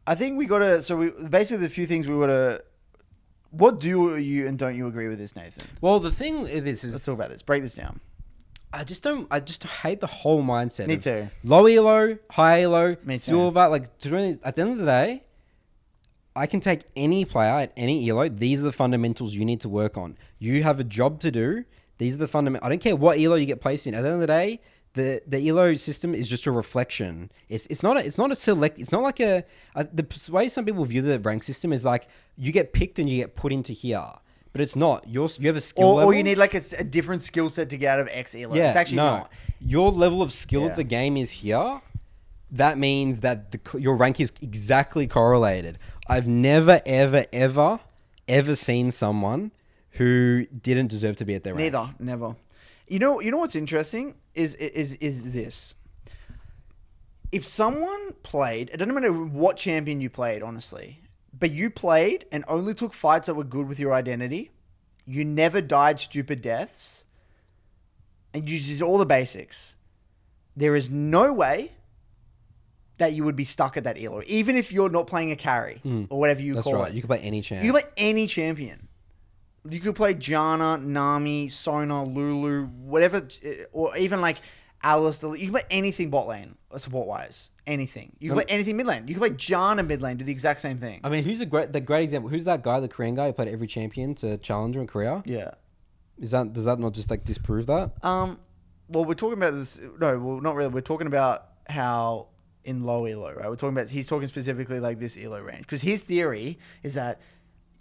I think we got to. So we basically the few things we got to. What do you and don't you agree with this, Nathan? Well, the thing is, let's talk about this. Break this down. I just hate the whole mindset. Me too. Low elo, high elo, Me silver. Like, at the end of the day, I can take any player at any elo. These are the fundamentals you need to work on. You have a job to do. These are the fundamentals. I don't care what elo you get placed in. At the end of the day, the elo system is just a reflection. It's not a select. It's not like the way some people view the rank system is like you get picked and you get put into here. But it's not. You have a skill level. Or you need like a different skill set to get out of X elo. Yeah, it's actually not. Your level of skill of the game is here. That means that your rank is exactly correlated. I've never, ever, ever, ever seen someone who didn't deserve to be at their rank. Never. You know what's interesting is this. If someone played, it doesn't matter what champion you played, honestly. But you played and only took fights that were good with your identity. You never died stupid deaths. And you did all the basics. There is no way that you would be stuck at that elo. Even if you're not playing a carry or whatever you call it. That's right. You can play any champion. You can play any champion. You could play Jana, Nami, Sona, Lulu, whatever. Or even like Alice. You can play anything bot lane, support-wise. Anything. You can play anything mid lane. You can play Jana mid lane, do the exact same thing. I mean, who's the great example? Who's that guy, the Korean guy who played every champion to Challenger in Korea? Yeah. Does that not just like disprove that? Well, we're talking about this. No, well, not really. We're talking about how in low elo, right? He's talking specifically like this elo range. Because his theory is that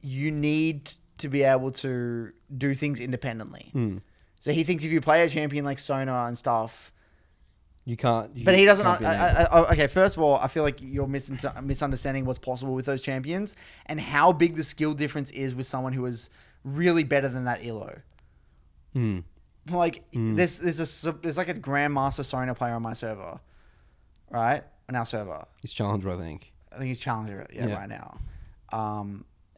you need to be able to do things independently. So he thinks if you play a champion like Sona and stuff, you can't. But he doesn't. Okay, first of all, I feel like you're misunderstanding what's possible with those champions and how big the skill difference is with someone who is really better than that elo. Like there's like a Grandmaster Sona player on my server, right? On our server, he's Challenger, I think. He's Challenger, right now.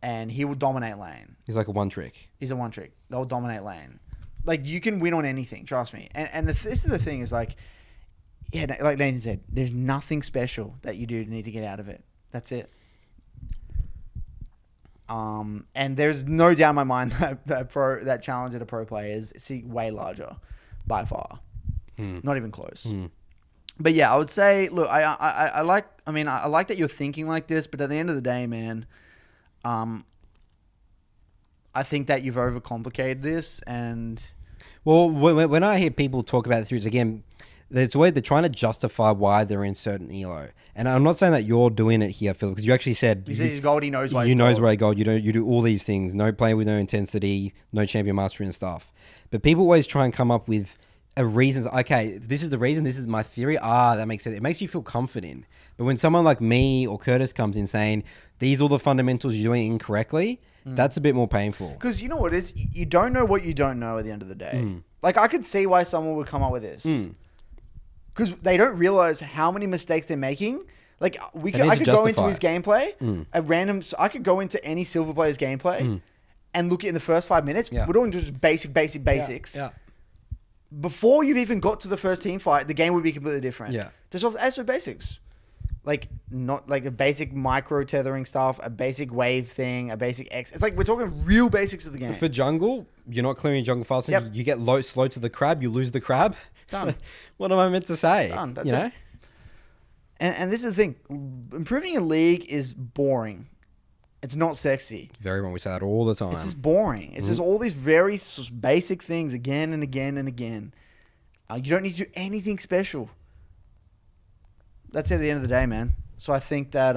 And he will dominate lane. He's like a one trick. He's a one trick. They'll dominate lane. Like you can win on anything, trust me. And this is the thing is like. Yeah, like Nathan said, there's nothing special that you do need to get out of it. That's it. And there's no doubt in my mind that Challenger to Pro players see way larger, by far. Not even close. But yeah, I would say, look, I like that you're thinking like this, but at the end of the day, man, I think that you've overcomplicated this. And well, when I hear people talk about the theories again. It's a way they're trying to justify why they're in certain elo. And I'm not saying that you're doing it here, Phillip, because you actually said he says he's gold. He knows why. You knows where he gold. You do all these things. No play with no intensity. No champion mastery and stuff. But people always try and come up with a reason. Okay, this is the reason. This is my theory. That makes sense. It makes you feel confident. But when someone like me or Curtis comes in saying these are all the fundamentals you're doing incorrectly, that's a bit more painful. Because you know what it is? You don't know what you don't know at the end of the day. Like, I could see why someone would come up with this. Because they don't realize how many mistakes they're making. Like, I could go into his gameplay, I could go into any silver player's gameplay and look at in the first 5 minutes. We're doing just basics. Yeah. Before you've even got to the first team fight, the game would be completely different. Yeah. Just off the basics. Like, not like a basic micro tethering stuff, a basic wave thing, a basic X. It's like we're talking real basics of the game. For jungle, you're not clearing jungle fast enough. Yep. You get slow to the crab, you lose the crab. Done. What am I meant to say? Done. That's it. And this is the thing. Improving a league is boring. It's not sexy. Very well. We say that all the time. It's just boring. It's just all these very basic things again and again and again. You don't need to do anything special. That's it at the end of the day, man. So I think that,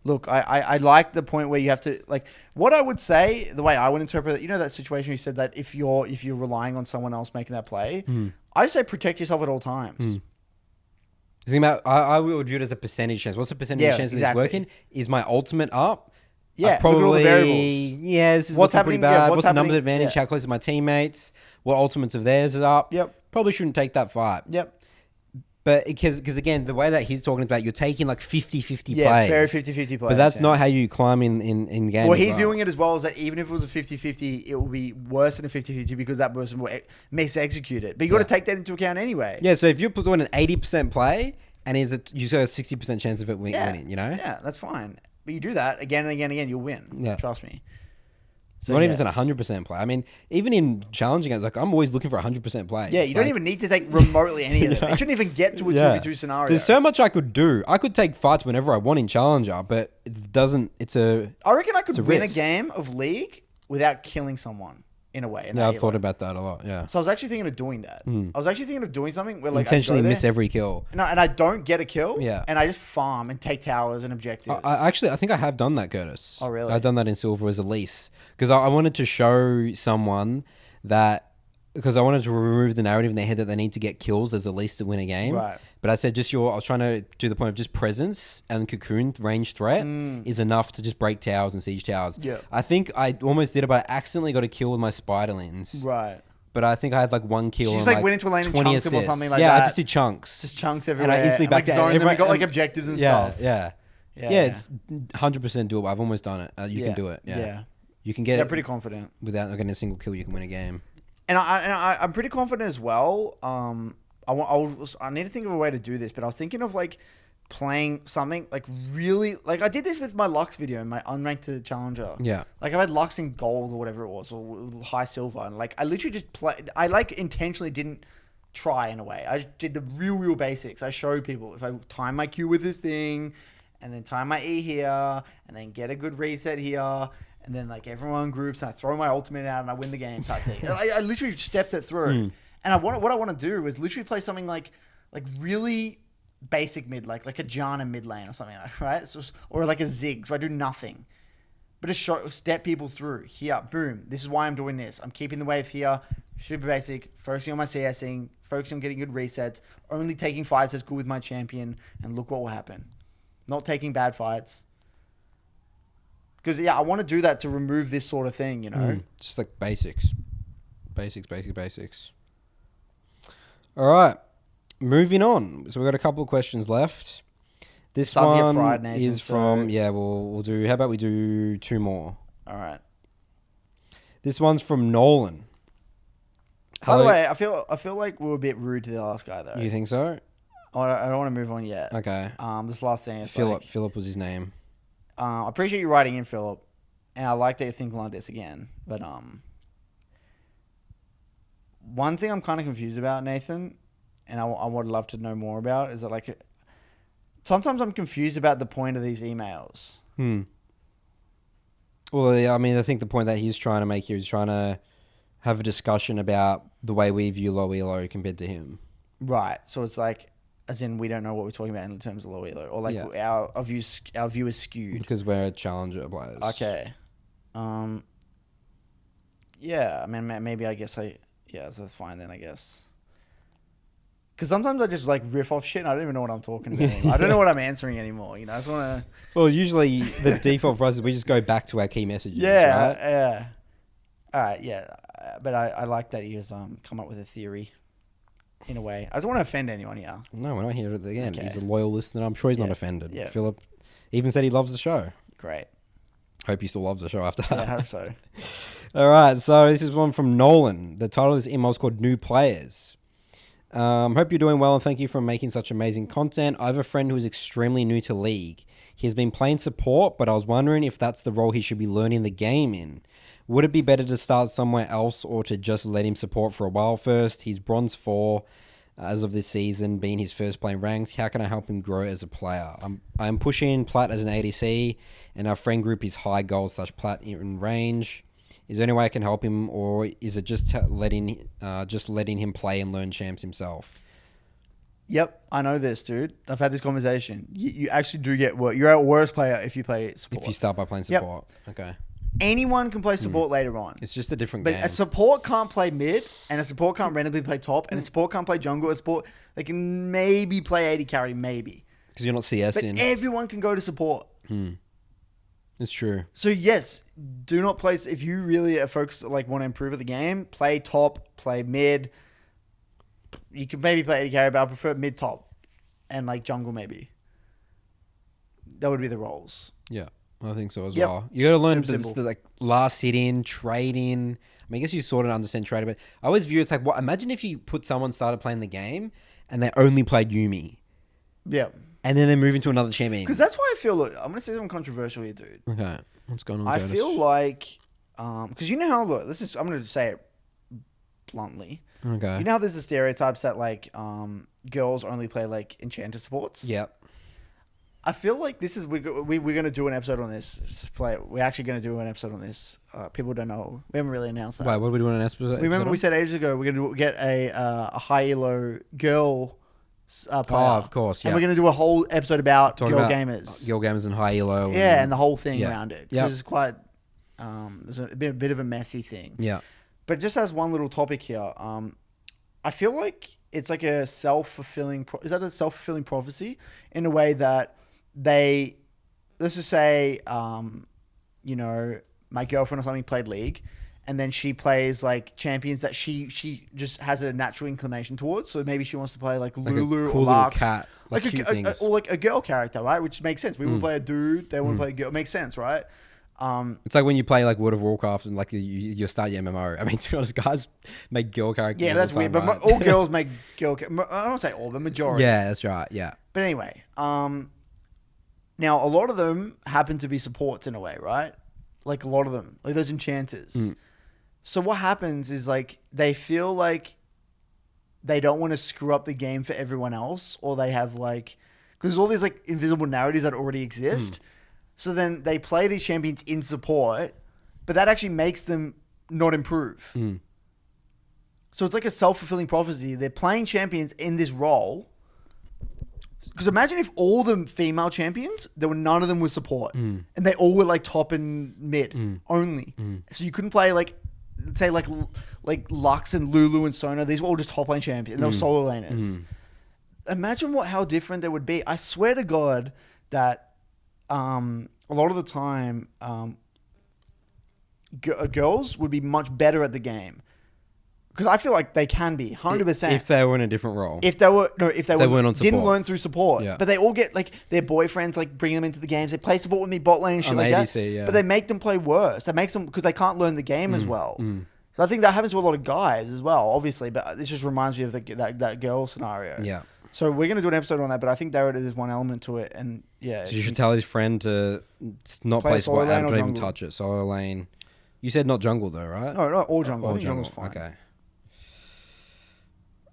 look, I like the point where you have to, like, what I would say, the way I would interpret it, you know that situation you said that if you're relying on someone else making that play, I just say protect yourself at all times. The thing about, I would view it as a percentage chance. What's the percentage chance of this working? Is my ultimate up? Yeah, probably, look at all the variables. Yeah, this is what's happening, pretty bad. What's the number advantage? How close are my teammates? What ultimates of theirs is up? Yep. Probably shouldn't take that fight. Yep. But because again, the way that he's talking about, you're taking like 50-50 plays. Yeah, very 50-50 plays. But that's not how you climb in games. Well, he's viewing it as well as that even if it was a 50-50, it will be worse than a 50-50 because that person will mis-execute it. But you got to take that into account anyway. Yeah, so if you're doing an 80% play and you got a 60% chance of it winning, you know? Yeah, that's fine. But you do that again and again and again, you'll win. Yeah. Trust me. So not even a 100% play. I mean, even in challenging games, like I'm always looking for 100% play. Yeah, you don't even need to take remotely any of them. You shouldn't even get to a 2v2 scenario. There's so much I could do. I could take fights whenever I want in Challenger, but it doesn't. I reckon I could win a game of League without killing someone in a way. Yeah, I've thought about that a lot. Yeah. So I was actually thinking of doing that. I was actually thinking of doing something where like intentionally miss every kill. No, and I don't get a kill. Yeah. And I just farm and take towers and objectives. I think I have done that, Curtis. Oh, really? I've done that in Silver as a lease because I wanted to show someone that. Because I wanted to remove the narrative in their head that they need to get kills as a least to win a game. Right. But I said I was trying to do the point of just presence and cocoon range threat is enough to just break towers and siege towers. Yeah. I think I almost did it, but I accidentally got a kill with my spiderlings. Right. But I think I had like one kill. You just like went into a lane and chunked them or something like that. Yeah, I just did chunks. Just chunks everywhere. And I instantly backed down. And we got like objectives and stuff. Yeah, it's 100% doable. I've almost done it. You can do it. Yeah. You can get it. Pretty confident. Without getting a single kill, you can win a game. And I'm pretty confident as well. I need to think of a way to do this, but I was thinking of like playing something like really like I did this with my Lux video, my unranked challenger. Yeah, like I had Lux in gold or whatever it was, or high silver, and like I literally just played. I like intentionally didn't try in a way. I just did the real basics. I showed people if I time my Q with this thing, and then time my E here, and then get a good reset here. And then like everyone groups, and I throw my ultimate out, and I win the game type thing. I literally stepped it through. And what I want to do is literally play something like really basic mid, like a Janna mid lane or something like that, right? So, or like a Ziggs, where I do nothing, but just step people through. Here, boom. This is why I'm doing this. I'm keeping the wave here, super basic, focusing on my CSing, focusing on getting good resets, only taking fights that's good with my champion, and look what will happen. Not taking bad fights. Because, I want to do that to remove this sort of thing, you know? Just like basics. Basics. All right. Moving on. So we've got a couple of questions left. This one is from... Yeah, we'll do... How about we do 2 more? All right. This one's from Nolan. By the way, I feel like we were a bit rude to the last guy, though. You think so? I don't want to move on yet. Okay. This last thing is Phillip was his name. I appreciate you writing in, Phillip, and I like that you're thinking like this again. But one thing I'm kind of confused about, Nathan, and I would love to know more about, is that like sometimes I'm confused about the point of these emails. Well, yeah, I mean, I think the point that he's trying to make here is trying to have a discussion about the way we view low elo compared to him. Right. So it's like, as in, we don't know what we're talking about in terms of low elo, or like our view is skewed because we're challenger players. Okay. Yeah. I mean, maybe I guess so that's fine then. I guess. Because sometimes I just like riff off shit and I don't even know what I'm talking about anymore. I don't know what I'm answering anymore. You know, I just want to... Well, usually the default for us is we just go back to our key messages. Yeah, right? yeah. All right, yeah. But I like that he's come up with a theory in a way. I don't want to offend anyone here. No, we're not here at the end. Okay. He's a loyal listener. I'm sure he's not offended. Yeah. Phillip even said he loves the show. Great. Hope he still loves the show after that. Yeah, I hope so. All right, so this is one from Nolan. The title of this email is called New Players. Hope you're doing well and thank you for making such amazing content. I have a friend who is extremely new to League. He has been playing support, but I was wondering if that's the role he should be learning the game in. Would it be better to start somewhere else or to just let him support for a while first? He's Bronze 4 as of this season, being his first playing ranked. How can I help him grow as a player? I'm pushing Plat as an ADC, and our friend group is high gold / Plat in range. Is there any way I can help him, or is it just letting him play and learn champs himself? Yep, I know this, dude. I've had this conversation. You actually do get worse. You're a worse player if you play support. If you start by playing support. Yep. Okay. Anyone can play support later on. It's just a different game. But a support can't play mid, and a support can't randomly play top, and a support can't play jungle. A support, they can maybe play AD carry, maybe. Because you're not CS but in. Everyone can go to support. It's true. So yes, do not play... If you really are focused, like want to improve at the game, play top, play mid. You can maybe play AD carry, but I prefer mid top and like jungle maybe. That would be the roles. Yeah, I think so as well. You got to learn the like last hit in, trade in. I mean, I guess you sort of understand trade, but I always view it's like, what? Imagine if you put someone started playing the game and they only played Yuumi. Yeah. And then they move into another champion. Because that's why I feel... Look, I'm going to say something controversial here, dude. Okay. What's going on, I Curtis? feel like... Because you know how... Look, I'm going to say it bluntly. Okay. You know how there's the stereotypes that, like, girls only play, like, Enchanter supports? Yep. I feel like this is... We're going to do an episode on this. We're actually going to do an episode on this. People don't know. We haven't really announced that. Wait, what are we doing an episode? Remember we said ages ago we're going to get a high elo girl... player. Oh, of course, yeah. And we're going to do a whole episode about Talking girl about gamers. Girl gamers and high elo. Yeah, and the whole thing around it. Yeah. Because it's quite... there's a bit of a messy thing. Yeah. But just as one little topic here, I feel like it's like a self-fulfilling... Is that a self-fulfilling prophecy? In a way that they... Let's just say, you know, my girlfriend or something played League, and then she plays like champions that she just has a natural inclination towards. So maybe she wants to play like Lulu cool or Lux. cat. Like or like a girl character, right? Which makes sense. We would play a dude, they want to play a girl. It makes sense, right? It's like when you play like World of Warcraft and like you start your MMO. I mean, to be honest, guys make girl characters. Yeah, that's weird. But all girls make girl. I don't say all, but majority. Yeah, that's right. Yeah. But anyway, now a lot of them happen to be supports in a way, right? Like a lot of them, like those enchanters. So what happens is like they feel like they don't want to screw up the game for everyone else, or they have like, because there's all these like invisible narratives that already exist. So then they play these champions in support, but that actually makes them not improve. So it's like a self-fulfilling prophecy. They're playing champions in this role. Because imagine if all the female champions, none of them were support, and they all were like top and mid only. So you couldn't play like, say like Lux and Lulu and Sona. These were all just top lane champions. And they were solo laners. Imagine how different they would be. I swear to God that a lot of the time girls would be much better at the game. Because I feel like they can be 100%. If they were in a different role. If they weren't on support. Didn't learn through support. Yeah. But they all get like their boyfriends like bring them into the games. They play support with me bot lane and shit like ADC, that. yeah. But they make them play worse. That makes them because they can't learn the game as well. So I think that happens to a lot of guys as well, obviously. But this just reminds me of that girl scenario. Yeah. So we're gonna do an episode on that. But I think there is one element to it, and yeah. So you should tell his friend to not play support. Don't even jungle. touch it. Solo lane. You said not jungle though, right? No, not all jungle. I think jungle. jungle's fine. Okay.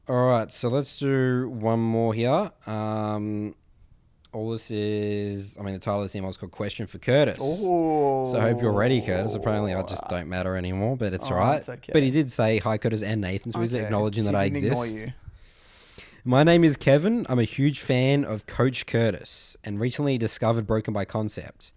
All right, so let's do one more here. All this is, the title of this email is called Question for Curtis. Oh. So I hope you're ready, Curtis. Apparently I just don't matter anymore, but it's all right. It's okay. But he did say, hi, Curtis and Nathan, so he's acknowledging that I exist. Ignore you. My name is Kevin. I'm a huge fan of Coach Curtis and recently discovered Broken by Concept.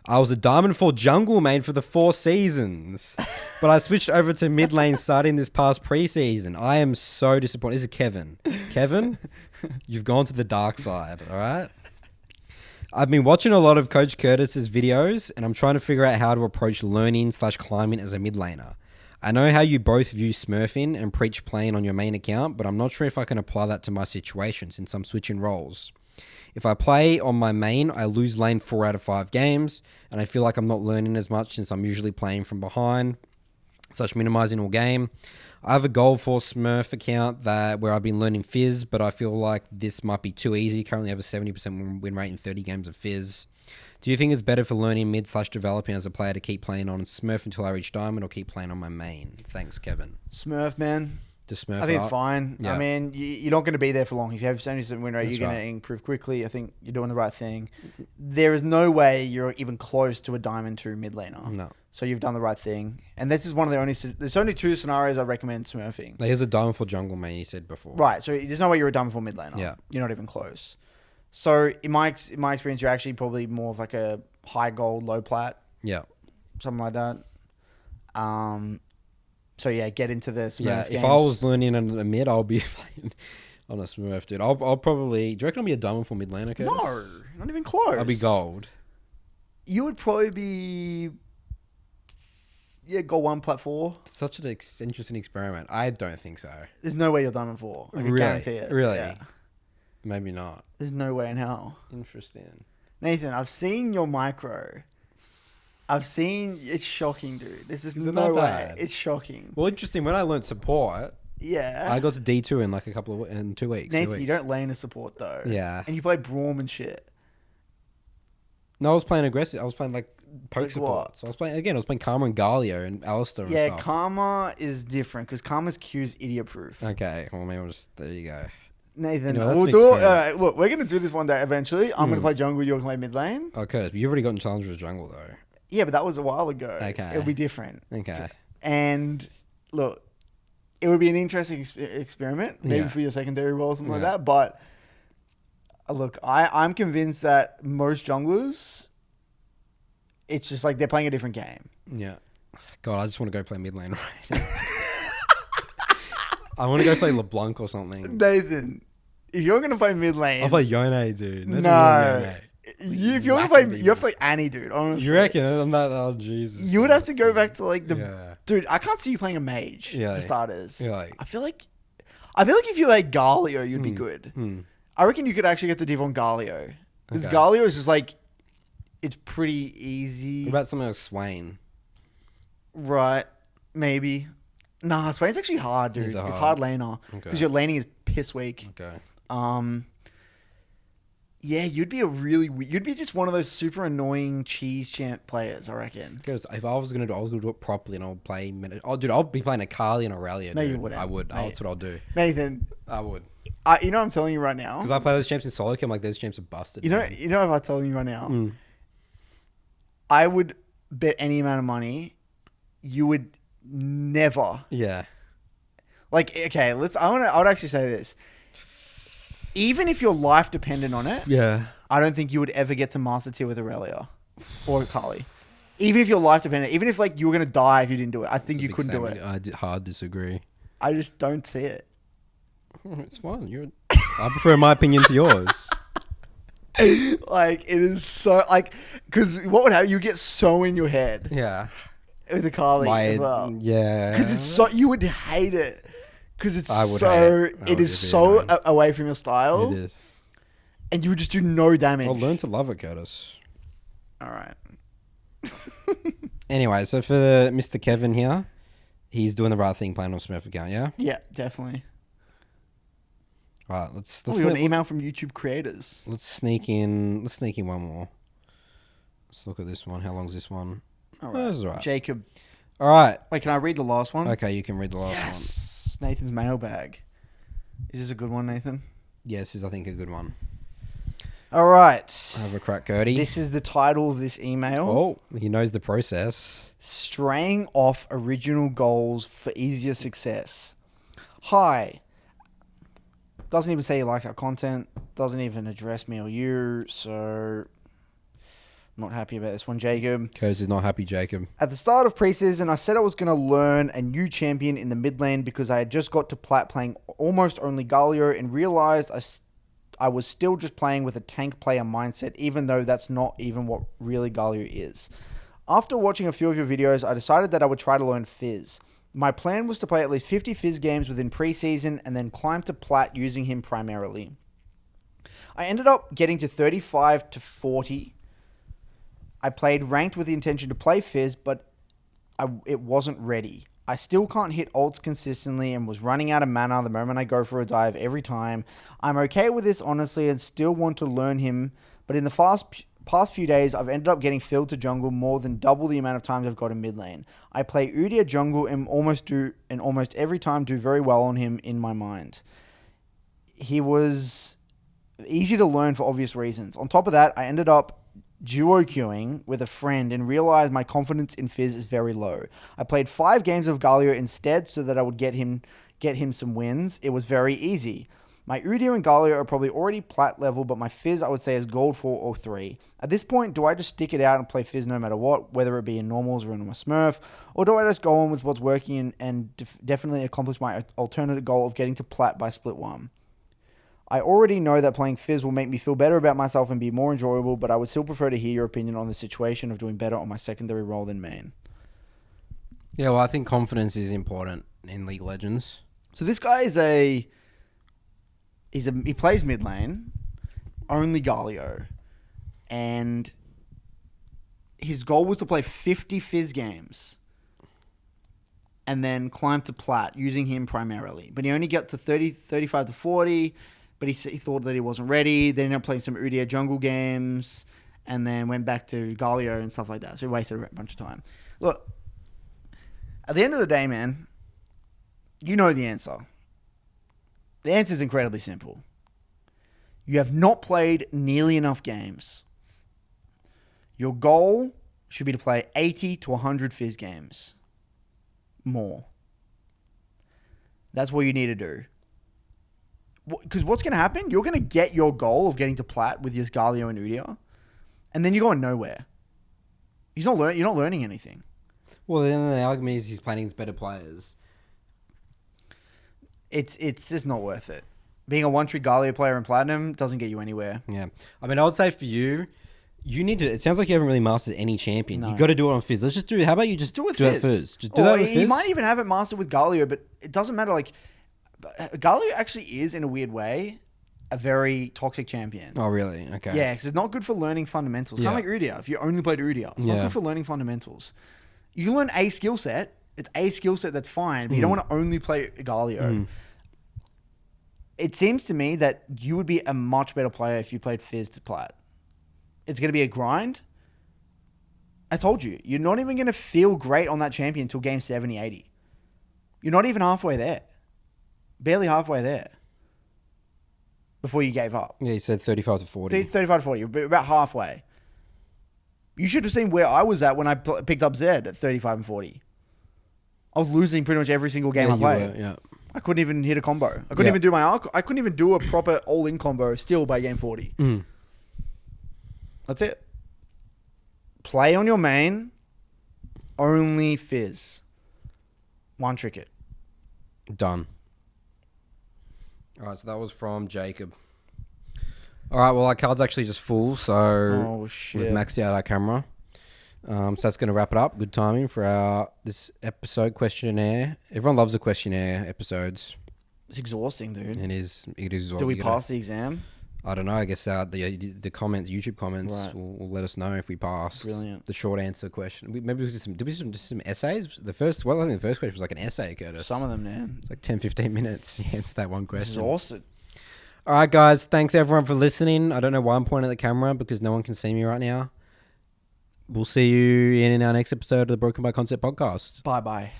I was a Diamond 4 jungle main for the 4 seasons, but I switched over to mid lane starting this past preseason. I am so disappointed. This is Kevin. Kevin, you've gone to the dark side, all right? I've been watching a lot of Coach Curtis's videos, and I'm trying to figure out how to approach learning/climbing as a mid laner. I know how you both view smurfing and preach playing on your main account, but I'm not sure if I can apply that to my situation since I'm switching roles. If I play on my main, I lose lane 4 out of 5 games, and I feel like I'm not learning as much since I'm usually playing from behind, minimizing all game. I have a Gold Force Smurf account where I've been learning Fizz, but I feel like this might be too easy. Currently have a 70% win rate in 30 games of Fizz. Do you think it's better for learning mid/developing as a player to keep playing on Smurf until I reach Diamond or keep playing on my main? Thanks, Kevin. Smurf, man. Just Smurf I think up. it's fine. Yeah. I mean, you're not going to be there for long. If you have 70% win rate, That's you're going right. to improve quickly. I think you're doing the right thing. There is no way you're even close to a Diamond 2 mid laner. No. So you've done the right thing. And this is one of the only... There's only 2 scenarios I recommend smurfing. Here's a Diamond 4 jungle main, you said before. Right. So there's no way you're a Diamond 4 mid laner. Yeah. You're not even close. So in my experience, you're actually probably more of like a high gold, low plat. Yeah. Something like that. So yeah, get into the Smurf Yeah, games. if I was learning on a mid, I'll be playing on a Smurf, dude. I'll probably... Do you reckon I'll be a Diamond 4 mid laner, Curtis? No, not even close. I'll be gold. You would probably be... Yeah, gold 1, plat 4. Such an interesting experiment. I don't think so. There's no way you're Diamond 4. I can Really? guarantee it. Really? Yeah. Maybe not. There's no way in hell. Interesting. Nathan, I've seen your micro. It's shocking, dude. This is Is it no that way. bad? It's shocking. Well, interesting. When I learned support, Yeah. I got to D2 in like in 2 weeks. 2 Nathan, weeks. you don't lane a support though. Yeah. And you play Braum and shit. No, I was playing aggressive. I was playing like poke Like support. what? So I was playing Karma and Galio and Alistair and Yeah, stuff. Karma is different because Karma's Q is idiot proof. Okay. Well, maybe I'll just... There you go. Nathan, You know, that's we'll an do experiment. look, we're going to do this one day eventually. I'm going to play jungle, you're going to play mid lane. Okay. You've already gotten challenged with jungle, though. Yeah, but that was a while ago. Okay. It'll be different. Okay. And look, it would be an interesting experiment, maybe Yeah. for your secondary role or something like Yeah. that. But look, I'm convinced that most junglers, it's just like they're playing a different game. Yeah. God, I just want to go play mid lane right now. I want to go play LeBlanc or something. Nathan, if you're going to play mid lane, I'll play Yone, dude. No. Yone. if you're going to play, you have to play Annie, dude. Honestly, You reckon? I'm not... Oh, Jesus. You would have to go back to like the Yeah. dude. I can't see you playing a mage Yeah. for starters. Yeah. I feel like if you like Galio, you'd be good. I reckon you could actually get the div on Galio because Okay. Galio is just like it's pretty easy. What about something like Swain? Right? Maybe. Nah, Swain's actually hard, dude. Is it It's hard? hard laner Okay. because your laning is piss weak. Okay. Yeah, you'd be just one of those super annoying cheese champ players, I reckon. Because if I was gonna do it properly, and I'll play. Oh, dude, I'll be playing a Carly and Aurelia. No, dude. you wouldn't. I would. Mate. That's what I'll do. Nathan, I would. you know what I'm telling you right now. Because I play those champs in Soloq, I'm like, those champs are busted. You know man. if I'm telling you right now, I would bet any amount of money you would never Yeah. like. Okay, I would actually say this. Even if your life depended on it, Yeah. I don't think you would ever get to Master Tier with Aurelia or Kali. Even if your life depended, even if like you were gonna die if you didn't do it, I think you couldn't do it. I hard disagree. I just don't see it. It's fine. I prefer my opinion to yours. Like it is so like because what would happen? You get so in your head Yeah. with the Kali as well. Yeah. Because it's so you would hate it. Because it's I would so hate it. it is It so is. away from your style, It is. and you would just do no damage. I'll learn to love it, Curtis. All right. Anyway, so for Mr. Kevin here, he's doing the right thing playing on Smurf account, yeah? Yeah, definitely. All right, let's We got an email from YouTube creators. let's sneak in one more. Let's look at this one. How long's this one? All Oh, this is all right. Jacob. All right. Wait, can I read the last one? Okay, you can read the last one. Yes. Nathan's mailbag. Is this a good one, Nathan? Yes, is I think a good one. All right. Have a crack, Gertie. This is the title of this email. Oh, he knows the process. Straying off original goals for easier success. Hi. Doesn't even say he likes our content. Doesn't even address me or you. So, I'm not happy about this one, Jacob. Coz is not happy, Jacob. At the start of preseason, I said I was going to learn a new champion in the mid lane because I had just got to plat playing almost only Galio and realized I was still just playing with a tank player mindset, even though that's not even what really Galio is. After watching a few of your videos, I decided that I would try to learn Fizz. My plan was to play at least 50 Fizz games within preseason and then climb to plat using him primarily. I ended up getting to 35 to 40. I played ranked with the intention to play Fizz, but it wasn't ready. I still can't hit ults consistently and was running out of mana the moment I go for a dive every time. I'm okay with this, honestly, and still want to learn him, but in the past few days, I've ended up getting filled to jungle more than double the amount of times I've got in mid lane. I play Udyr jungle and almost every time do very well on him in my mind. He was easy to learn for obvious reasons. On top of that, I ended up duo queuing with a friend and realized my confidence in Fizz is very low. I played 5 games of Galio instead so that I would get him some wins. It was very easy. My Udyr and Galio are probably already plat level, but my Fizz I would say is gold 4 or 3. At this point, do I just stick it out and play Fizz no matter what, whether it be in normals or in my Smurf, or do I just go on with what's working and definitely accomplish my alternative goal of getting to plat by split 1? I already know that playing Fizz will make me feel better about myself and be more enjoyable, but I would still prefer to hear your opinion on the situation of doing better on my secondary role than main. Yeah, well, I think confidence is important in League of Legends. So this guy is he plays mid lane, only Galio, and his goal was to play 50 Fizz games and then climb to plat using him primarily. But he only got to 35 to 40. But he thought that he wasn't ready. Then ended up playing some Udyr jungle games and then went back to Galio and stuff like that. So he wasted a bunch of time. Look, at the end of the day, man, you know the answer. The answer is incredibly simple. You have not played nearly enough games. Your goal should be to play 80 to 100 Fizz games. More. That's what you need to do. Because what's going to happen? You're going to get your goal of getting to plat with your Galio and Udyr, and then you're going nowhere. You're not learning anything. Well, then the argument is he's playing against better players. It's just not worth it. Being a one-trick Galio player in Platinum doesn't get you anywhere. Yeah. I mean, I would say for you, you need to... It sounds like you haven't really mastered any champion. No. You got to do it on Fizz. Let's just do it. How about you just do it with Fizz? Just do that with Fizz. He might even have it mastered with Galio, but it doesn't matter. Like, Galio actually is, in a weird way, a very toxic champion. Oh, really? Okay. Yeah, because it's not good for learning fundamentals. Kind of like Udyr. If you only played Udyr, it's not good for learning fundamentals. You learn a skill set. It's a skill set that's fine, but you don't want to only play Galio. It seems to me that you would be a much better player if you played Fizz to plat. It's going to be a grind. I told you, you're not even going to feel great on that champion until game 70, 80. You're not even halfway there. Barely halfway there. Before you gave up. Yeah, you said 35 to 40. 35 to 40. You're about halfway. You should have seen where I was at when I picked up Zed at 35 and 40. I was losing pretty much every single game I played. Yeah. I couldn't even hit a combo. I couldn't even do I couldn't even do a proper all-in combo still by game 40. That's it. Play on your main. Only Fizz. One trick it. Done. All right, so that was from Jacob. All right, well, our card's actually just full, so we've maxed out our camera. So that's going to wrap it up. Good timing for this episode questionnaire. Everyone loves the questionnaire episodes. It's exhausting, dude. It is exhausting. Do we pass the exam? I don't know. I guess the comments, YouTube comments, will let us know if we pass. Brilliant. The short answer question. Maybe we did some essays. I think the first question was like an essay, Curtis. Some of them, man. It's like 10, 15 minutes to answer that one question. Exhausted. All right, guys. Thanks, everyone, for listening. I don't know why I'm pointing at the camera because no one can see me right now. We'll see you in our next episode of the Broken by Concept podcast. Bye-bye.